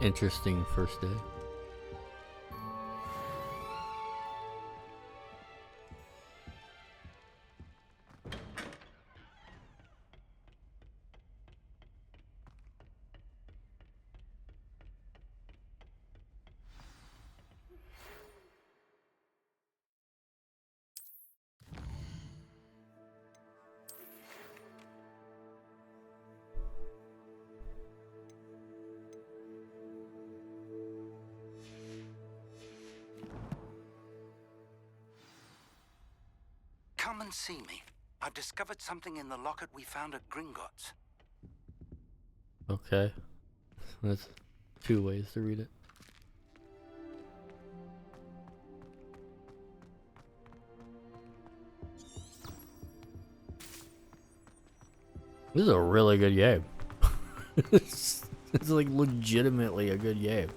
Interesting first day. Come and see me. I've discovered something in the locket we found at Gringotts. Okay. That's 2 ways to read it. This is a really good game. It's like legitimately a good game.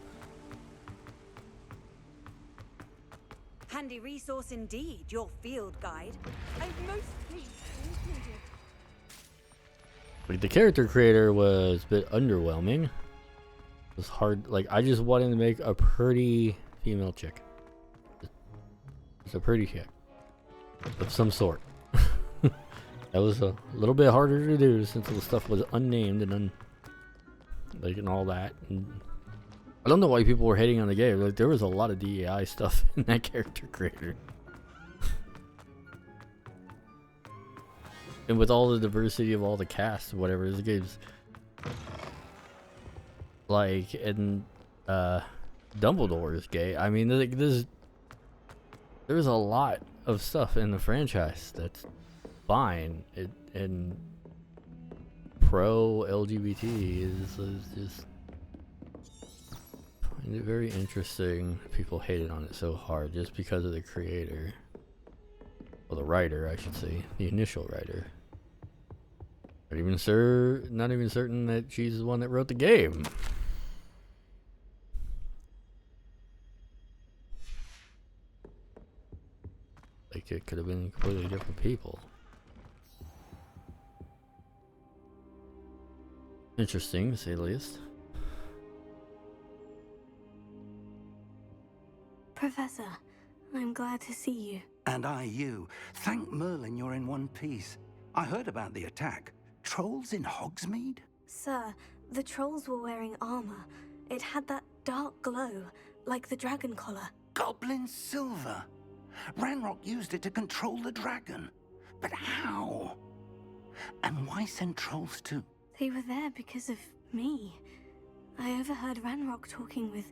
Handy resource indeed, your field guide. I'm most pleased included. Like the character creator was a bit underwhelming. It was hard. Like I just wanted to make a pretty female chick. It's a pretty chick of some sort. That was a little bit harder to do since the stuff was unnamed and and all that. And I don't know why people were hating on the game. Like there was a lot of DEI stuff in that character creator. And with all the diversity of all the cast, whatever, the game's like in Dumbledore's gay. I mean, there's a lot of stuff in the franchise that's fine. And pro LGBT is just find it very interesting. People hated on it so hard just because of the creator. Well, the writer, I should say, the initial writer. Not even certain that she's the one that wrote the game. Like it could have been completely different people. Interesting, to say the least. Professor, I'm glad to see you. And I you. Thank Merlin you're in one piece. I heard about the attack. Trolls in Hogsmeade? Sir, the trolls were wearing armor. It had that dark glow, like the dragon collar. Goblin silver. Ranrock used it to control the dragon. But how? And why send trolls too? They were there because of me. I overheard Ranrock talking with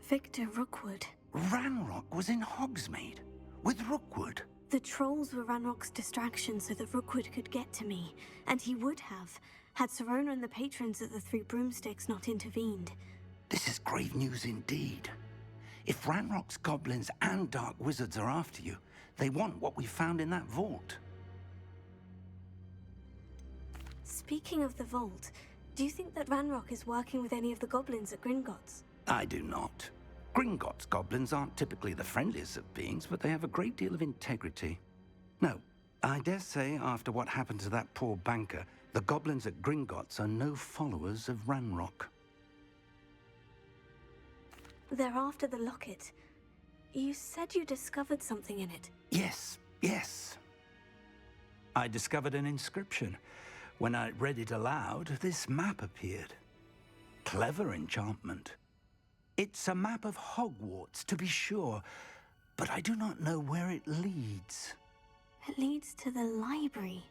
Victor Rookwood. Ranrock was in Hogsmeade with Rookwood. The trolls were Ranrock's distraction so that Rookwood could get to me, and he would have, had Sirona and the patrons at the Three Broomsticks not intervened. This is grave news indeed. If Ranrock's goblins and dark wizards are after you, they want what we found in that vault. Speaking of the vault, do you think that Ranrock is working with any of the goblins at Gringotts? I do not. Gringotts goblins aren't typically the friendliest of beings, but they have a great deal of integrity. No, I dare say after what happened to that poor banker, the goblins at Gringotts are no followers of Ranrock. They're after the locket. You said you discovered something in it. Yes, yes. I discovered an inscription. When I read it aloud, this map appeared. Clever enchantment. It's a map of Hogwarts, to be sure, but I do not know where it leads. It leads to the library.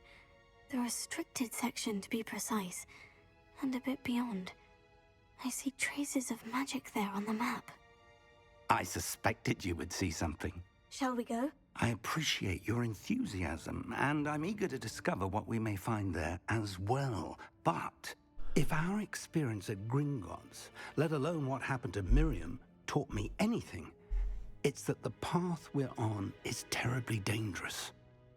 The restricted section, to be precise. And a bit beyond. I see traces of magic there on the map. I suspected you would see something. Shall we go? I appreciate your enthusiasm, and I'm eager to discover what we may find there as well. But if our experience at Gringotts, let alone what happened to Miriam, taught me anything, it's that the path we're on is terribly dangerous.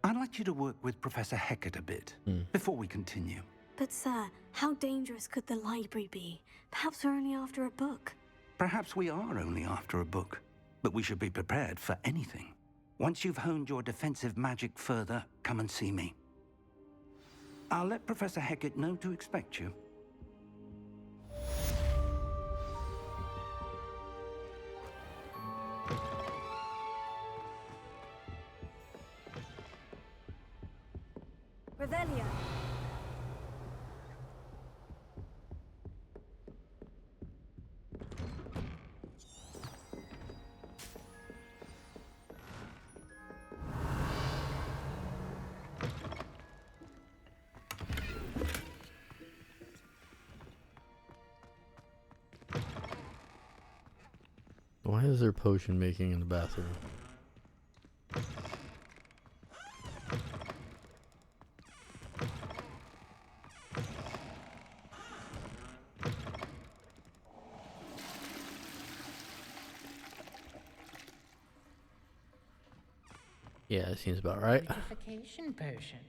I'd like you to work with Professor Hecat a bit before we continue. But sir, how dangerous could the library be? Perhaps we're only after a book. Perhaps we are only after a book, but we should be prepared for anything. Once you've honed your defensive magic further, come and see me. I'll let Professor Hecat know to expect you. Revelio. Why is there potion making in the bathroom? Yeah, that seems about right. Purification potion.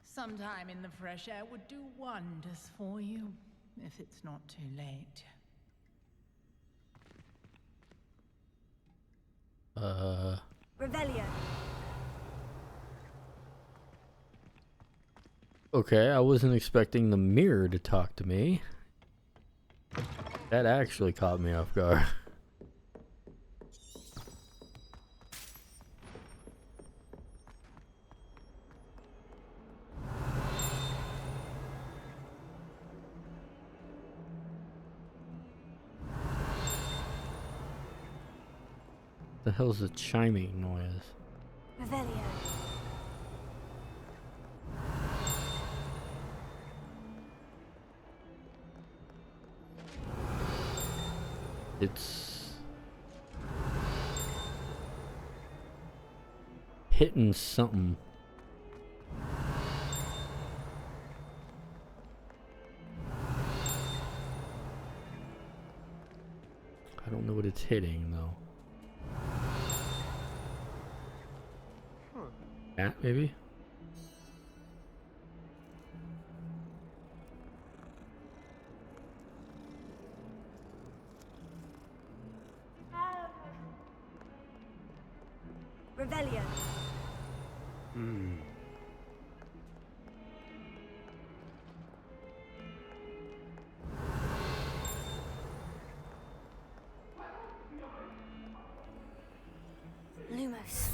Sometime in the fresh air would do wonders for you, if it's not too late. Revelio. Okay, I wasn't expecting the mirror to talk to me. That actually caught me off guard. The hell's a chiming noise? Revelio. It's hitting something. I don't know what it's hitting though. That maybe? Revelio. Lumos.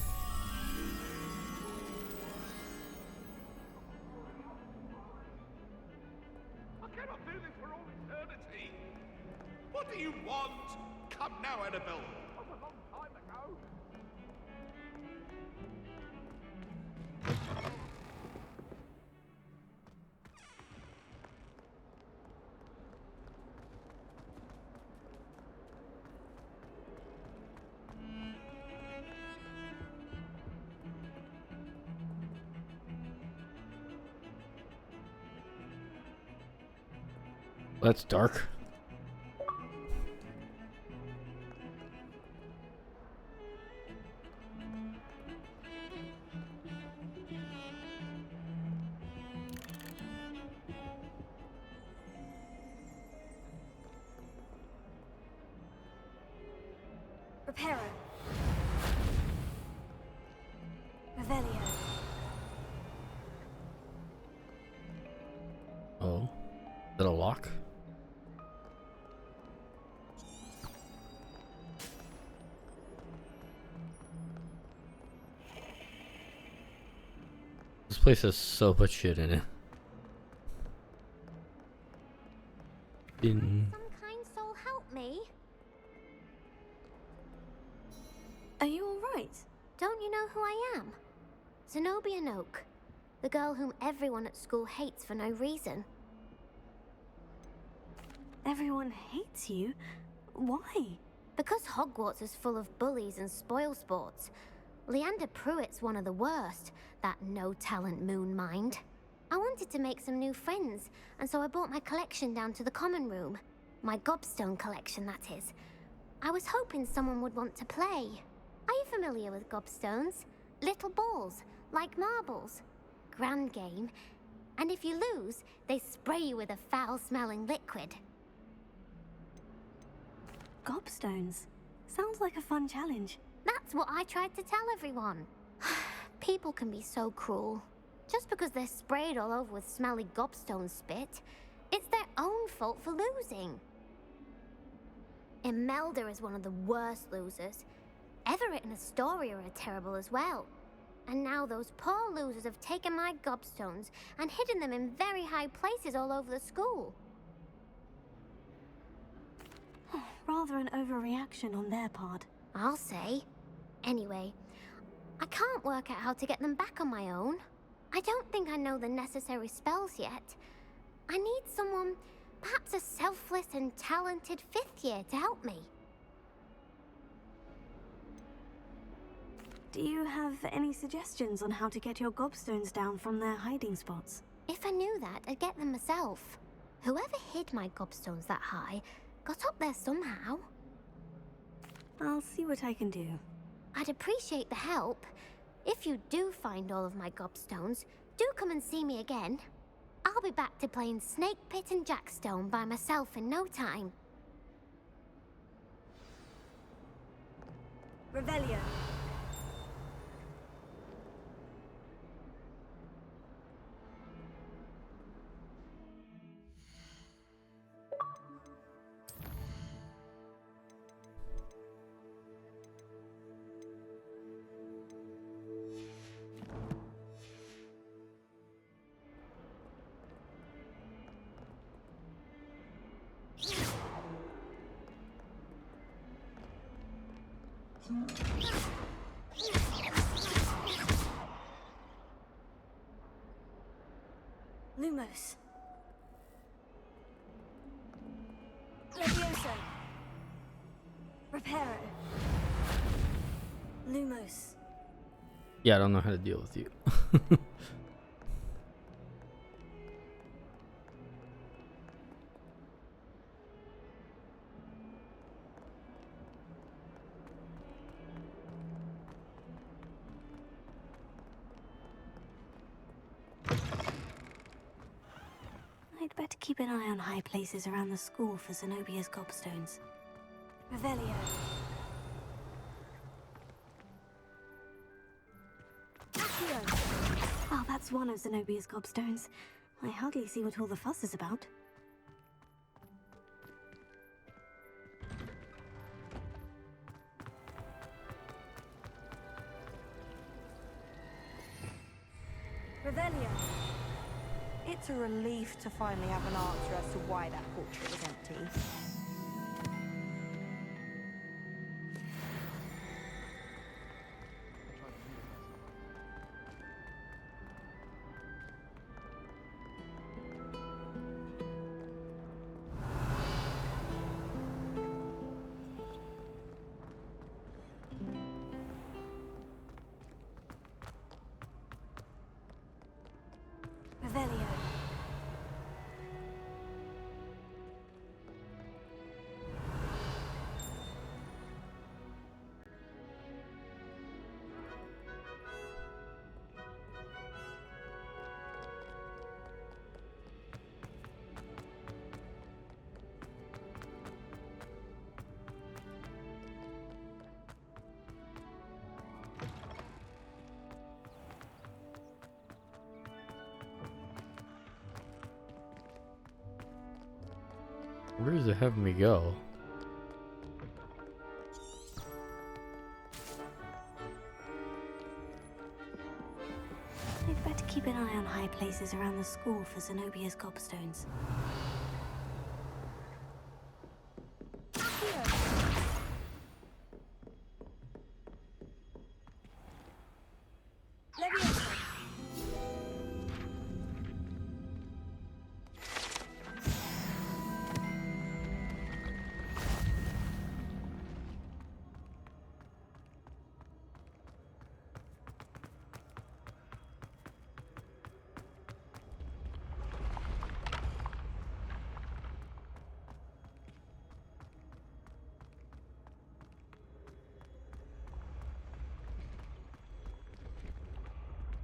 I cannot do this for all eternity. What do you want? Come now, Annabelle. That was a long time ago. That's dark. Reparo. Revelio. Oh. that a lock? This place has so much shit in it. Some kind soul help me. Are you alright? Don't you know who I am? Zenobia Noak, the girl whom everyone at school hates for no reason. Everyone hates you? Why? Because Hogwarts is full of bullies and spoil sports. Leander Pruitt's one of the worst, that no-talent moon mind. I wanted to make some new friends, and so I brought my collection down to the common room. My gobstone collection, that is. I was hoping someone would want to play. Are you familiar with gobstones? Little balls, like marbles. Grand game. And if you lose, they spray you with a foul-smelling liquid. Gobstones? Sounds like a fun challenge. That's what I tried to tell everyone. People can be so cruel. Just because they're sprayed all over with smelly gobstone spit, it's their own fault for losing. Imelda is one of the worst losers. Everett and Astoria are terrible as well. And now those poor losers have taken my gobstones and hidden them in very high places all over the school. Rather an overreaction on their part. I'll say. Anyway, I can't work out how to get them back on my own. I don't think I know the necessary spells yet. I need someone, perhaps a selfless and talented 5th year to help me. Do you have any suggestions on how to get your gobstones down from their hiding spots? If I knew that, I'd get them myself. Whoever hid my gobstones that high got up there somehow. I'll see what I can do. I'd appreciate the help. If you do find all of my gobstones, do come and see me again. I'll be back to playing Snake Pit and Jackstone by myself in no time. Revelio. Lumos. Levioso. Reparo. Lumos. Yeah, I don't know how to deal with you. I'd better keep an eye on high places around the school for Zenobia's gobstones. Revelio. Oh, that's one of Zenobia's gobstones. I hardly see what all the fuss is about. Revelio. It's a relief to finally have an answer as to why that portrait was empty. Revelio. Where is it having me go? I'd better keep an eye on high places around the school for Zenobia's gobstones.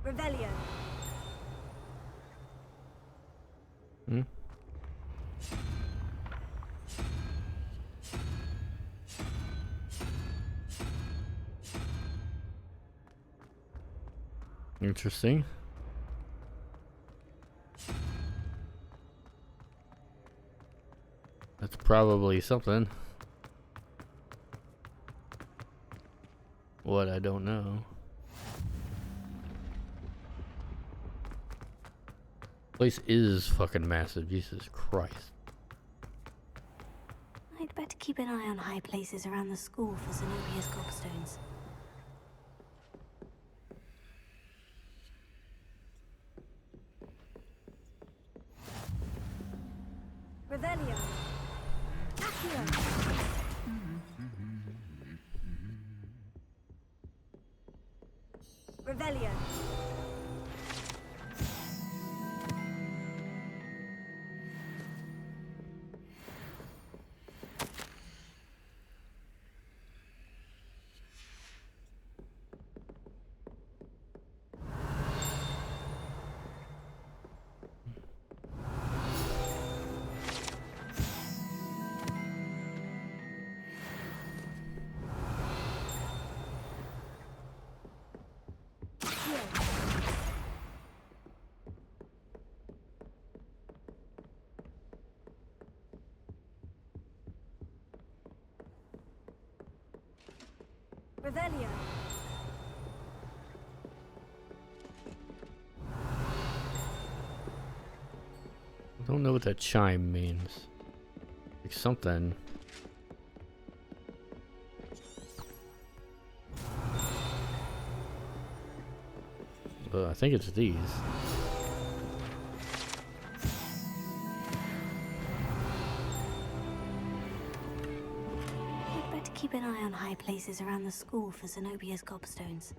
Revelio. Hmm? Interesting. That's probably something. What, I don't know. Place is fucking massive, Jesus Christ. I'd better keep an eye on high places around the school for Zenobia's gobstones. Revelio. Accio. Revelio. Revelio. I don't know what that chime means. Like something. I think it's these. I'd better keep an eye on high places around the school for Zenobia's gobstones.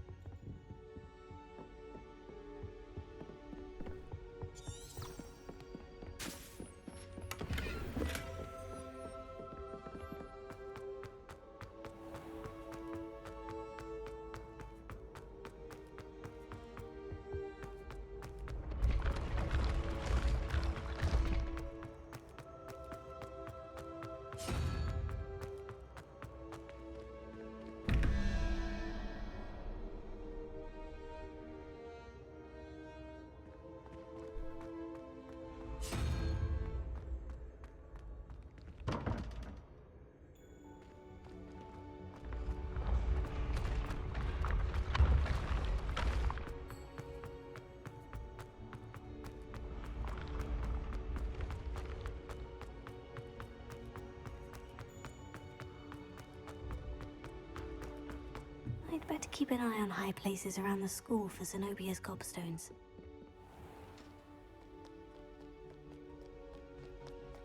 I'd better keep an eye on high places around the school for Zenobia's gobstones.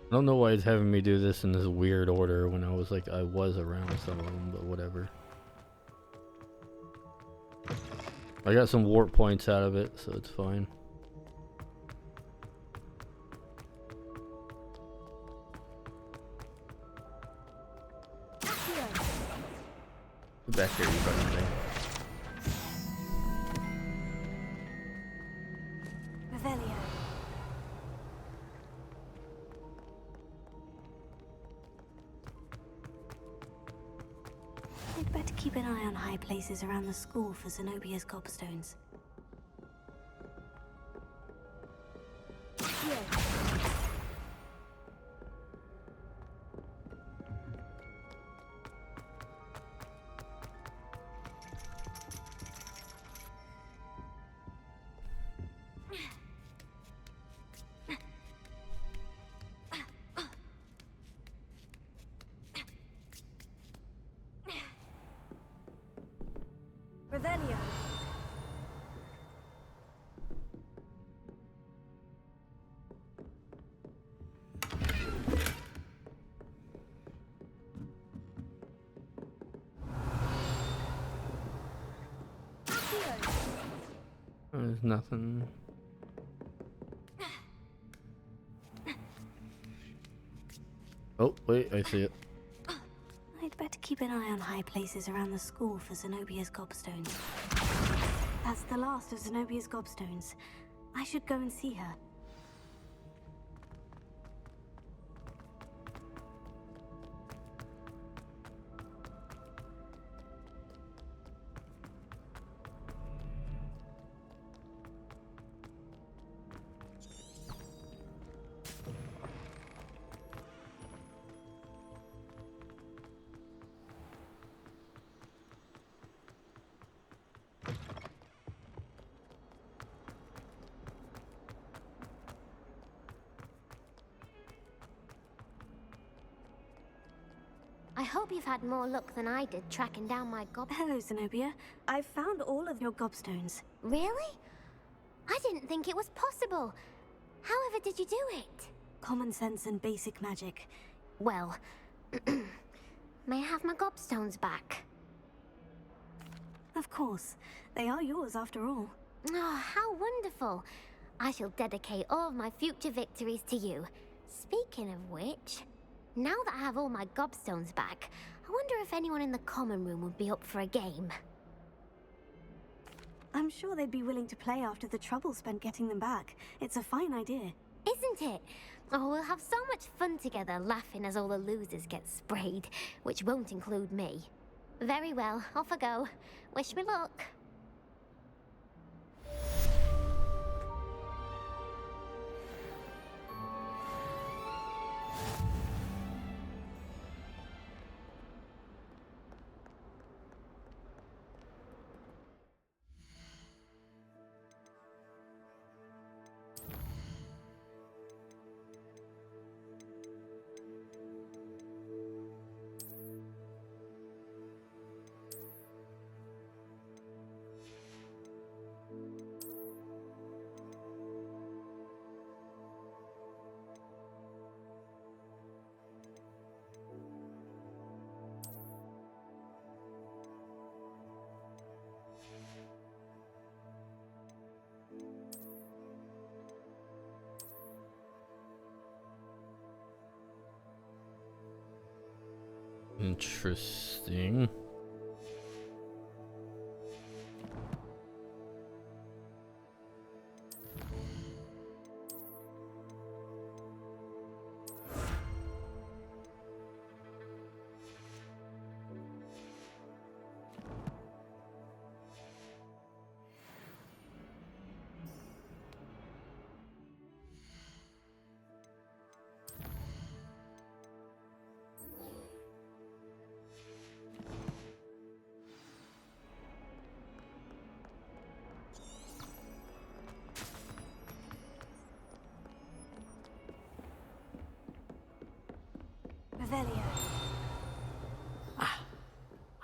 I don't know why it's having me do this in this weird order when I was like, I was around some of them, but whatever. I got some warp points out of it, so it's fine. Get back here, you fucking thing. Revelio. I'd better keep an eye on high places around the school for Zenobia's gobstones. nothing. Oh, wait, I see it. I'd better keep an eye on high places around the school for Zenobia's gobstones. That's the last of Zenobia's gobstones. I should go and see her. I hope you've had more luck than I did tracking down my Hello, Zenobia. I've found all of your gobstones. Really? I didn't think it was possible. However did you do it? Common sense and basic magic. Well, may I have my gobstones back? Of course. They are yours after all. Oh, how wonderful. I shall dedicate all of my future victories to you. Speaking of which, now that I have all my gobstones back, I wonder if anyone in the common room would be up for a game. I'm sure they'd be willing to play after the trouble spent getting them back. It's a fine idea. Isn't it? Oh, we'll have so much fun together, laughing as all the losers get sprayed, which won't include me. Very well, off I go. Wish me luck. Interesting.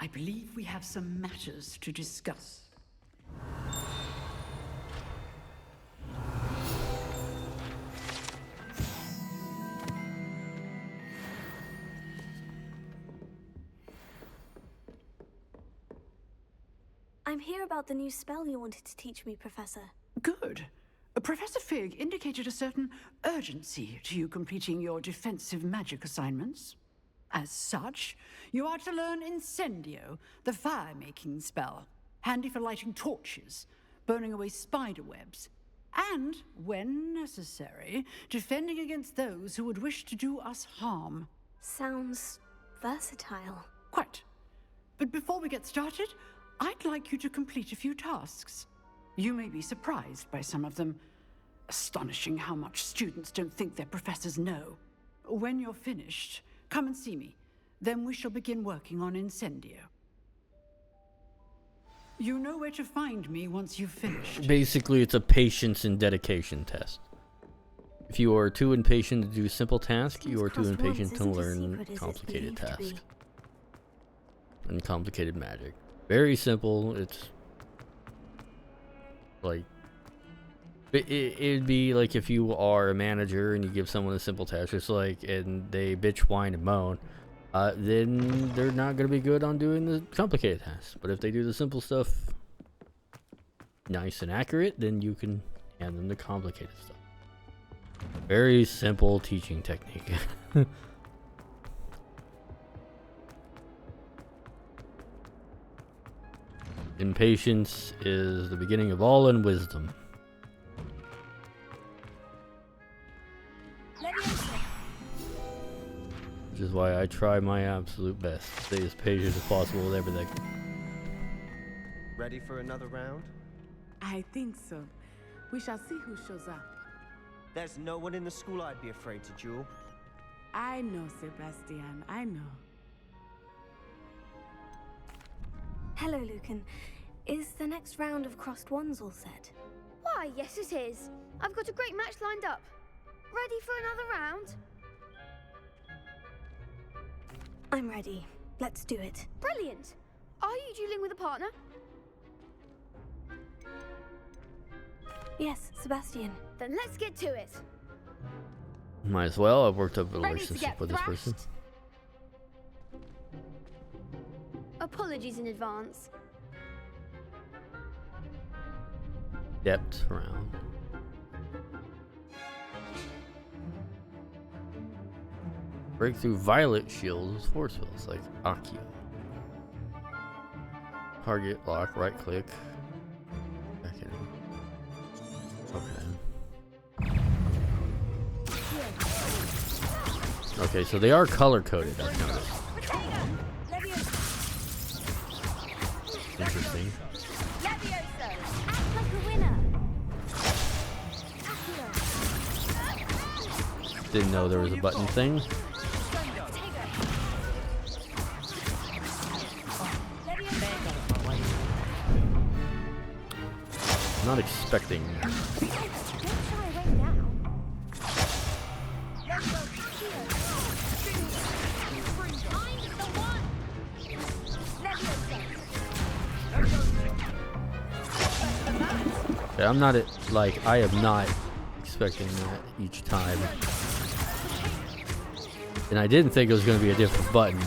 I believe we have some matters to discuss. I'm here about the new spell you wanted to teach me, Professor. Good. Professor Fig indicated a certain urgency to you completing your defensive magic assignments. As such, you are to learn Incendio, the fire-making spell, handy for lighting torches, burning away spider webs, and, when necessary, defending against those who would wish to do us harm. Sounds versatile. Quite. But before we get started, I'd like you to complete a few tasks. You may be surprised by some of them. Astonishing how much students don't think their professors know. When you're finished, come and see me. Then we shall begin working on Incendio. You know where to find me once you've finished. Basically, it's a patience and dedication test. If you are too impatient to do simple tasks, you are too impatient to learn complicated tasks. And complicated magic. Very simple. It's like it'd be like if you are a manager and you give someone a simple task, just like, and they bitch, whine, and moan, then they're not gonna be good on doing the complicated tasks. But if they do the simple stuff, nice and accurate, then you can hand them the complicated stuff. Very simple teaching technique. Impatience is the beginning of all wisdom. Which is why I try my absolute best to stay as patient as possible with everything. Ready for another round? I think so. We shall see who shows up. There's no one in the school I'd be afraid to duel. I know, Sebastian. I know. Hello, Lucan. Is the next round of Crossed Wands all set? Why, yes it is. I've got a great match lined up. Ready for another round? I'm ready. Let's do it. Brilliant. Are you dueling with a partner? Yes, Sebastian. Then let's get to it. Might as well. I've worked up a Ready to relationship get with this person. thrashed? Apologies in advance. Depth round. Break through violet shields with force fields like Akio. Target, lock, right click. Back in. Okay. Okay, so they are color coded, I've noticed. Interesting. Didn't know there was a button thing. I'm not expecting. Okay, I'm not like I am not expecting that each time. And I didn't think it was going to be a different button.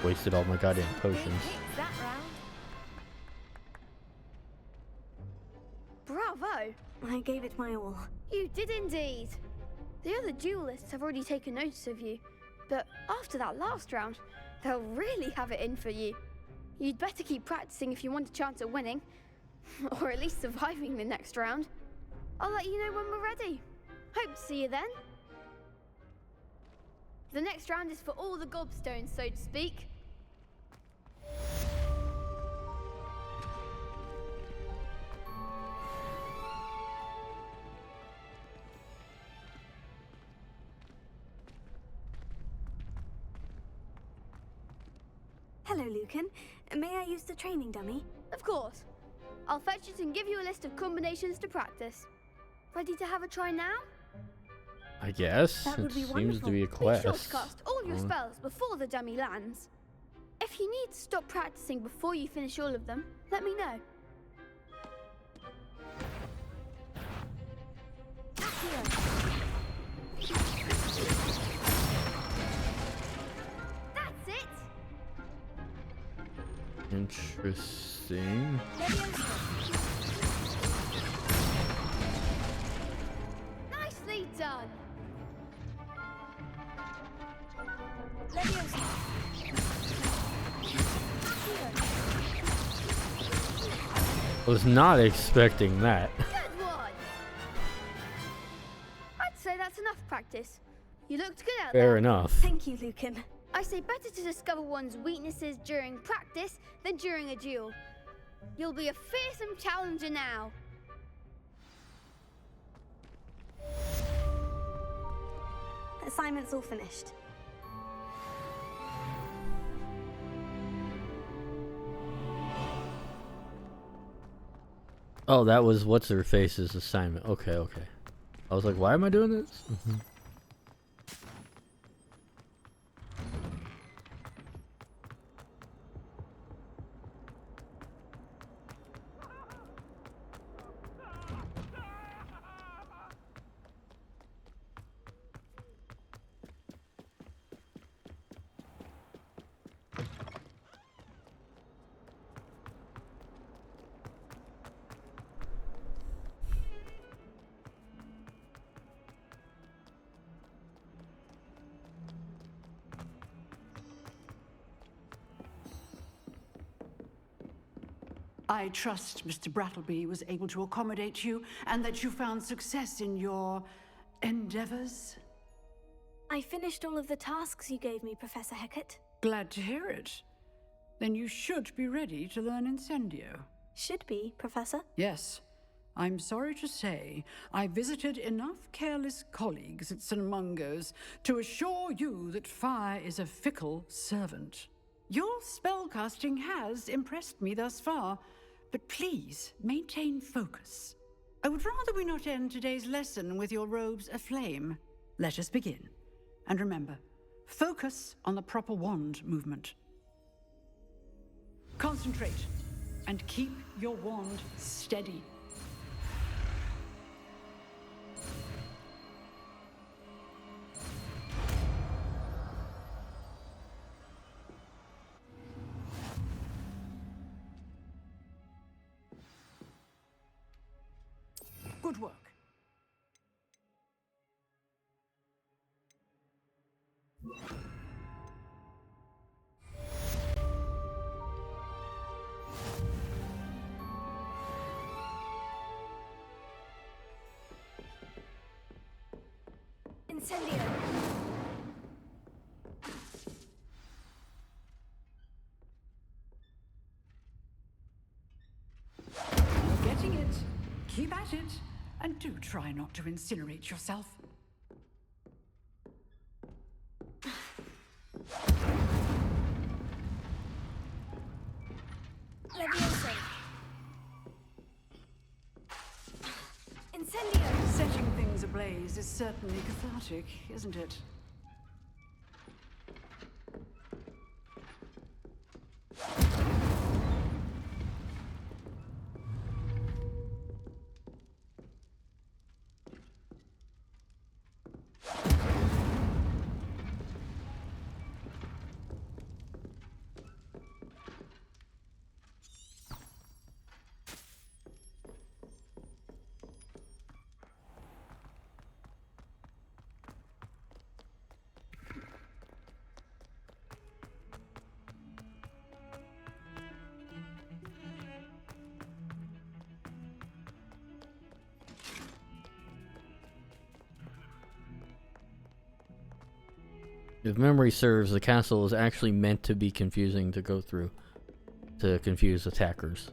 Wasted all my goddamn potions. Bravo! I gave it my all. You did indeed. The other duelists have already taken notice of you, but after that last round, they'll really have it in for you. You'd better keep practicing if you want a chance at winning, or at least surviving the next round. I'll let you know when we're ready. Hope to see you then. The next round is for all the gobstones, so to speak. Hello, Lucan. May I use the training dummy? Of course. I'll fetch it and give you a list of combinations to practice. Ready to have a try now? I guess. That would It be seems wonderful. to be a Be quest. sure to cast all your spells before the dummy lands. If you need to stop practicing before you finish all of them, let me know. That's it! Interesting. Nicely done! Was not expecting that. Good one! I'd say that's enough practice. You looked good out there. Fair enough. Thank you, Lucan. I say better to discover one's weaknesses during practice than during a duel. You'll be a fearsome challenger now. Assignment's all finished. Oh, that was what's her face's assignment. Okay, okay. I was like, why am I doing this? I trust Mr. Brattleby was able to accommodate you and that you found success in your endeavors. I finished all of the tasks you gave me, Professor Hecat. Glad to hear it. Then you should be ready to learn Incendio. Should be, Professor. Yes. I'm sorry to say, I visited enough careless colleagues at St. Mungo's to assure you that fire is a fickle servant. Your spellcasting has impressed me thus far, but please maintain focus. I would rather we not end today's lesson with your robes aflame. Let us begin. And remember, focus on the proper wand movement. Concentrate, and keep your wand steady. Good work. Incendio. You're getting it. Keep at it. And do try not to incinerate yourself. Levioso. Incendio. Setting things ablaze is certainly cathartic, isn't it? If memory serves, the castle is actually meant to be confusing to go through, to confuse attackers.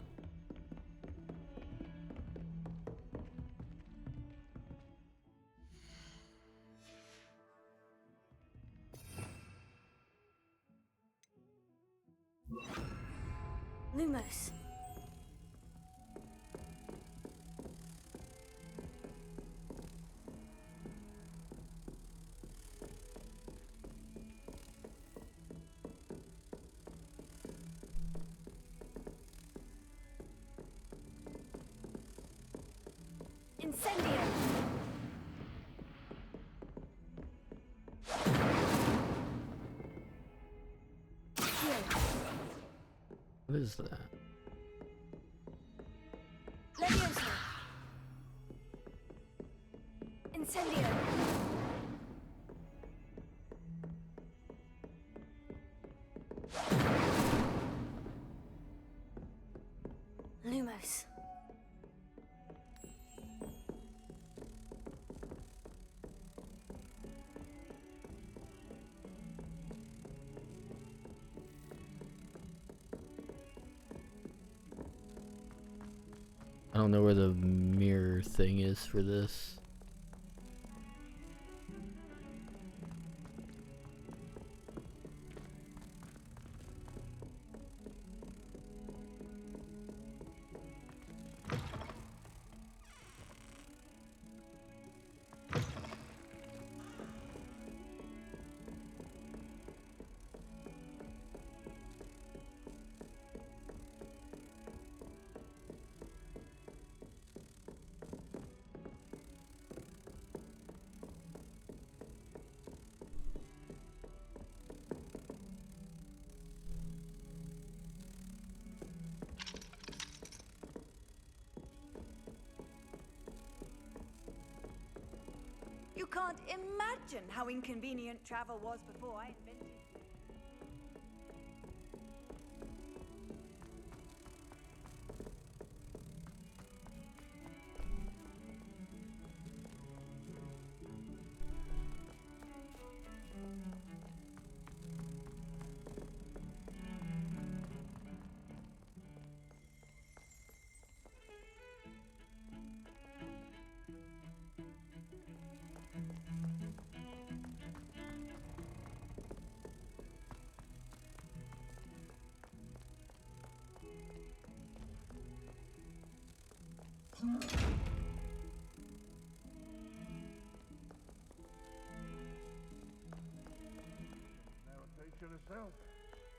Lumos. Incendio. What is that? Levioso. Incendio. Lumos. I don't know where the mirror thing is for this. You can't imagine how inconvenient travel was before I invented it. herself.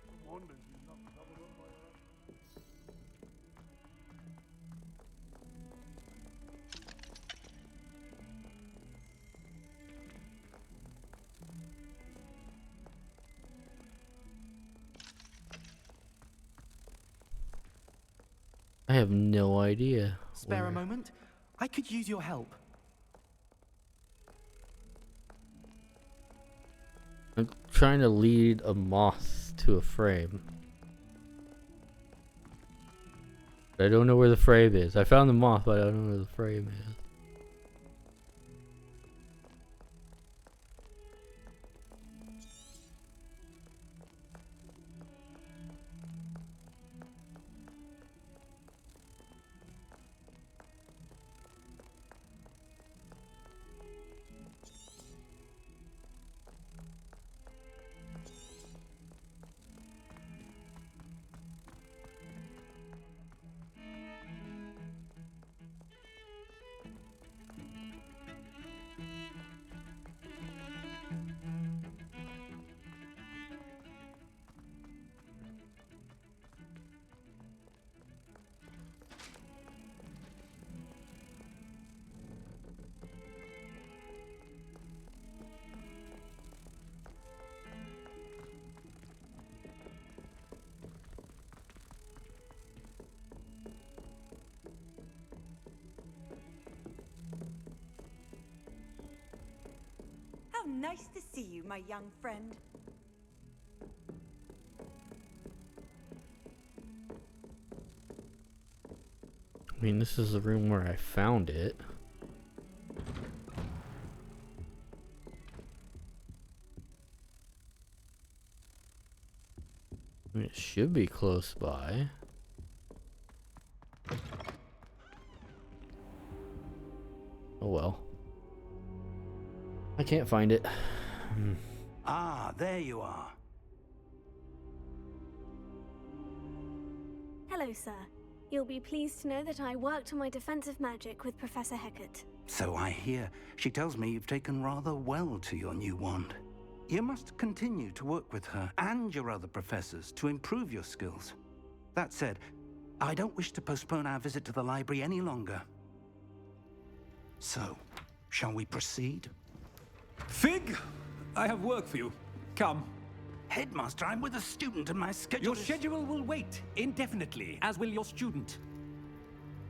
No wonder she's not covered up by her. I have no idea. Spare a moment? I could use your help. I'm trying to lead a moth to a frame. But I don't know where the frame is. I found the moth, but I don't know where the frame is. How nice to see you, my young friend. I mean, this is the room where I found it. I mean, it should be close by. Oh well. I can't find it. Ah, there you are. Hello, sir. You'll be pleased to know that I worked on my defensive magic with Professor Hecat. So I hear. She tells me you've taken rather well to your new wand. You must continue to work with her and your other professors to improve your skills. That said, I don't wish to postpone our visit to the library any longer. So, shall we proceed? Fig, I have work for you. Come. Headmaster, I'm with a student and my schedule Your schedule will wait indefinitely, as will your student.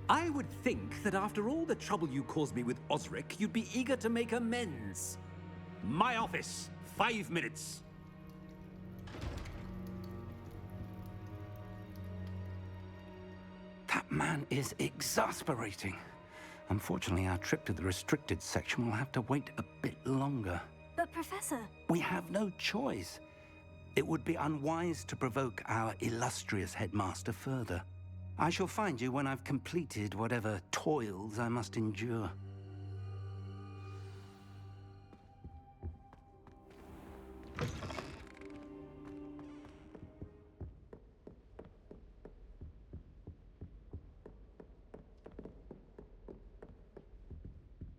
I would think that after all the trouble you caused me with Osric, you'd be eager to make amends. My office, 5 minutes. That man is exasperating. Unfortunately, our trip to the restricted section will have to wait a bit longer. But Professor... We have no choice. It would be unwise to provoke our illustrious headmaster further. I shall find you when I've completed whatever toils I must endure.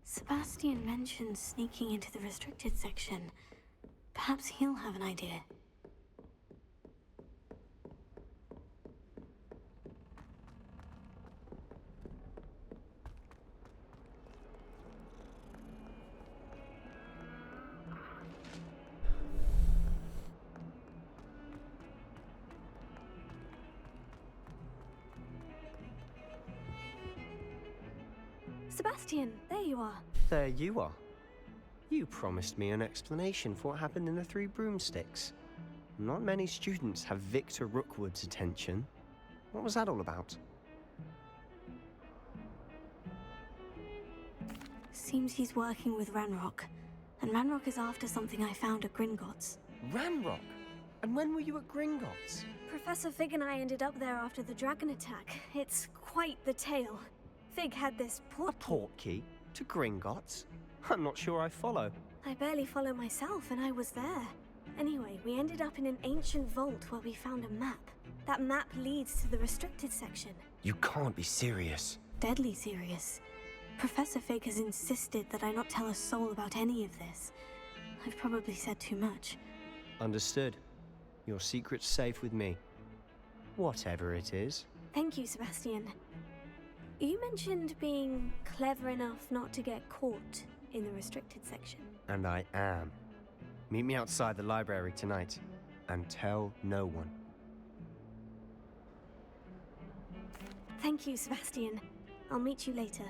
Sebastian mentioned sneaking into the restricted section. Perhaps he'll have an idea. Sebastian, there you are. There you are. You promised me an explanation for what happened in the Three Broomsticks. Not many students have Victor Rookwood's attention. What was that all about? Seems he's working with Ranrock. And Ranrock is after something I found at Gringotts. Ranrock? And when were you at Gringotts? Professor Fig and I ended up there after the dragon attack. It's quite the tale. Fig had this portkey to Gringotts? I'm not sure I follow. I barely follow myself, and I was there. Anyway, we ended up in an ancient vault where we found a map. That map leads to the restricted section. You can't be serious. Deadly serious. Professor Fig has insisted that I not tell a soul about any of this. I've probably said too much. Understood. Your secret's safe with me. Whatever it is. Thank you, Sebastian. You mentioned being clever enough not to get caught in the restricted section. And I am. Meet me outside the library tonight, and tell no one. Thank you, Sebastian. I'll meet you later.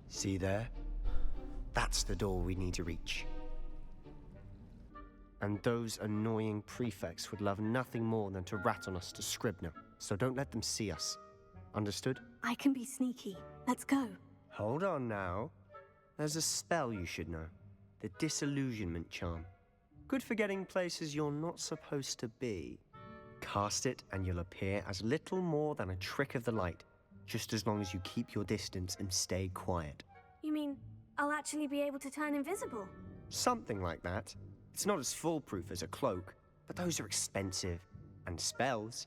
See there? That's the door we need to reach. And those annoying prefects would love nothing more than to rat on us to Scribner, so don't let them see us. Understood? I can be sneaky. Let's go. Hold on now. There's a spell you should know. The Disillusionment Charm. Good for getting places you're not supposed to be. Cast it and you'll appear as little more than a trick of the light, just as long as you keep your distance and stay quiet. You mean I'll actually be able to turn invisible? Something like that. It's not as foolproof as a cloak, but those are expensive. And spells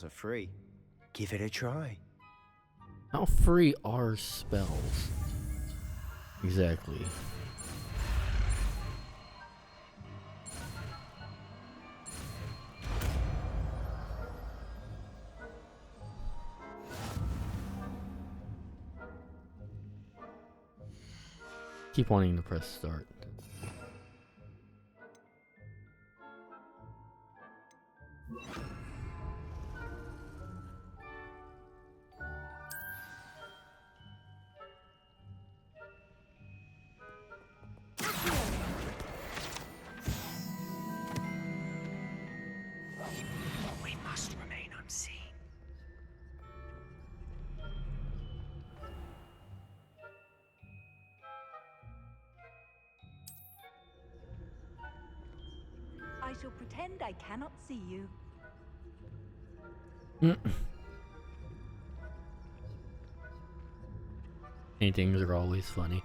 are free. Give it a try. How free are spells? Exactly. Keep wanting to press start. We must remain unseen. I shall pretend I cannot see you. Paintings are always funny.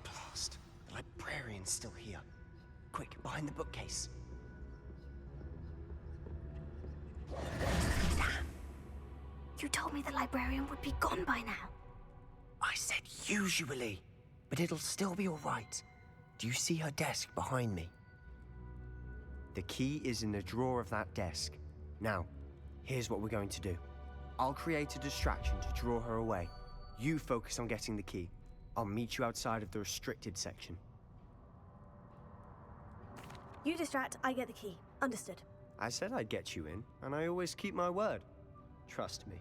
Blast. The librarian's still here. Quick, behind the bookcase. Damn. You told me the librarian would be gone by now. I said usually, but it'll still be all right. Do you see her desk behind me? The key is in the drawer of that desk. Now, here's what we're going to do. I'll create a distraction to draw her away. You focus on getting the key. I'll meet you outside of the restricted section. You distract, I get the key. Understood. I said I'd get you in, and I always keep my word. Trust me.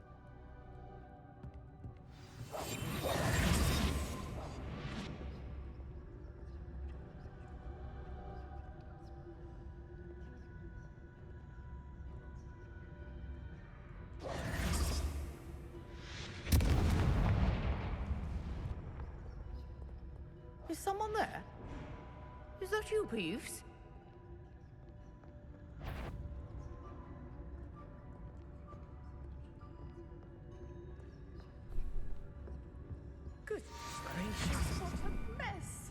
Is someone there? Is that you, Peeves? Good gracious, what a mess!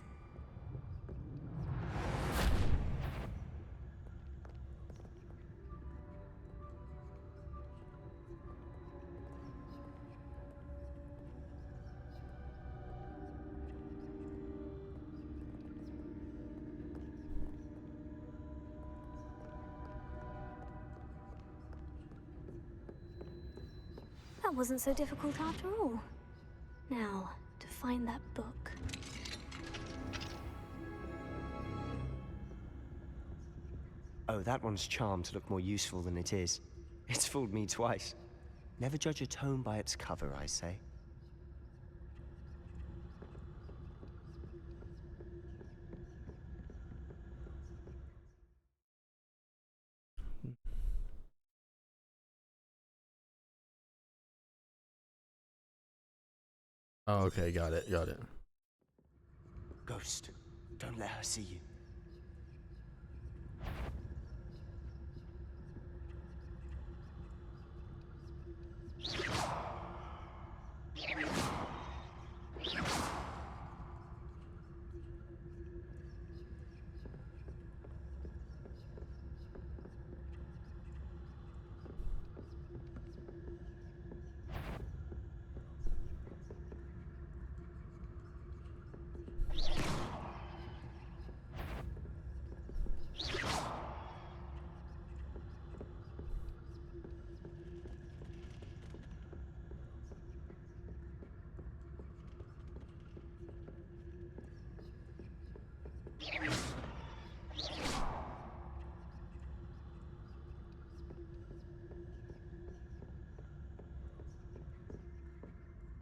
That wasn't so difficult after all. Now, to find that book. Oh, that one's charmed to look more useful than it is. It's fooled me twice. Never judge a tome by its cover, I say. Oh, okay, got it, got it. Ghost, don't let her see you.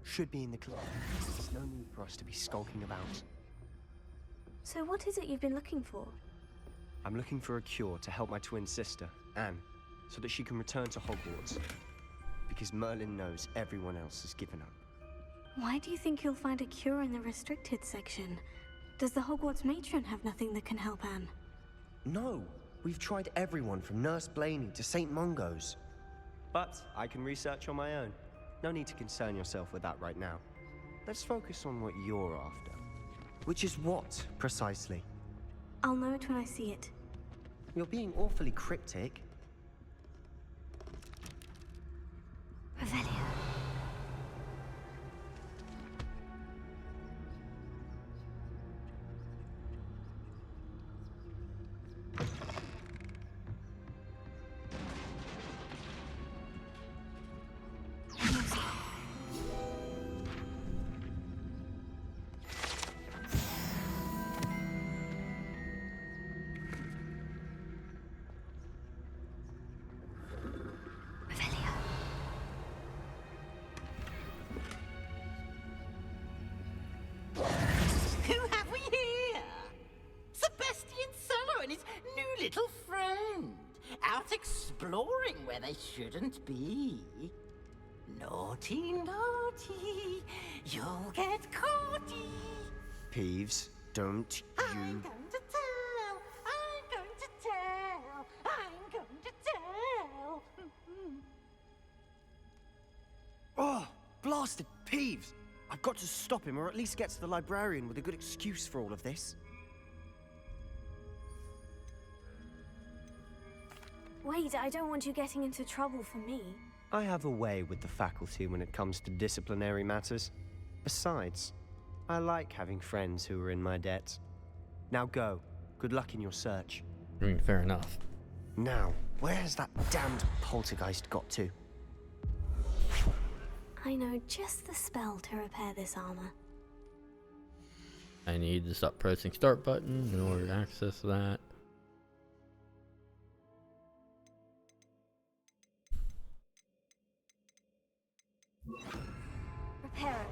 Should be in the club. There's no need for us to be skulking about. So what is it you've been looking for? I'm looking for a cure to help my twin sister, Anne, so that she can return to Hogwarts. Because Merlin knows everyone else has given up. Why do you think you'll find a cure in the restricted section? Does the Hogwarts matron have nothing that can help Anne? No! We've tried everyone from Nurse Blaney to St. Mungo's. But I can research on my own. No need to concern yourself with that right now. Let's focus on what you're after. Which is what, precisely? I'll know it when I see it. You're being awfully cryptic. Revelio. Who have we here? Sebastian Cello and his new little friend. Out exploring where they shouldn't be. Naughty, naughty, you'll get caughty. Peeves, don't I'm going to tell, I'm going to tell, I'm going to tell. Oh, blasted Peeves! I've got to stop him, or at least get to the librarian with a good excuse for all of this. Wait, I don't want you getting into trouble for me. I have a way with the faculty when it comes to disciplinary matters. Besides, I like having friends who are in my debt. Now go. Good luck in your search. I mean, fair enough. Now, where has that damned poltergeist got to? I know just the spell to repair this armor. I need to stop pressing start button in order to access that. Repair it.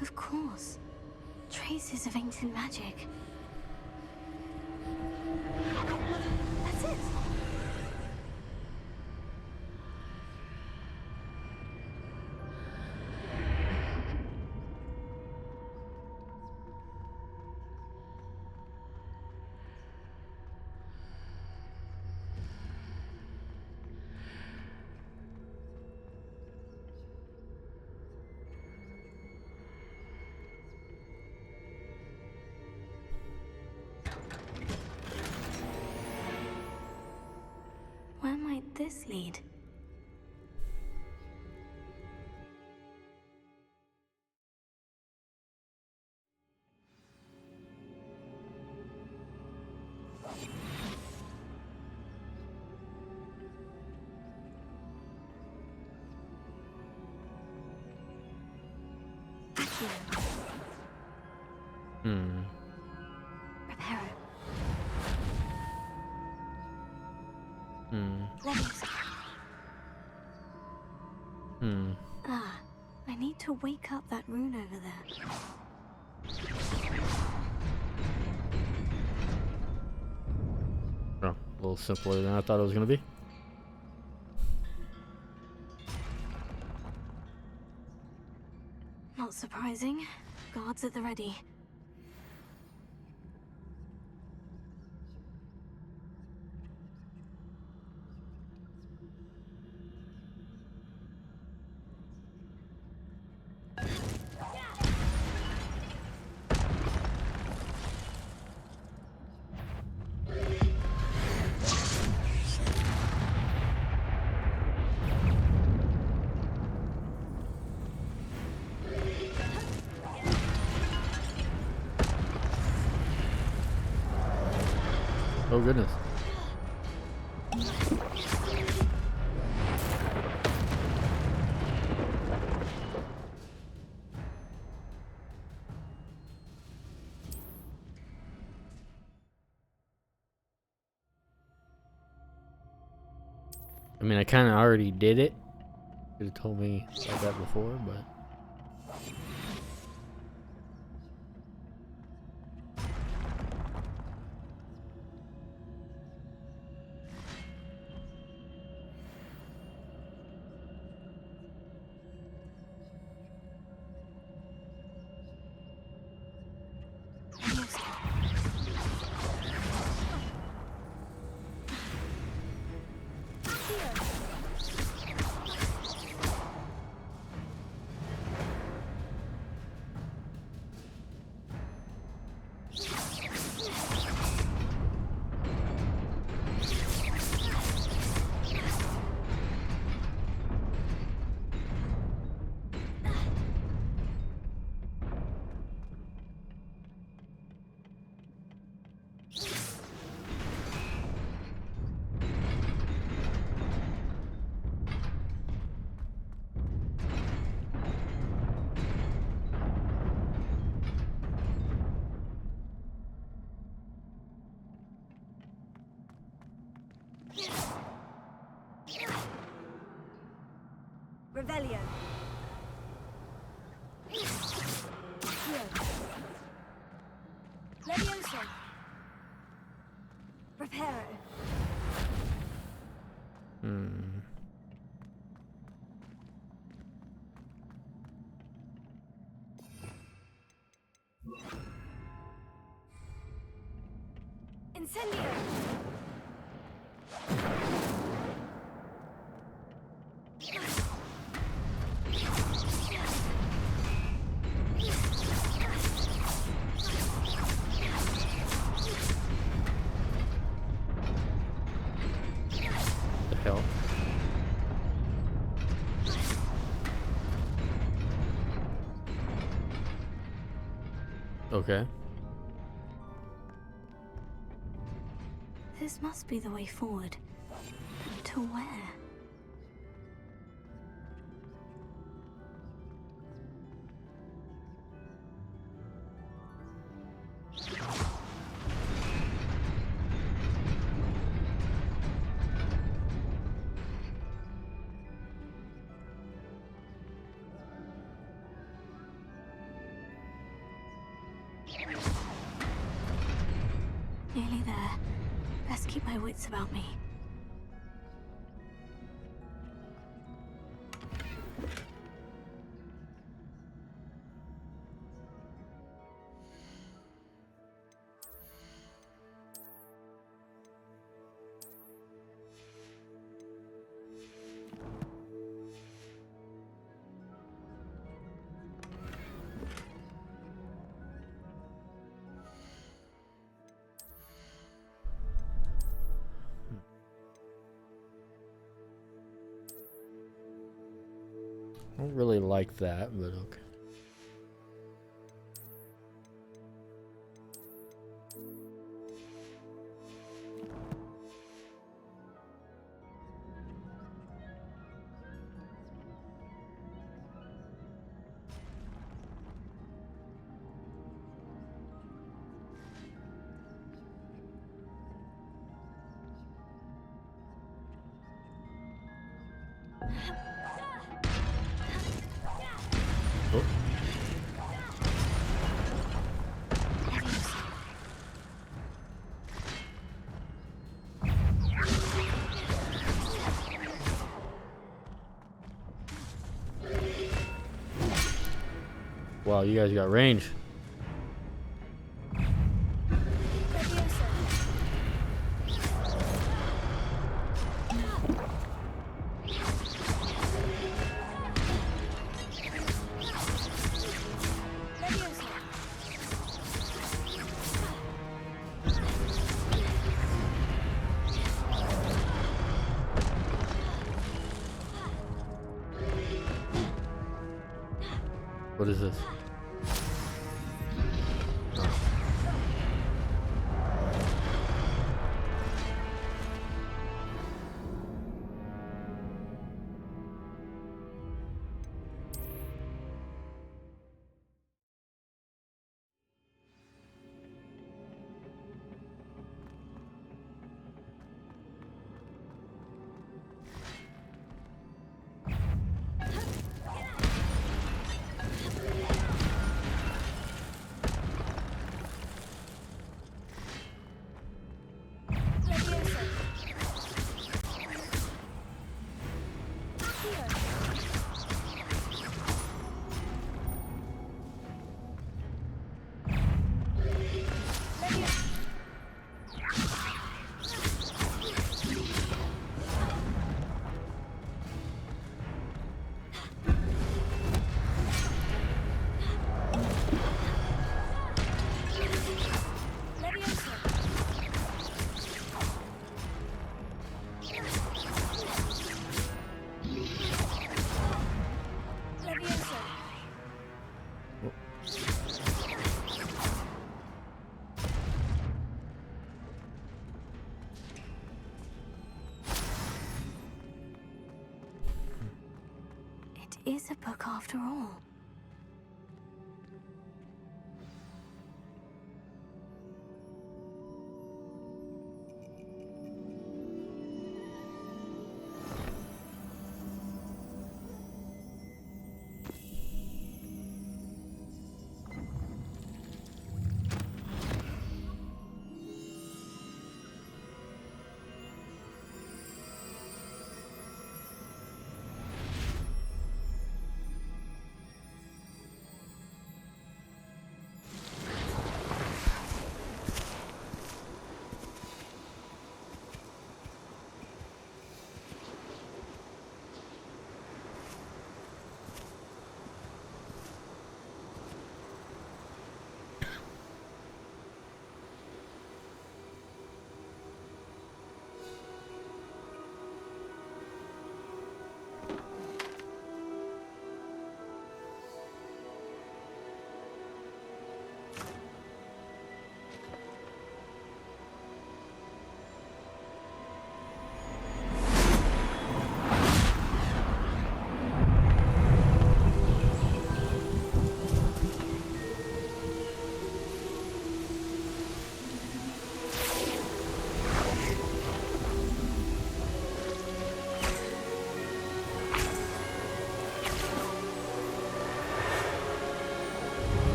Of course. Traces of ancient magic. That's it. Where might this lead? Hmm. Reparo. Hmm. Leviosa. Hmm. Ah, I need to wake up that rune over there. Oh, a little simpler than I thought it was gonna be. Not surprising. Guards at the ready. Oh goodness. I mean, I kind of already did it. Could have told me about that before, but. Revelio. Leviosa. Reparo. Hmm. Incendio. The hell? Okay. This must be the way forward. But to where? Nearly there. Best keep my wits about me. I don't really like that, but okay. Oh. Wow, you guys got range. What is this? It is a book after all.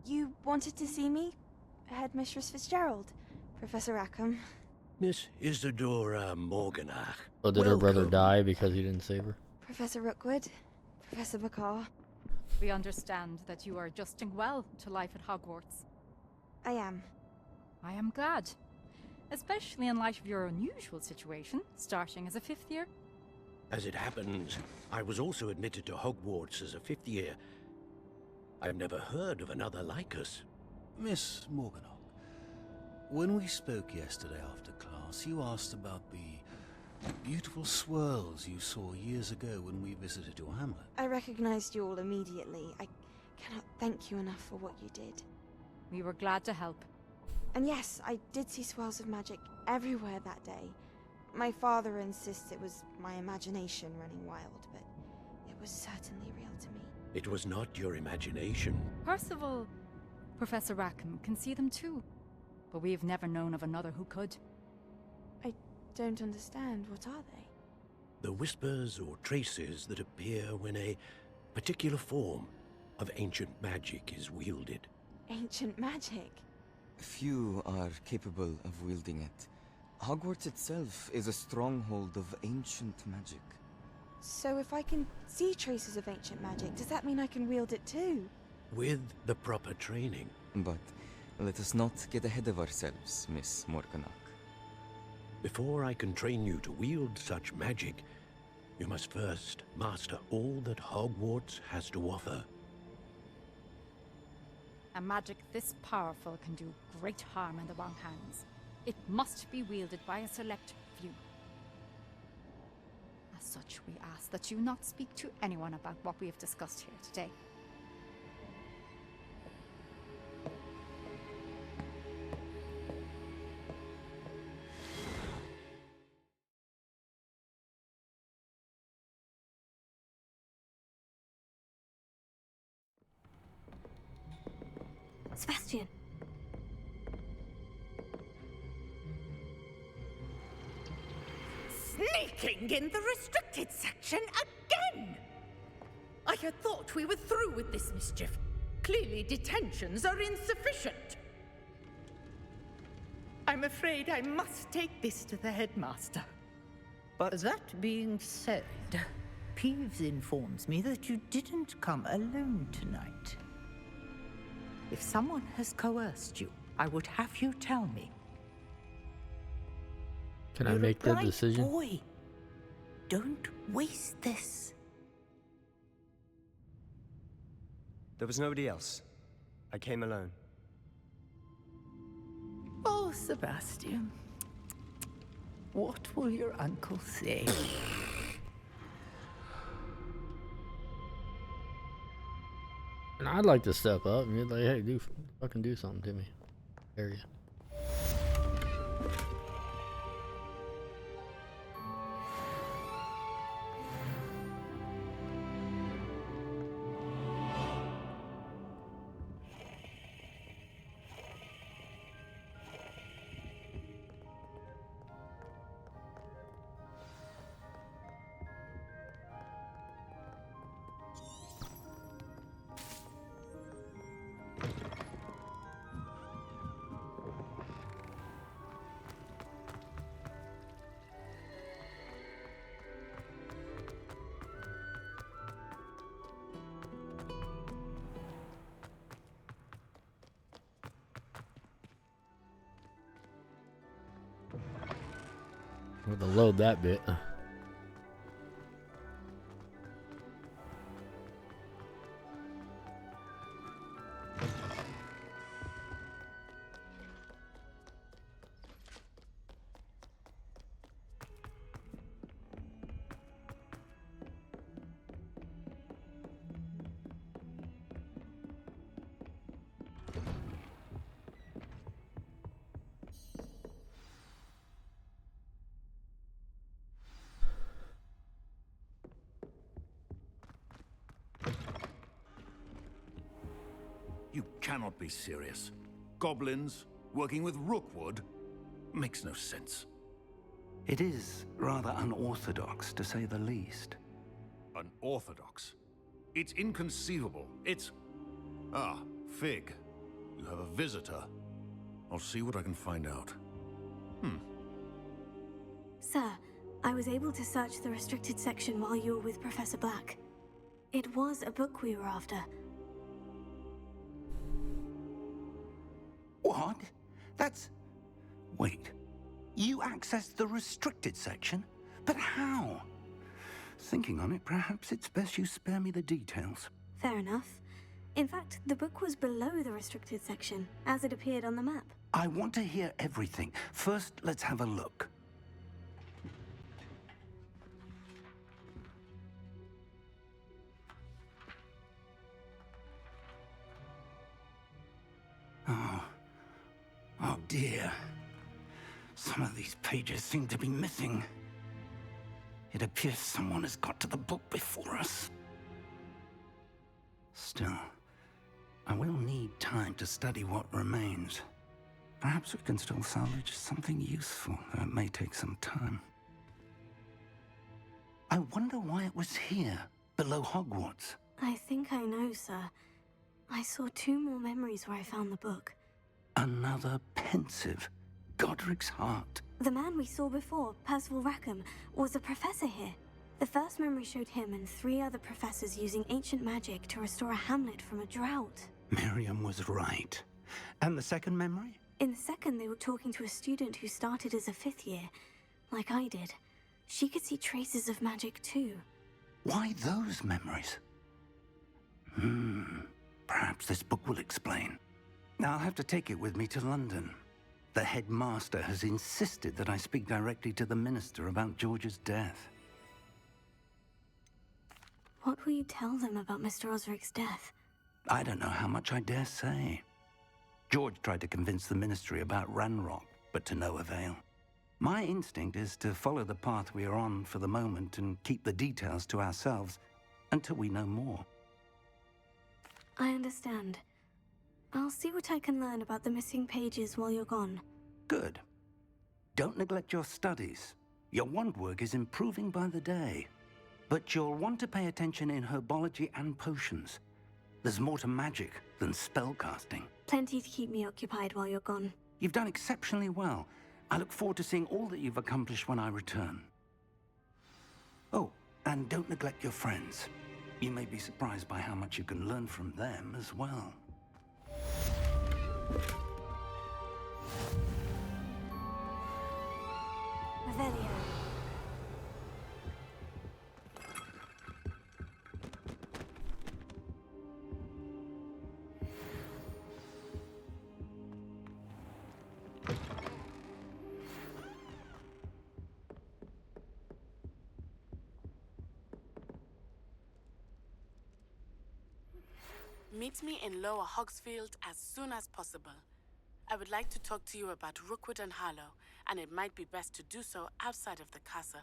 You wanted to see me? Headmistress Fitzgerald, Professor Rackham. Miss Isadora Morganach. Oh, did her brother die because he didn't save her? Professor Rookwood, Professor Bakar. We understand that you are adjusting well to life at Hogwarts. I am. I am glad. Especially in light of your unusual situation, starting as a 5th year. As it happens, I was also admitted to Hogwarts as a 5th year. I've never heard of another like us. Miss Morganock, when we spoke yesterday after class, you asked about the beautiful swirls you saw years ago when we visited your hamlet. I recognized you all immediately. I cannot thank you enough for what you did. We were glad to help. And yes, I did see swirls of magic everywhere that day. My father insists it was my imagination running wild, but it was certainly real to me. It was not your imagination. Percival, Professor Rackham can see them too, but we've never known of another who could. I don't understand. What are they? The whispers or traces that appear when a particular form of ancient magic is wielded. Ancient magic? Few are capable of wielding it. Hogwarts itself is a stronghold of ancient magic. So if I can see traces of ancient magic, does that mean I can wield it too? With the proper training. But let us not get ahead of ourselves, Miss Morganock. Before I can train you to wield such magic, you must first master all that Hogwarts has to offer. A magic this powerful can do great harm in the wrong hands. It must be wielded by a select few. As such, we ask that you not speak to anyone about what we have discussed here today. Sebastian. Sneaking in the restricted section again! I had thought we were through with this mischief. Clearly detentions are insufficient. I'm afraid I must take this to the headmaster. But that being said, Peeves informs me that you didn't come alone tonight. If someone has coerced you, I would have you tell me. Can I make that Bright decision? Boy, don't waste this. There was nobody else. I came alone. Oh, Sebastian. What will your uncle say? And I'd like to step up and be like, hey, fucking do something to me. Area. I'm gonna load that bit. You cannot be serious. Goblins working with Rookwood makes no sense. It is rather unorthodox, to say the least. Unorthodox? It's inconceivable. It's... Ah, Fig. You have a visitor. I'll see what I can find out. Sir, I was able to search the restricted section while you were with Professor Black. It was a book we were after. What? That's... Wait. You accessed the restricted section? But how? Thinking on it, perhaps it's best you spare me the details. Fair enough. In fact, the book was below the restricted section, as it appeared on the map. I want to hear everything. First, let's have a look. Oh dear. Some of these pages seem to be missing. It appears someone has got to the book before us. Still, I will need time to study what remains. Perhaps we can still salvage something useful, though it may take some time. I wonder why it was here, below Hogwarts. I think I know, sir. I saw 2 more memories where I found the book. Another pensive Godric's heart. The man we saw before, Percival Rackham, was a professor here. The first memory showed him and 3 other professors using ancient magic to restore a hamlet from a drought. Miriam was right. And the second memory? In the second, they were talking to a student who started as a 5th year, like I did. She could see traces of magic too. Why those memories? Perhaps this book will explain. Now I'll have to take it with me to London. The headmaster has insisted that I speak directly to the minister about George's death. What will you tell them about Mr. Osric's death? I don't know how much I dare say. George tried to convince the ministry about Ranrock, but to no avail. My instinct is to follow the path we are on for the moment and keep the details to ourselves until we know more. I understand. I'll see what I can learn about the missing pages while you're gone. Good. Don't neglect your studies. Your wand work is improving by the day. But you'll want to pay attention in herbology and potions. There's more to magic than spellcasting. Plenty to keep me occupied while you're gone. You've done exceptionally well. I look forward to seeing all that you've accomplished when I return. Oh, and don't neglect your friends. You may be surprised by how much you can learn from them as well. Revelio. Meet me in Lower Hogsfield as soon as possible. I would like to talk to you about Rookwood and Harlow, and it might be best to do so outside of the castle.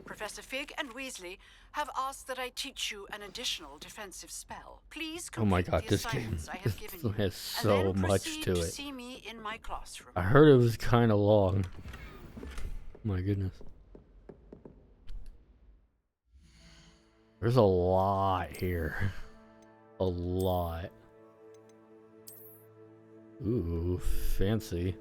Professor Fig and Weasley have asked that I teach you an additional defensive spell. Please Oh my complete god, the this game assignments I have given you, has and then so much proceed to it. See me in my classroom. I heard it was kind of long. My goodness. There's a lot here. A lot. Ooh, fancy.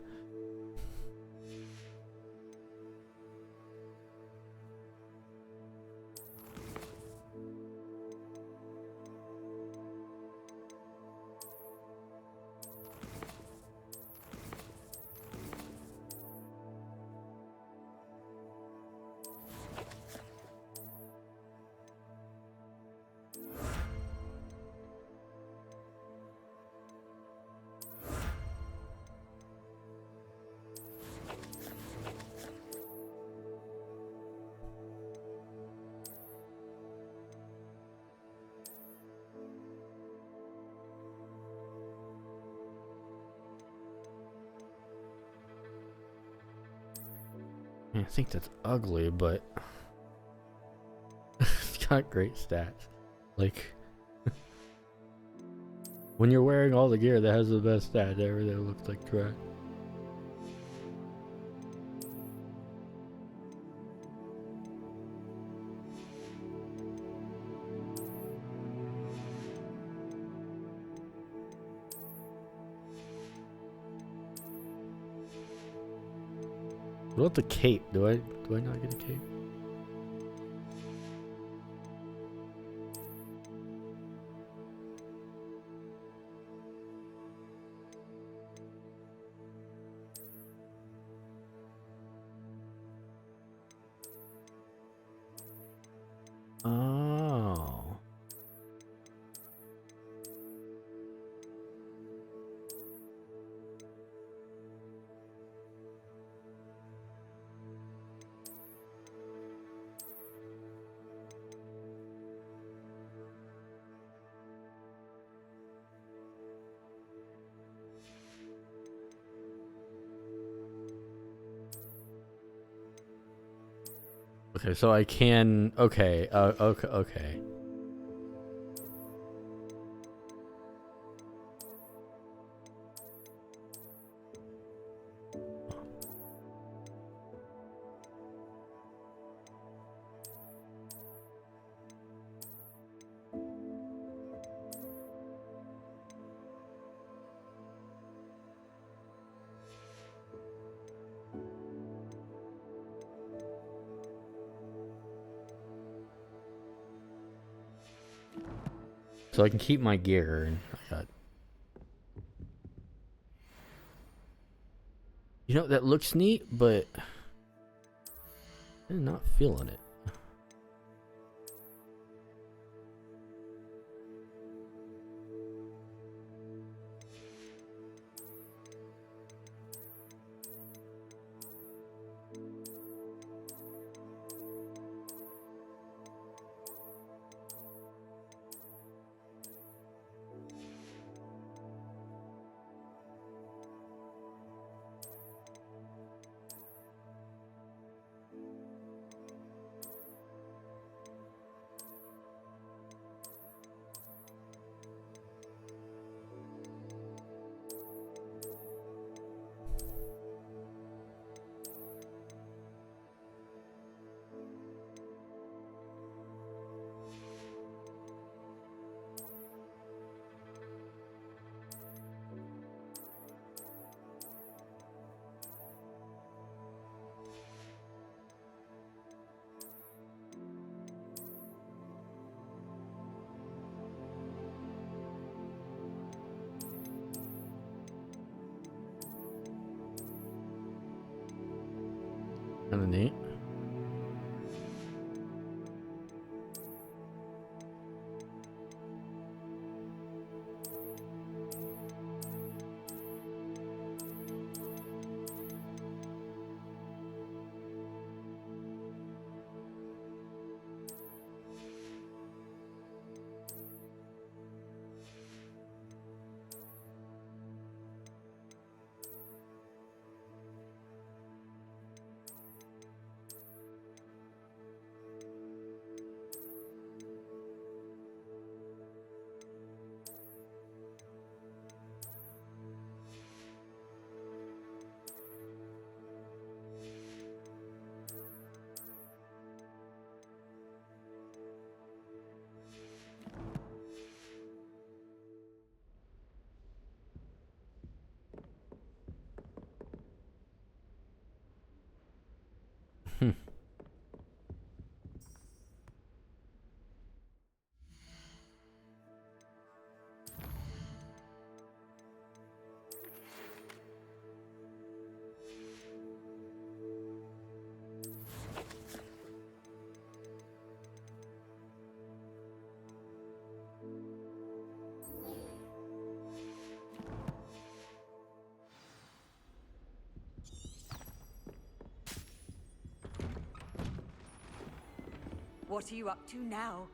I think that's ugly, but it's got great stats. Like, when you're wearing all the gear that has the best stats, everything looks like trash. What about the cape? Do I not get a cape? Oh. Okay, so I can. Okay. Okay. Okay. So I can keep my gear, and I got. You know, that looks neat, but I'm not feeling it. Kinda neat. What are you up to now?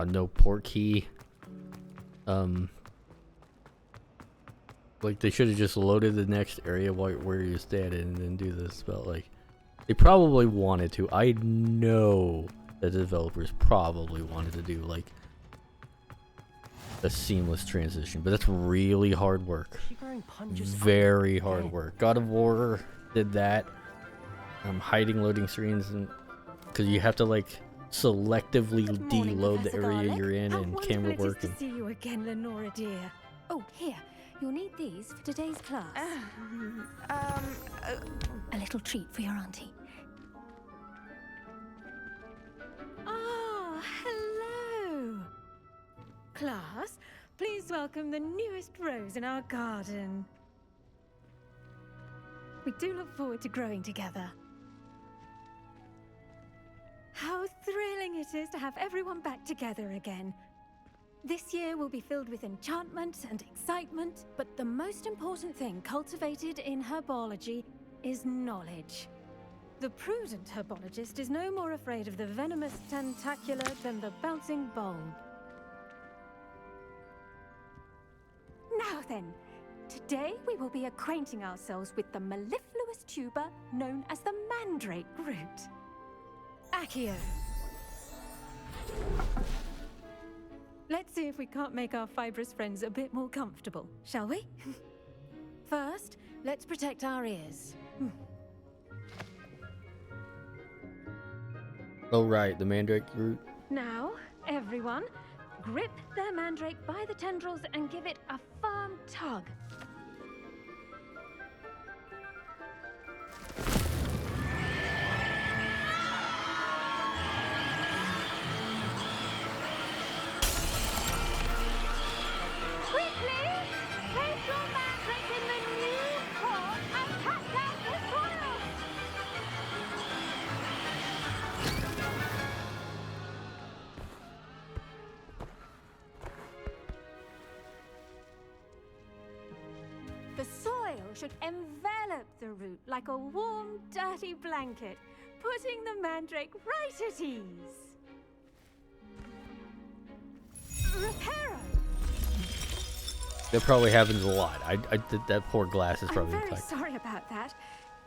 No port key. Like, they should have just loaded the next area where you're standing and then do this spell. Like, they probably wanted to. I know that the developers probably wanted to do, like, a seamless transition, but that's really hard work. Very hard work. God of War did that. Hiding loading screens, and because you have to, like, selectively deload the area you're in and camera work. To see you again, Lenora dear. Oh, here. You'll need these for today's class. A little treat for your auntie. Ah, hello. Class, please welcome the newest rose in our garden. We do look forward to growing together. How thrilling it is to have everyone back together again. This year will be filled with enchantment and excitement, but the most important thing cultivated in herbology is knowledge. The prudent herbologist is no more afraid of the venomous tentacula than the bouncing bulb. Now then, today we will be acquainting ourselves with the mellifluous tuber known as the mandrake root. Accio. Let's see if we can't make our fibrous friends a bit more comfortable, shall we? First, let's protect our ears. Oh right, the mandrake root. Now, everyone, grip their mandrake by the tendrils and give it a firm tug. The soil should envelop the root like a warm, dirty blanket, putting the mandrake right at ease. Reparo! That probably happens a lot. That poor glass is probably I'm very infected. sorry about that.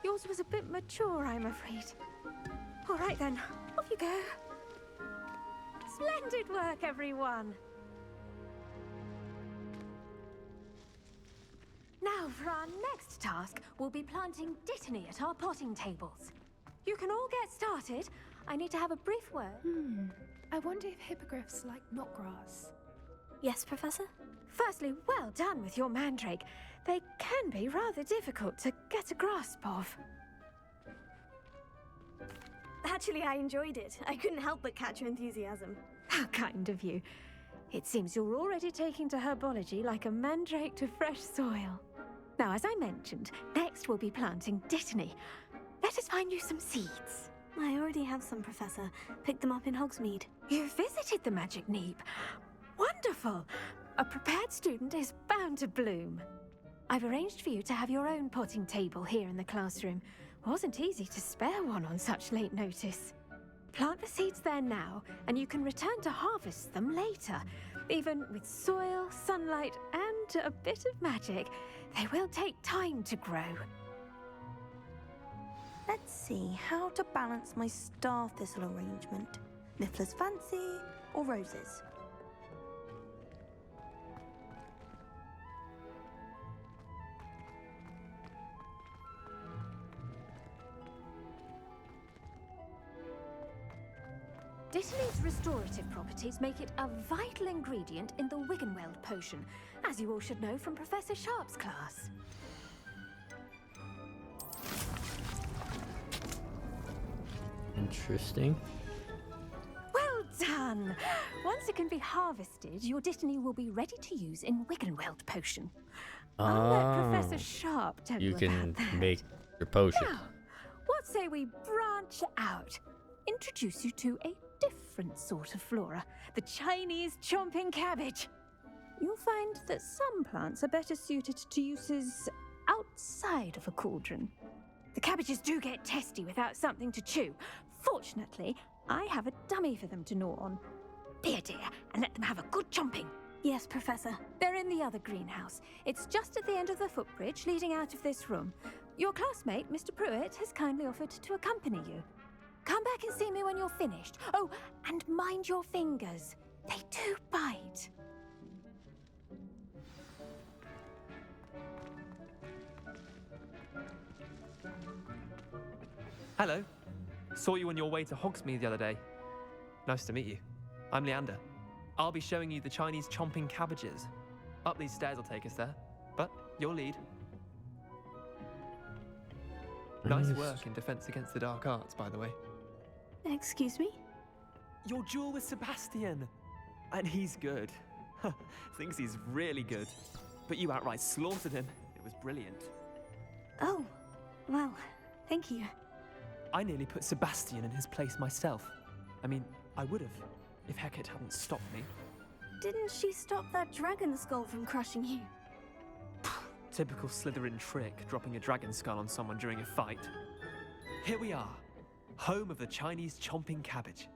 Yours was a bit mature, I'm afraid. All right then, off you go. Splendid work, everyone. Now, for our next task, we'll be planting Dittany at our potting tables. You can all get started. I need to have a brief word. I wonder if hippogriffs like knotgrass. Yes, Professor? Firstly, well done with your mandrake. They can be rather difficult to get a grasp of. Actually, I enjoyed it. I couldn't help but catch your enthusiasm. How kind of you. It seems you're already taking to herbology like a mandrake to fresh soil. Now, as I mentioned, next we'll be planting Dittany. Let us find you some seeds. I already have some, Professor. Picked them up in Hogsmeade. You visited the Magic Neep. Wonderful! A prepared student is bound to bloom. I've arranged for you to have your own potting table here in the classroom. Wasn't easy to spare one on such late notice. Plant the seeds there now, and you can return to harvest them later. Even with soil, sunlight, and a bit of magic, they will take time to grow. Let's see how to balance my star thistle arrangement. Niffler's fancy or roses? Dittany's restorative properties make it a vital ingredient in the Wiggenweld potion, as you all should know from Professor Sharp's class. Interesting. Well done! Once it can be harvested, your Dittany will be ready to use in Wiggenweld potion. I'll let Professor Sharp tell you You about can that. make your potion. Now, what say we branch out? Introduce you to a different sort of flora, the Chinese chomping cabbage. You'll find that some plants are better suited to uses outside of a cauldron. The cabbages do get testy without something to chew. Fortunately, I have a dummy for them to gnaw on. Here, dear, and let them have a good chomping. Yes, Professor. They're in the other greenhouse. It's just at the end of the footbridge leading out of this room. Your classmate, Mr. Pruitt, has kindly offered to accompany you. Come back and see me when you're finished. Oh, and mind your fingers. They do bite. Hello. Saw you on your way to Hogsmeade the other day. Nice to meet you. I'm Leander. I'll be showing you the Chinese chomping cabbages. Up these stairs will take us there, but you'll lead. Nice work in Defense Against the Dark Arts, by the way. Excuse me? Your duel with Sebastian! And he's good. Thinks he's really good. But you outright slaughtered him. It was brilliant. Oh, well, thank you. I nearly put Sebastian in his place myself. I mean, I would have, if Hecate hadn't stopped me. Didn't she stop that dragon skull from crushing you? Typical Slytherin trick, dropping a dragon skull on someone during a fight. Here we are, home of the Chinese chomping cabbage.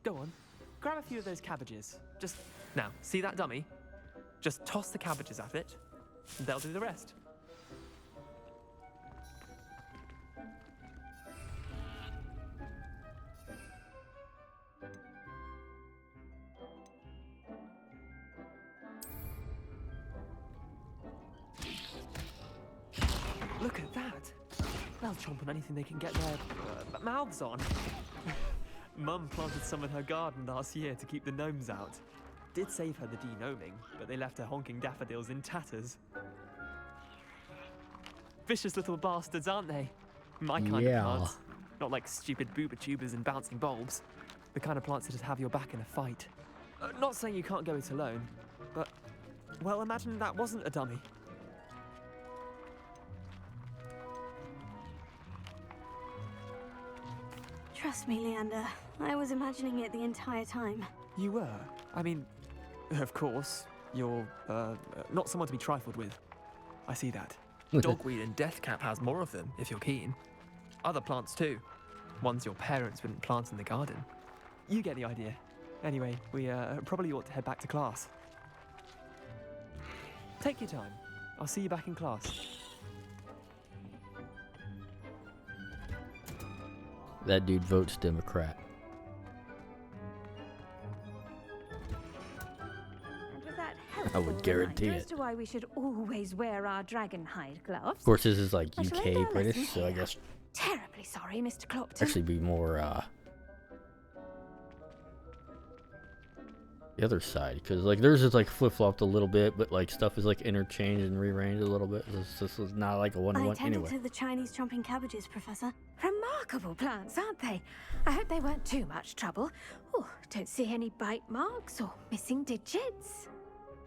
Go on, grab a few of those cabbages. Now, see that dummy? Just toss the cabbages at it, and they'll do the rest. Look at that! They'll chomp on anything they can get their mouths on. Mum planted some in her garden last year to keep the gnomes out. Did save her the de-gnoming, but they left her honking daffodils in tatters. Vicious little bastards, aren't they? My kind of plants. Not like stupid booba tubers and bouncing bulbs. The kind of plants that just have your back in a fight. Not saying you can't go it alone, but, well, imagine that wasn't a dummy. Trust me, Leander. I was imagining it the entire time. You were? I mean, of course, you're, not someone to be trifled with. I see that. Dogweed and deathcap has more of them, if you're keen. Other plants too. Ones your parents wouldn't plant in the garden. You get the idea. Anyway, we probably ought to head back to class. Take your time. I'll see you back in class. That dude votes Democrat. And with that I would guarantee reminder it. as to why we should always wear our dragon hide gloves. Of course, this is like I shall UK end our British, lesson so I here. guess Terribly sorry, Mr. Clopton. actually be more the other side, because like theirs is like flip-flopped a little bit, but like stuff is like interchanged and rearranged a little bit. This is not like a one-to-one I tended anyway. to the Chinese chomping cabbages, Professor. Remarkable plants, aren't they? I hope they weren't too much trouble. Oh, don't see any bite marks or missing digits.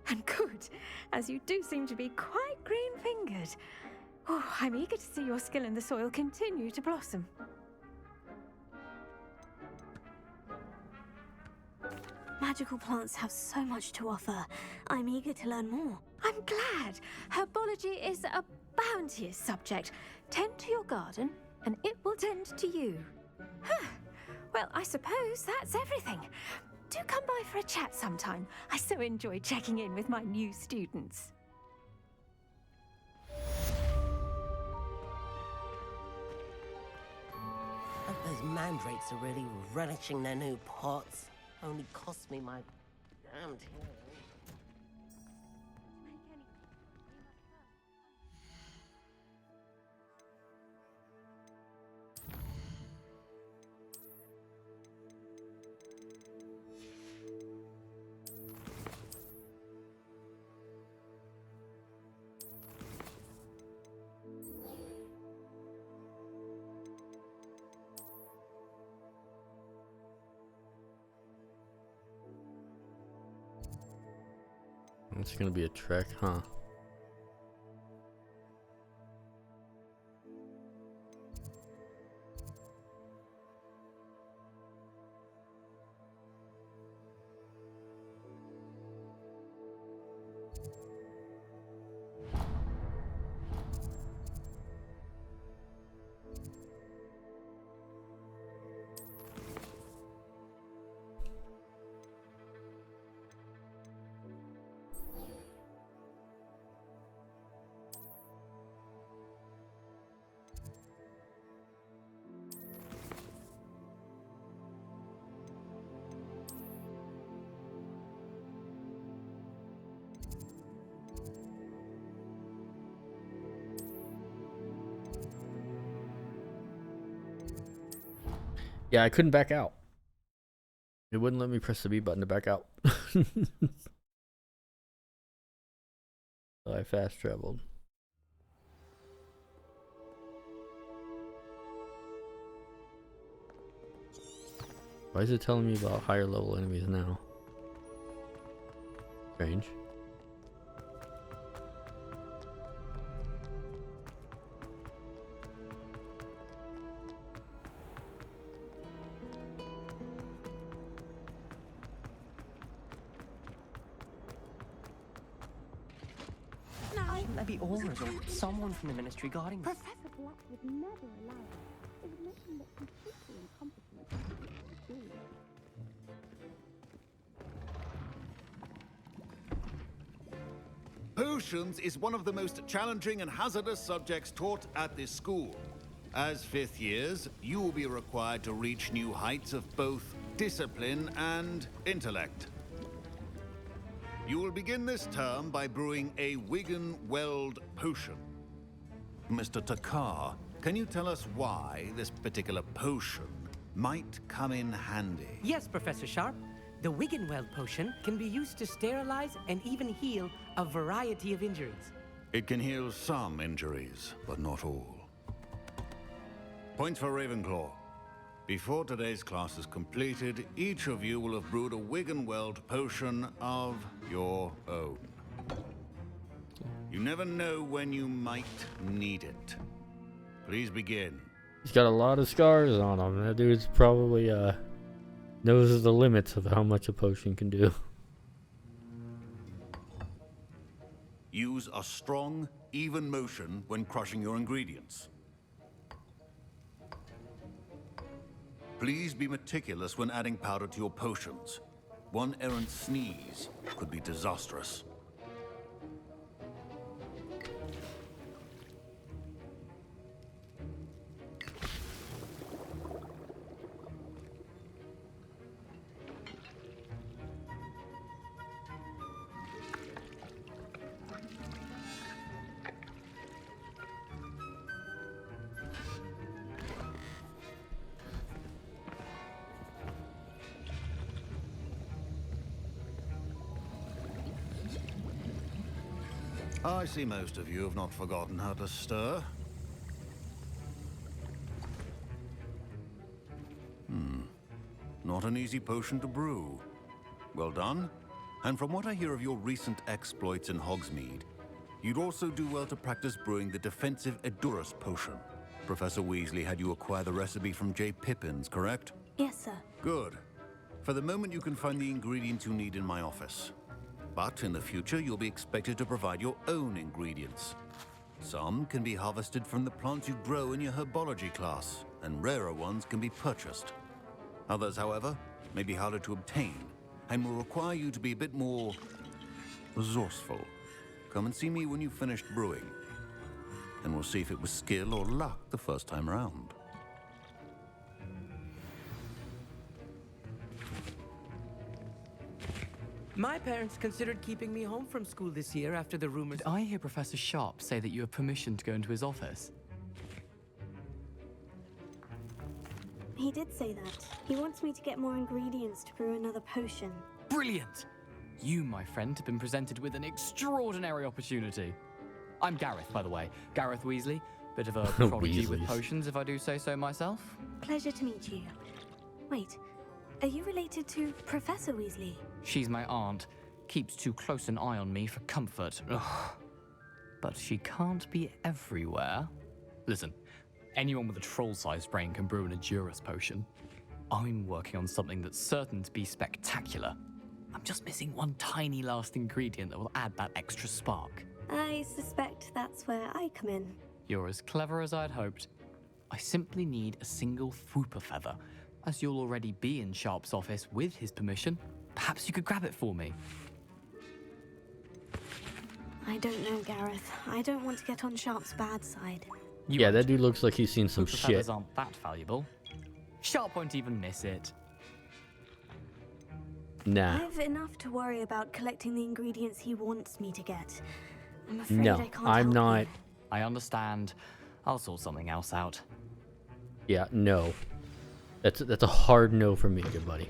And good, as you do seem to be quite green-fingered. Oh, I'm eager to see your skill in the soil continue to blossom. Magical plants have so much to offer. I'm eager to learn more. I'm glad. Herbology is a bounteous subject. Tend to your garden, and it will tend to you. Huh. Well, I suppose that's everything. Do come by for a chat sometime. I so enjoy checking in with my new students. Hope those mandrakes are really relishing their new pots. Only cost me my damned hearing. It's gonna be a trek, huh? Yeah, I couldn't back out. It wouldn't let me press the B button to back out. So I fast traveled. Why is it telling me about higher level enemies now? Strange. Maybe Auras or someone from the Ministry guarding this. Professor Black would never allow it. It would make him look completely incompetent. Potions is one of the most challenging and hazardous subjects taught at this school. As 5th years, you will be required to reach new heights of both discipline and intellect. You will begin this term by brewing a Wigan-Weld potion. Mr. Takar, can you tell us why this particular potion might come in handy? Yes, Professor Sharp. The Wigan-Weld potion can be used to sterilize and even heal a variety of injuries. It can heal some injuries, but not all. Points for Ravenclaw. Before today's class is completed, each of you will have brewed a Wigan-Weld potion of your own. You never know when you might need it. Please begin. He's got a lot of scars on him. That dude's probably knows the limits of how much a potion can do. Use a strong, even motion when crushing your ingredients. Please be meticulous when adding powder to your potions. One errant sneeze could be disastrous. I see most of you have not forgotten how to stir. Not an easy potion to brew. Well done. And from what I hear of your recent exploits in Hogsmeade, you'd also do well to practice brewing the defensive Edurus potion. Professor Weasley had you acquire the recipe from J. Pippins, correct? Yes, sir. Good. For the moment, you can find the ingredients you need in my office. But in the future, you'll be expected to provide your own ingredients. Some can be harvested from the plants you grow in your herbology class, and rarer ones can be purchased. Others, however, may be harder to obtain, and will require you to be a bit more resourceful. Come and see me when you've finished brewing, and we'll see if it was skill or luck the first time around. My parents considered keeping me home from school this year after the rumors. Did I hear Professor Sharp say that you have permission to go into his office? He did say that. He wants me to get more ingredients to brew another potion. Brilliant! You, my friend, have been presented with an extraordinary opportunity. I'm Gareth, by the way. Gareth Weasley. Bit of a prodigy with potions, if I do say so myself. Pleasure to meet you. Wait, are you related to Professor Weasley? She's my aunt. Keeps too close an eye on me for comfort. Ugh. But she can't be everywhere. Listen, anyone with a troll-sized brain can brew an Edurus potion. I'm working on something that's certain to be spectacular. I'm just missing one tiny last ingredient that will add that extra spark. I suspect that's where I come in. You're as clever as I'd hoped. I simply need a single Fwooper feather. As you'll already be in Sharp's office with his permission, perhaps you could grab it for me. I don't know, Gareth. I don't want to get on Sharp's bad side. Yeah, that dude looks like he's seen some Fwooper shit. feathers aren't that valuable. Sharp won't even miss it. Nah. I have enough to worry about collecting the ingredients he wants me to get. I'm afraid No, I can't I'm help not. you. I understand. I'll sort something else out. Yeah, no. That's a hard no for me, good buddy.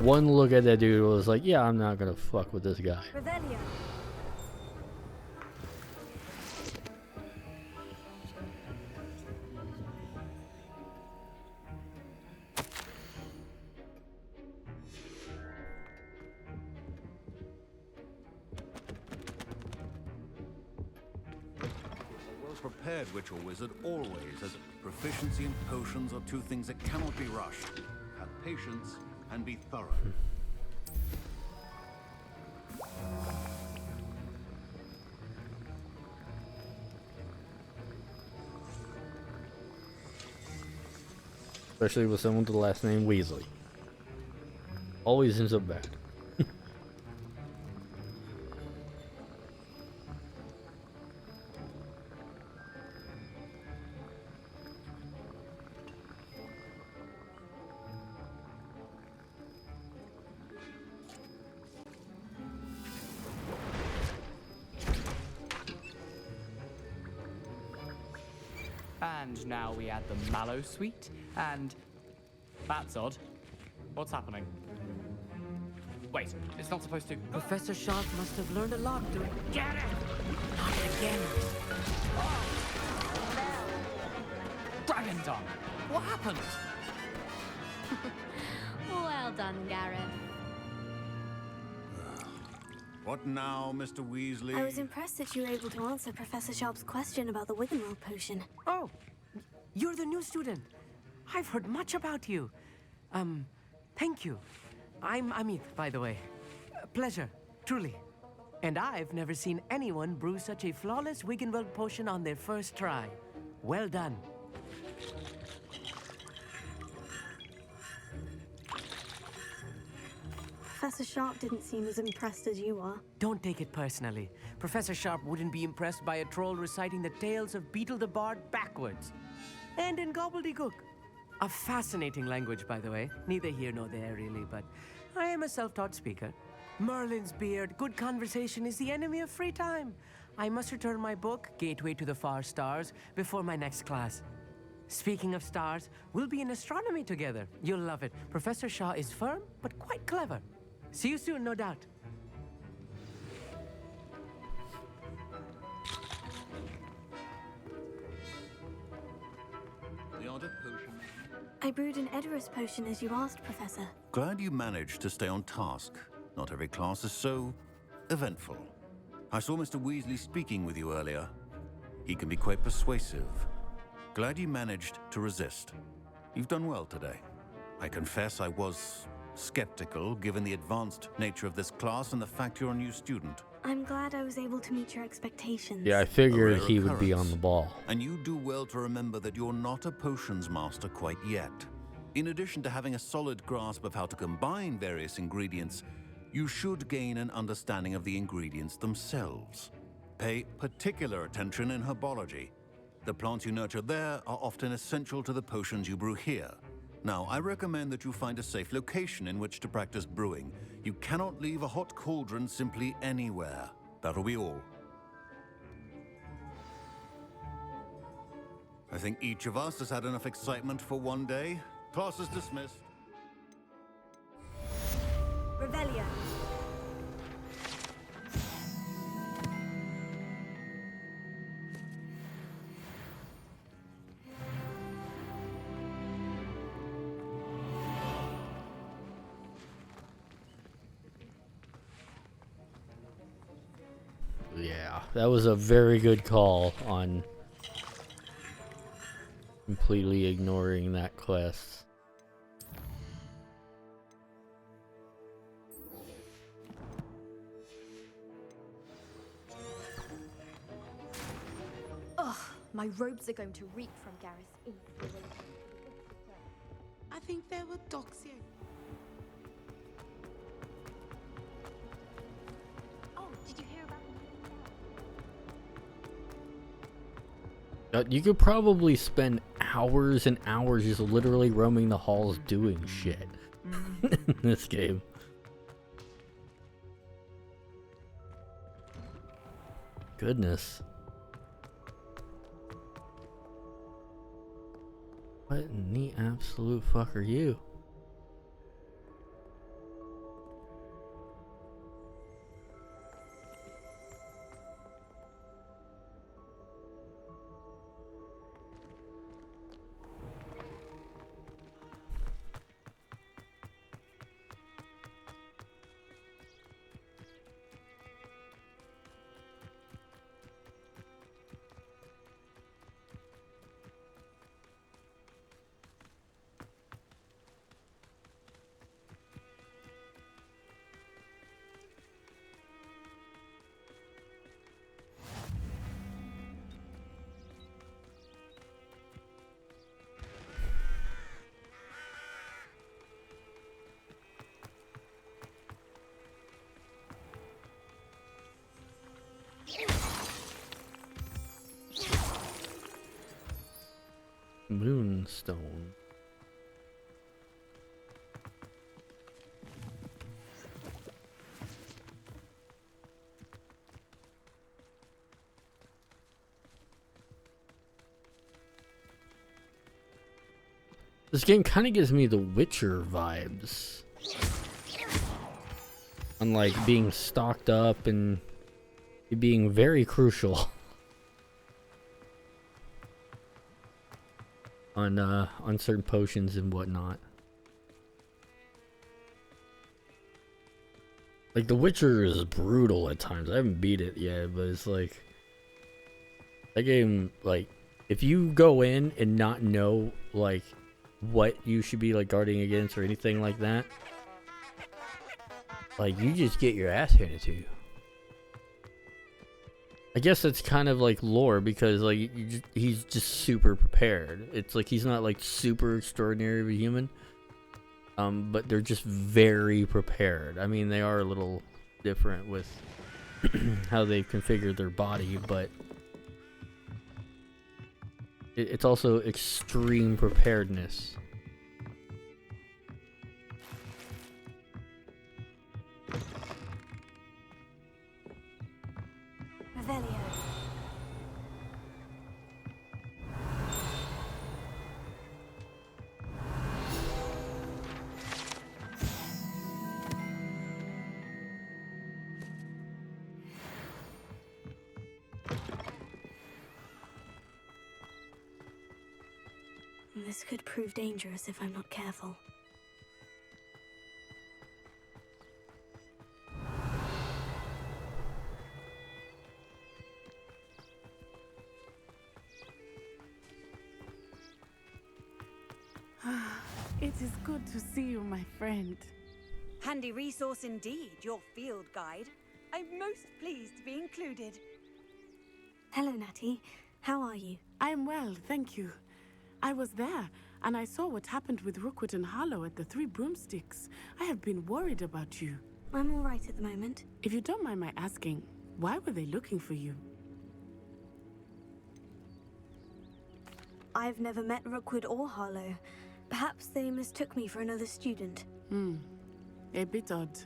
One look at that dude was like, yeah, I'm not gonna fuck with this guy. Revelio. Prepared witch or wizard always has proficiency in potions are two things that cannot be rushed. Have patience and be thorough. Especially with someone with the last name Weasley. Always ends up bad. And now we add the mallow sweet, and that's odd. What's happening? Wait, it's not supposed to. Professor Sharp must have learned a lot doing. Get it! Not again. Dragon Tongue! What happened? Well done, Gareth. What now, Mr. Weasley? I was impressed that you were able to answer Professor Sharp's question about the Wiggenweld potion. Oh, you're the new student. I've heard much about you. Thank you. I'm Amit, by the way. Pleasure, truly. And I've never seen anyone brew such a flawless Wiggenweld potion on their first try. Well done. Professor Sharp didn't seem as impressed as you are. Don't take it personally. Professor Sharp wouldn't be impressed by a troll reciting the tales of Beetle the Bard backwards. And in gobbledygook. A fascinating language, by the way. Neither here nor there, really, but I am a self-taught speaker. Merlin's beard, good conversation is the enemy of free time. I must return my book, Gateway to the Far Stars, before my next class. Speaking of stars, we'll be in astronomy together. You'll love it. Professor Shaw is firm, but quite clever. See you soon, no doubt. The art of potion. I brewed an Edorus potion as you asked, Professor. Glad you managed to stay on task. Not every class is so eventful. I saw Mr. Weasley speaking with you earlier. He can be quite persuasive. Glad you managed to resist. You've done well today. I confess I was skeptical, given the advanced nature of this class and the fact you're a new student. I'm glad I was able to meet your expectations. Yeah, I figured he would be on the ball. And you do well to remember that you're not a potions master quite yet. In addition to having a solid grasp of how to combine various ingredients, you should gain an understanding of the ingredients themselves. Pay particular attention in herbology. The plants you nurture there are often essential to the potions you brew here. Now, I recommend that you find a safe location in which to practice brewing. You cannot leave a hot cauldron simply anywhere. That'll be all. I think each of us has had enough excitement for one day. Class is dismissed. Revelio. Yeah, that was a very good call on completely ignoring that quest. Ugh, my robes are going to reek from Gareth's inspiration. I think there were dogs here. Oh, did you hear about You could probably spend hours and hours just literally roaming the halls doing shit in this game. Goodness. What in the absolute fuck are you? Moonstone. This game kind of gives me the Witcher vibes. Unlike being stocked up and it being very crucial on certain potions and whatnot. Like The Witcher is brutal at times. I haven't beat it yet, but it's like that game, like if you go in and not know like what you should be like guarding against or anything like that, like you just get your ass handed to you. I guess that's kind of like lore because like he's just super prepared. It's like he's not like super extraordinary of a human, but they're just very prepared. I mean, they are a little different with how they configure their body, but it's also extreme preparedness. Revelio. This could prove dangerous if I'm not careful. It is good to see you, my friend. Handy resource indeed, your field guide. I'm most pleased to be included. Hello, Natty. How are you? I am well, thank you. I was there, and I saw what happened with Rookwood and Harlow at the Three Broomsticks. I have been worried about you. I'm all right at the moment. If you don't mind my asking, why were they looking for you? I've never met Rookwood or Harlow. Perhaps they mistook me for another student. A bit odd.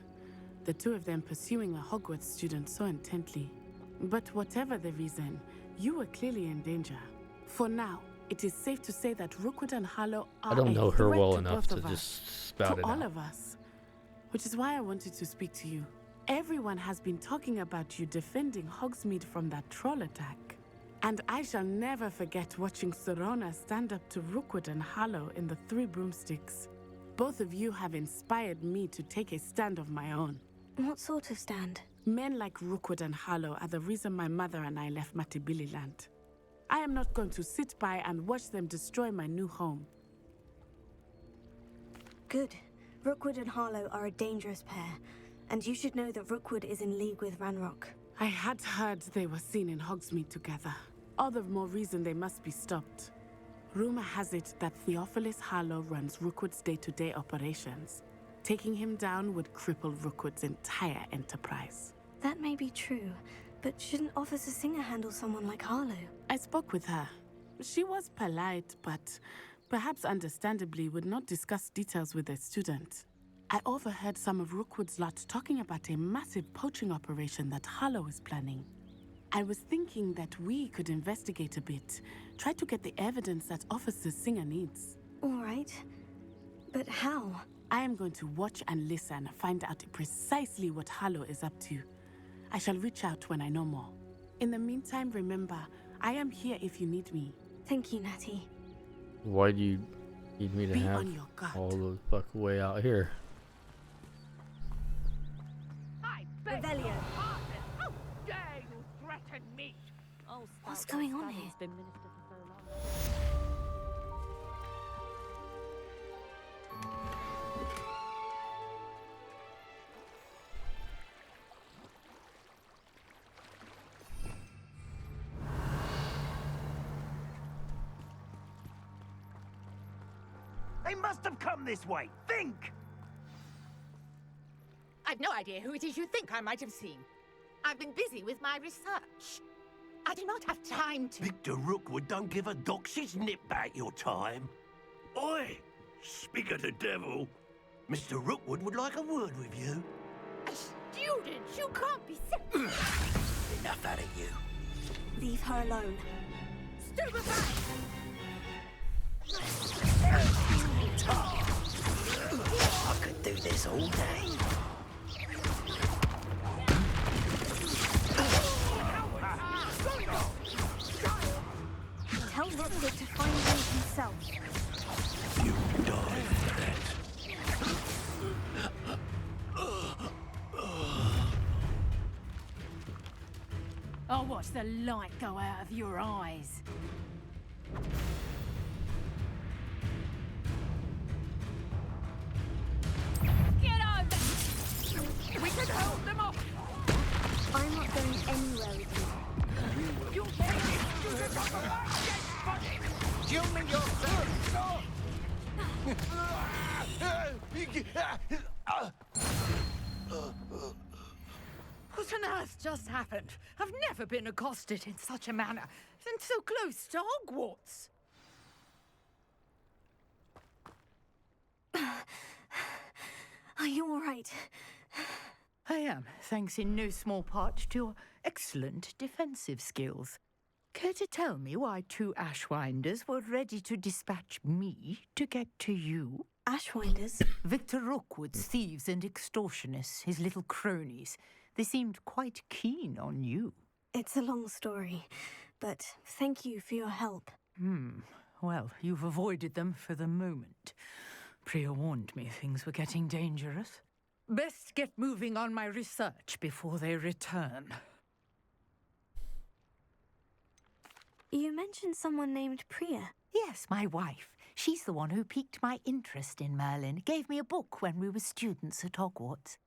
The two of them pursuing a Hogwarts student so intently. But whatever the reason, you were clearly in danger. For now, it is safe to say that Rookwood and Harlow are I don't know her well enough to both of us, just spout it to all out. of us. Which is why I wanted to speak to you. Everyone has been talking about you defending Hogsmeade from that troll attack. And I shall never forget watching Serona stand up to Rookwood and Harlow in the Three Broomsticks. Both of you have inspired me to take a stand of my own. What sort of stand? Men like Rookwood and Harlow are the reason my mother and I left Matibili Land. I am not going to sit by and watch them destroy my new home. Good. Rookwood and Harlow are a dangerous pair, and you should know that Rookwood is in league with Ranrock. I had heard they were seen in Hogsmeade together. All the more reason they must be stopped. Rumor has it that Theophilus Harlow runs Rookwood's day-to-day operations. Taking him down would cripple Rookwood's entire enterprise. That may be true, but shouldn't Officer Singer handle someone like Harlow? I spoke with her. She was polite, but perhaps understandably would not discuss details with a student. I overheard some of Rookwood's lot talking about a massive poaching operation that Harlow is planning. I was thinking that we could investigate a bit. Try to get the evidence that Officer Singer needs. All right. But how? I am going to watch and listen, find out precisely what Harlow is up to. I shall reach out when I know more. In the meantime, remember, I am here if you need me. Thank you, Natty. Why do you need me to Be have on your guard. all the fuck way out here? Revelio. How dare you threaten me? Oh, What's going on here? Been minister for so long. They must have come this way. Think! I've no idea who it is you think I might have seen. I've been busy with my research. I do not have time to... Victor Rookwood don't give a doxy's nip back your time. Oi! Speak of the devil. Mr. Rookwood would like a word with you. A student? You can't be... Enough out of you. Leave her alone. Stupefy! I could do this all day. Tell Rookwood to find him himself. You die for that. I'll watch the light go out of your eyes. Get over! We can hold them off! I'm not going anywhere with you. You Do you mean you're What on earth just happened? I've never been accosted in such a manner, and so close to Hogwarts. Are you all right? I am, thanks in no small part to your excellent defensive skills. Care to tell me why two Ashwinders were ready to dispatch me to get to you? Ashwinders? Victor Rookwood's thieves and extortionists, his little cronies. They seemed quite keen on you. It's a long story, but thank you for your help. Well, you've avoided them for the moment. Priya warned me things were getting dangerous. Best get moving on my research before they return. You mentioned someone named Priya. Yes, my wife. She's the one who piqued my interest in Merlin. Gave me a book when we were students at Hogwarts.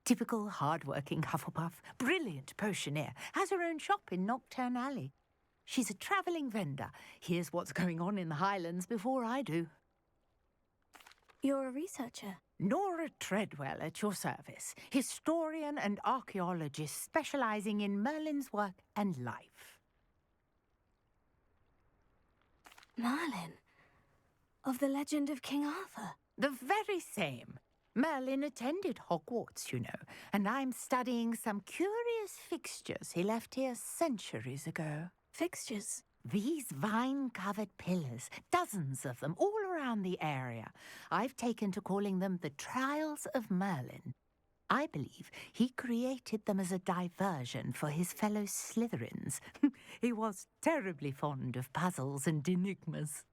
Typical hard-working Hufflepuff, brilliant potioneer, has her own shop in Knockturn Alley. She's a travelling vendor. Hears what's going on in the Highlands before I do. You're a researcher. Nora Treadwell at your service, historian and archaeologist specialising in Merlin's work and life. Merlin? Of the legend of King Arthur? The very same. Merlin attended Hogwarts, you know, and I'm studying some curious fixtures he left here centuries ago. Fixtures? These vine-covered pillars, dozens of them, all around the area. I've taken to calling them the Trials of Merlin. I believe he created them as a diversion for his fellow Slytherins. He was terribly fond of puzzles and enigmas.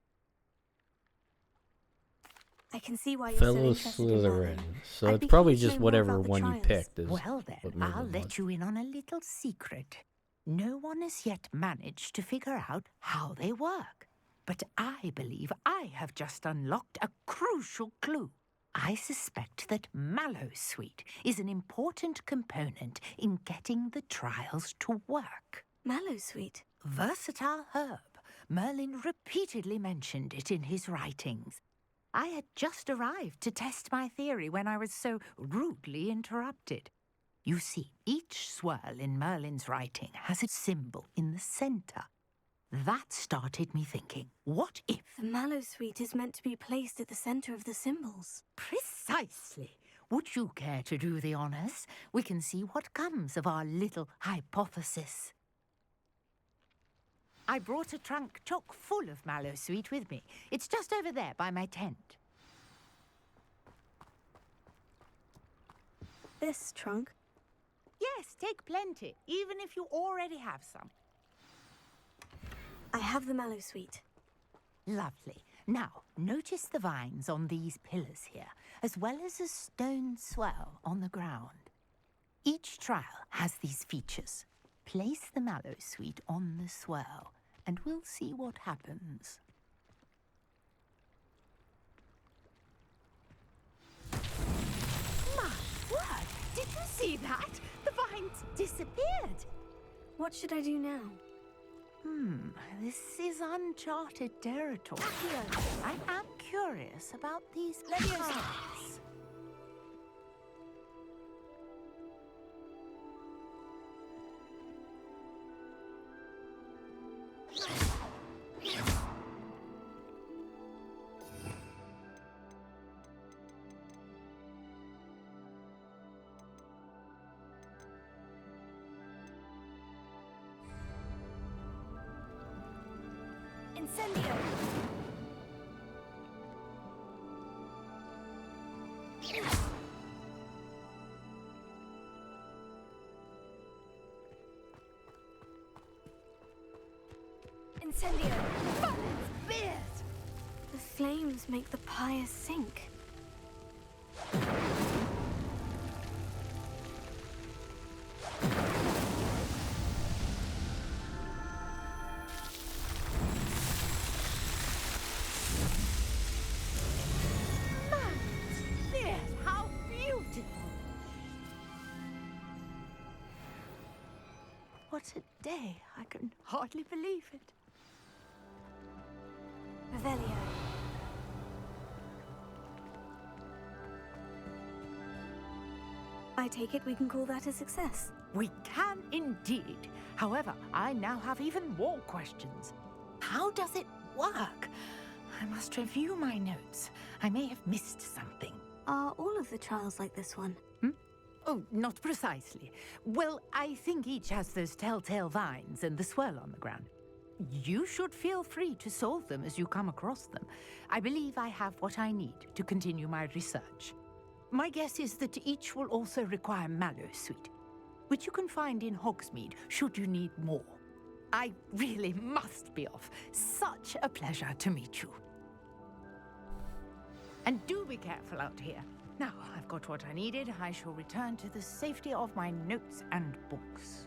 I can see why you're Fellow so interested in Slytherin. Merlin. So I'd it's be probably keen to just know more whatever about the one you trials. picked. Is Well then, what I'll Merlin let was. you in on a little secret. No one has yet managed to figure out how they work. But I believe I have just unlocked a crucial clue. I suspect that Mallowsweet is an important component in getting the trials to work. Mallowsweet? Versatile herb. Merlin repeatedly mentioned it in his writings. I had just arrived to test my theory when I was so rudely interrupted. You see, each swirl in Merlin's writing has a symbol in the centre. That started me thinking, what if... The Mallowsweet is meant to be placed at the centre of the symbols. Precisely. Would you care to do the honours? We can see what comes of our little hypothesis. I brought a trunk chock full of mallow sweet with me. It's just over there by my tent. This trunk? Yes, take plenty, even if you already have some. I have the mallow sweet. Lovely. Now, notice the vines on these pillars here, as well as a stone swell on the ground. Each trial has these features. Place the mallow sweet on the swell, and we'll see what happens. My word! Did you see that? The vines disappeared. What should I do now? This is uncharted territory. I am curious about these paths. Incendio! Incendio! Beard! The flames make the pyre sink. What a day. I can hardly believe it. Revelio. I take it we can call that a success. We can indeed. However, I now have even more questions. How does it work? I must review my notes. I may have missed something. Are all of the trials like this one? Oh, not precisely. Well, I think each has those telltale vines and the swirl on the ground. You should feel free to solve them as you come across them. I believe I have what I need to continue my research. My guess is that each will also require mallow sweet, which you can find in Hogsmeade should you need more. I really must be off. Such a pleasure to meet you. And do be careful out here. Now I've got what I needed, I shall return to the safety of my notes and books.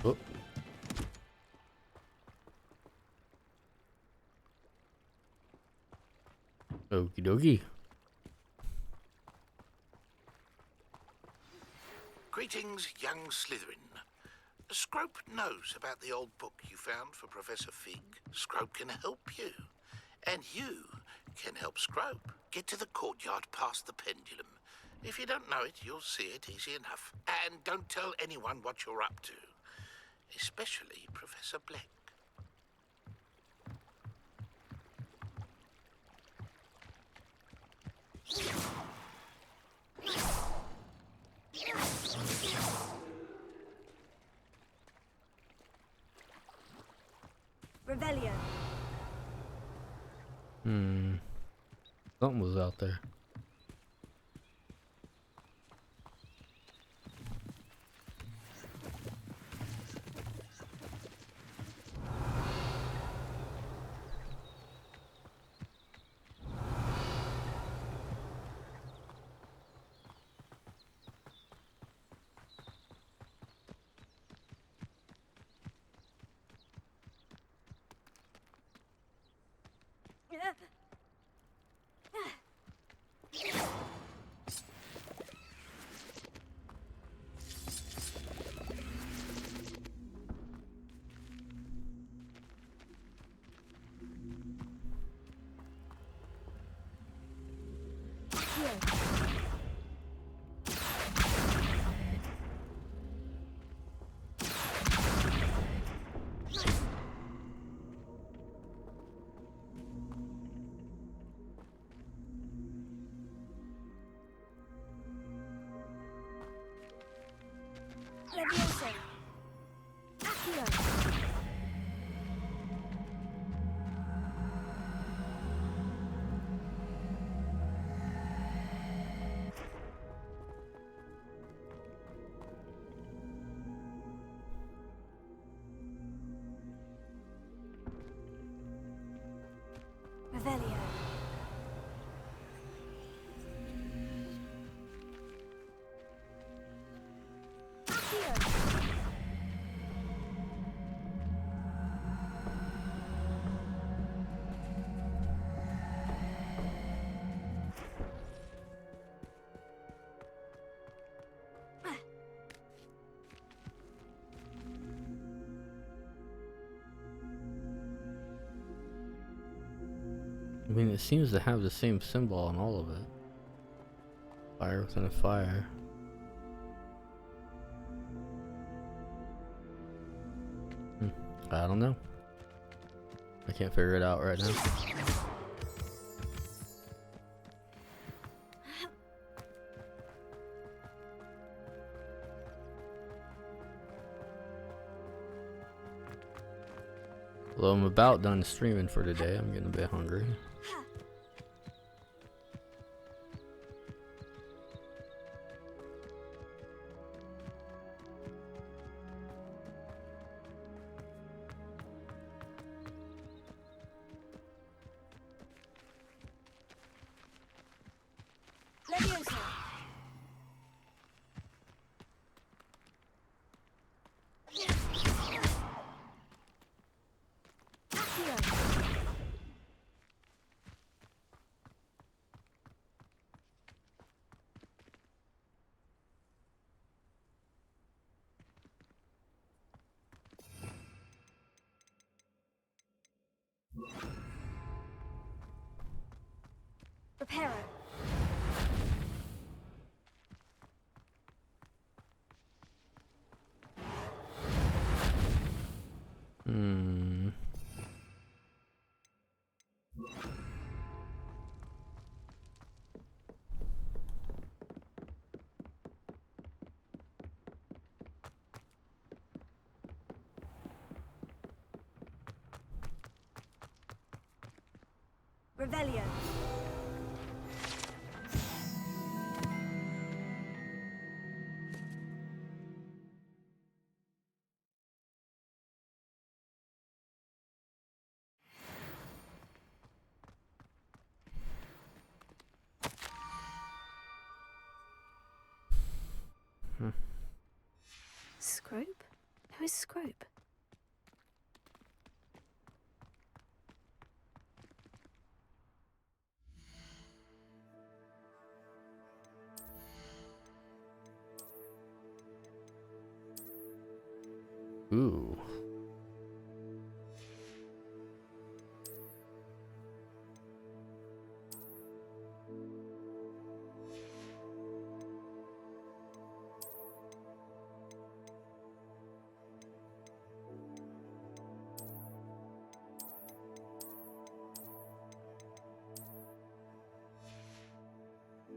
Oh. Okie dokie. Greetings, young Slytherin. Scrope knows about the old book you found for Professor Fig. Scrope can help you. And you can help Scrope get to the courtyard past the pendulum. If you don't know it, you'll see it easy enough. And don't tell anyone what you're up to. Especially Professor Black. Revelio. Something was out there. I mean, it seems to have the same symbol on all of it. Fire within a fire. I don't know. I can't figure it out right now. Well, I'm about done streaming for today. I'm getting a bit hungry. Reparo. Revelio. Scrope? Who is Scrope? Ooh.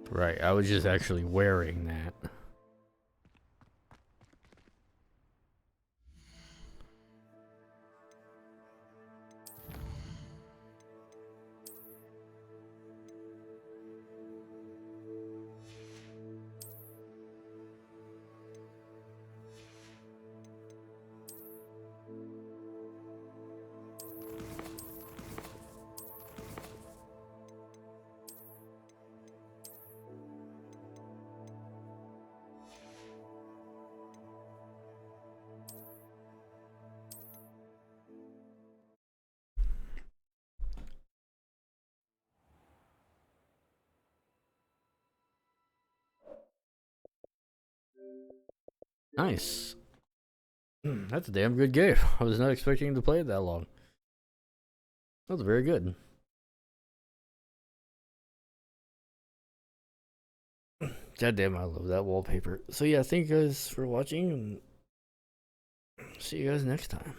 Right, I was just actually wearing that. Nice. That's a damn good game. I was not expecting to play it that long. That was very good. God damn, I love that wallpaper. So yeah, thank you guys for watching, and see you guys next time.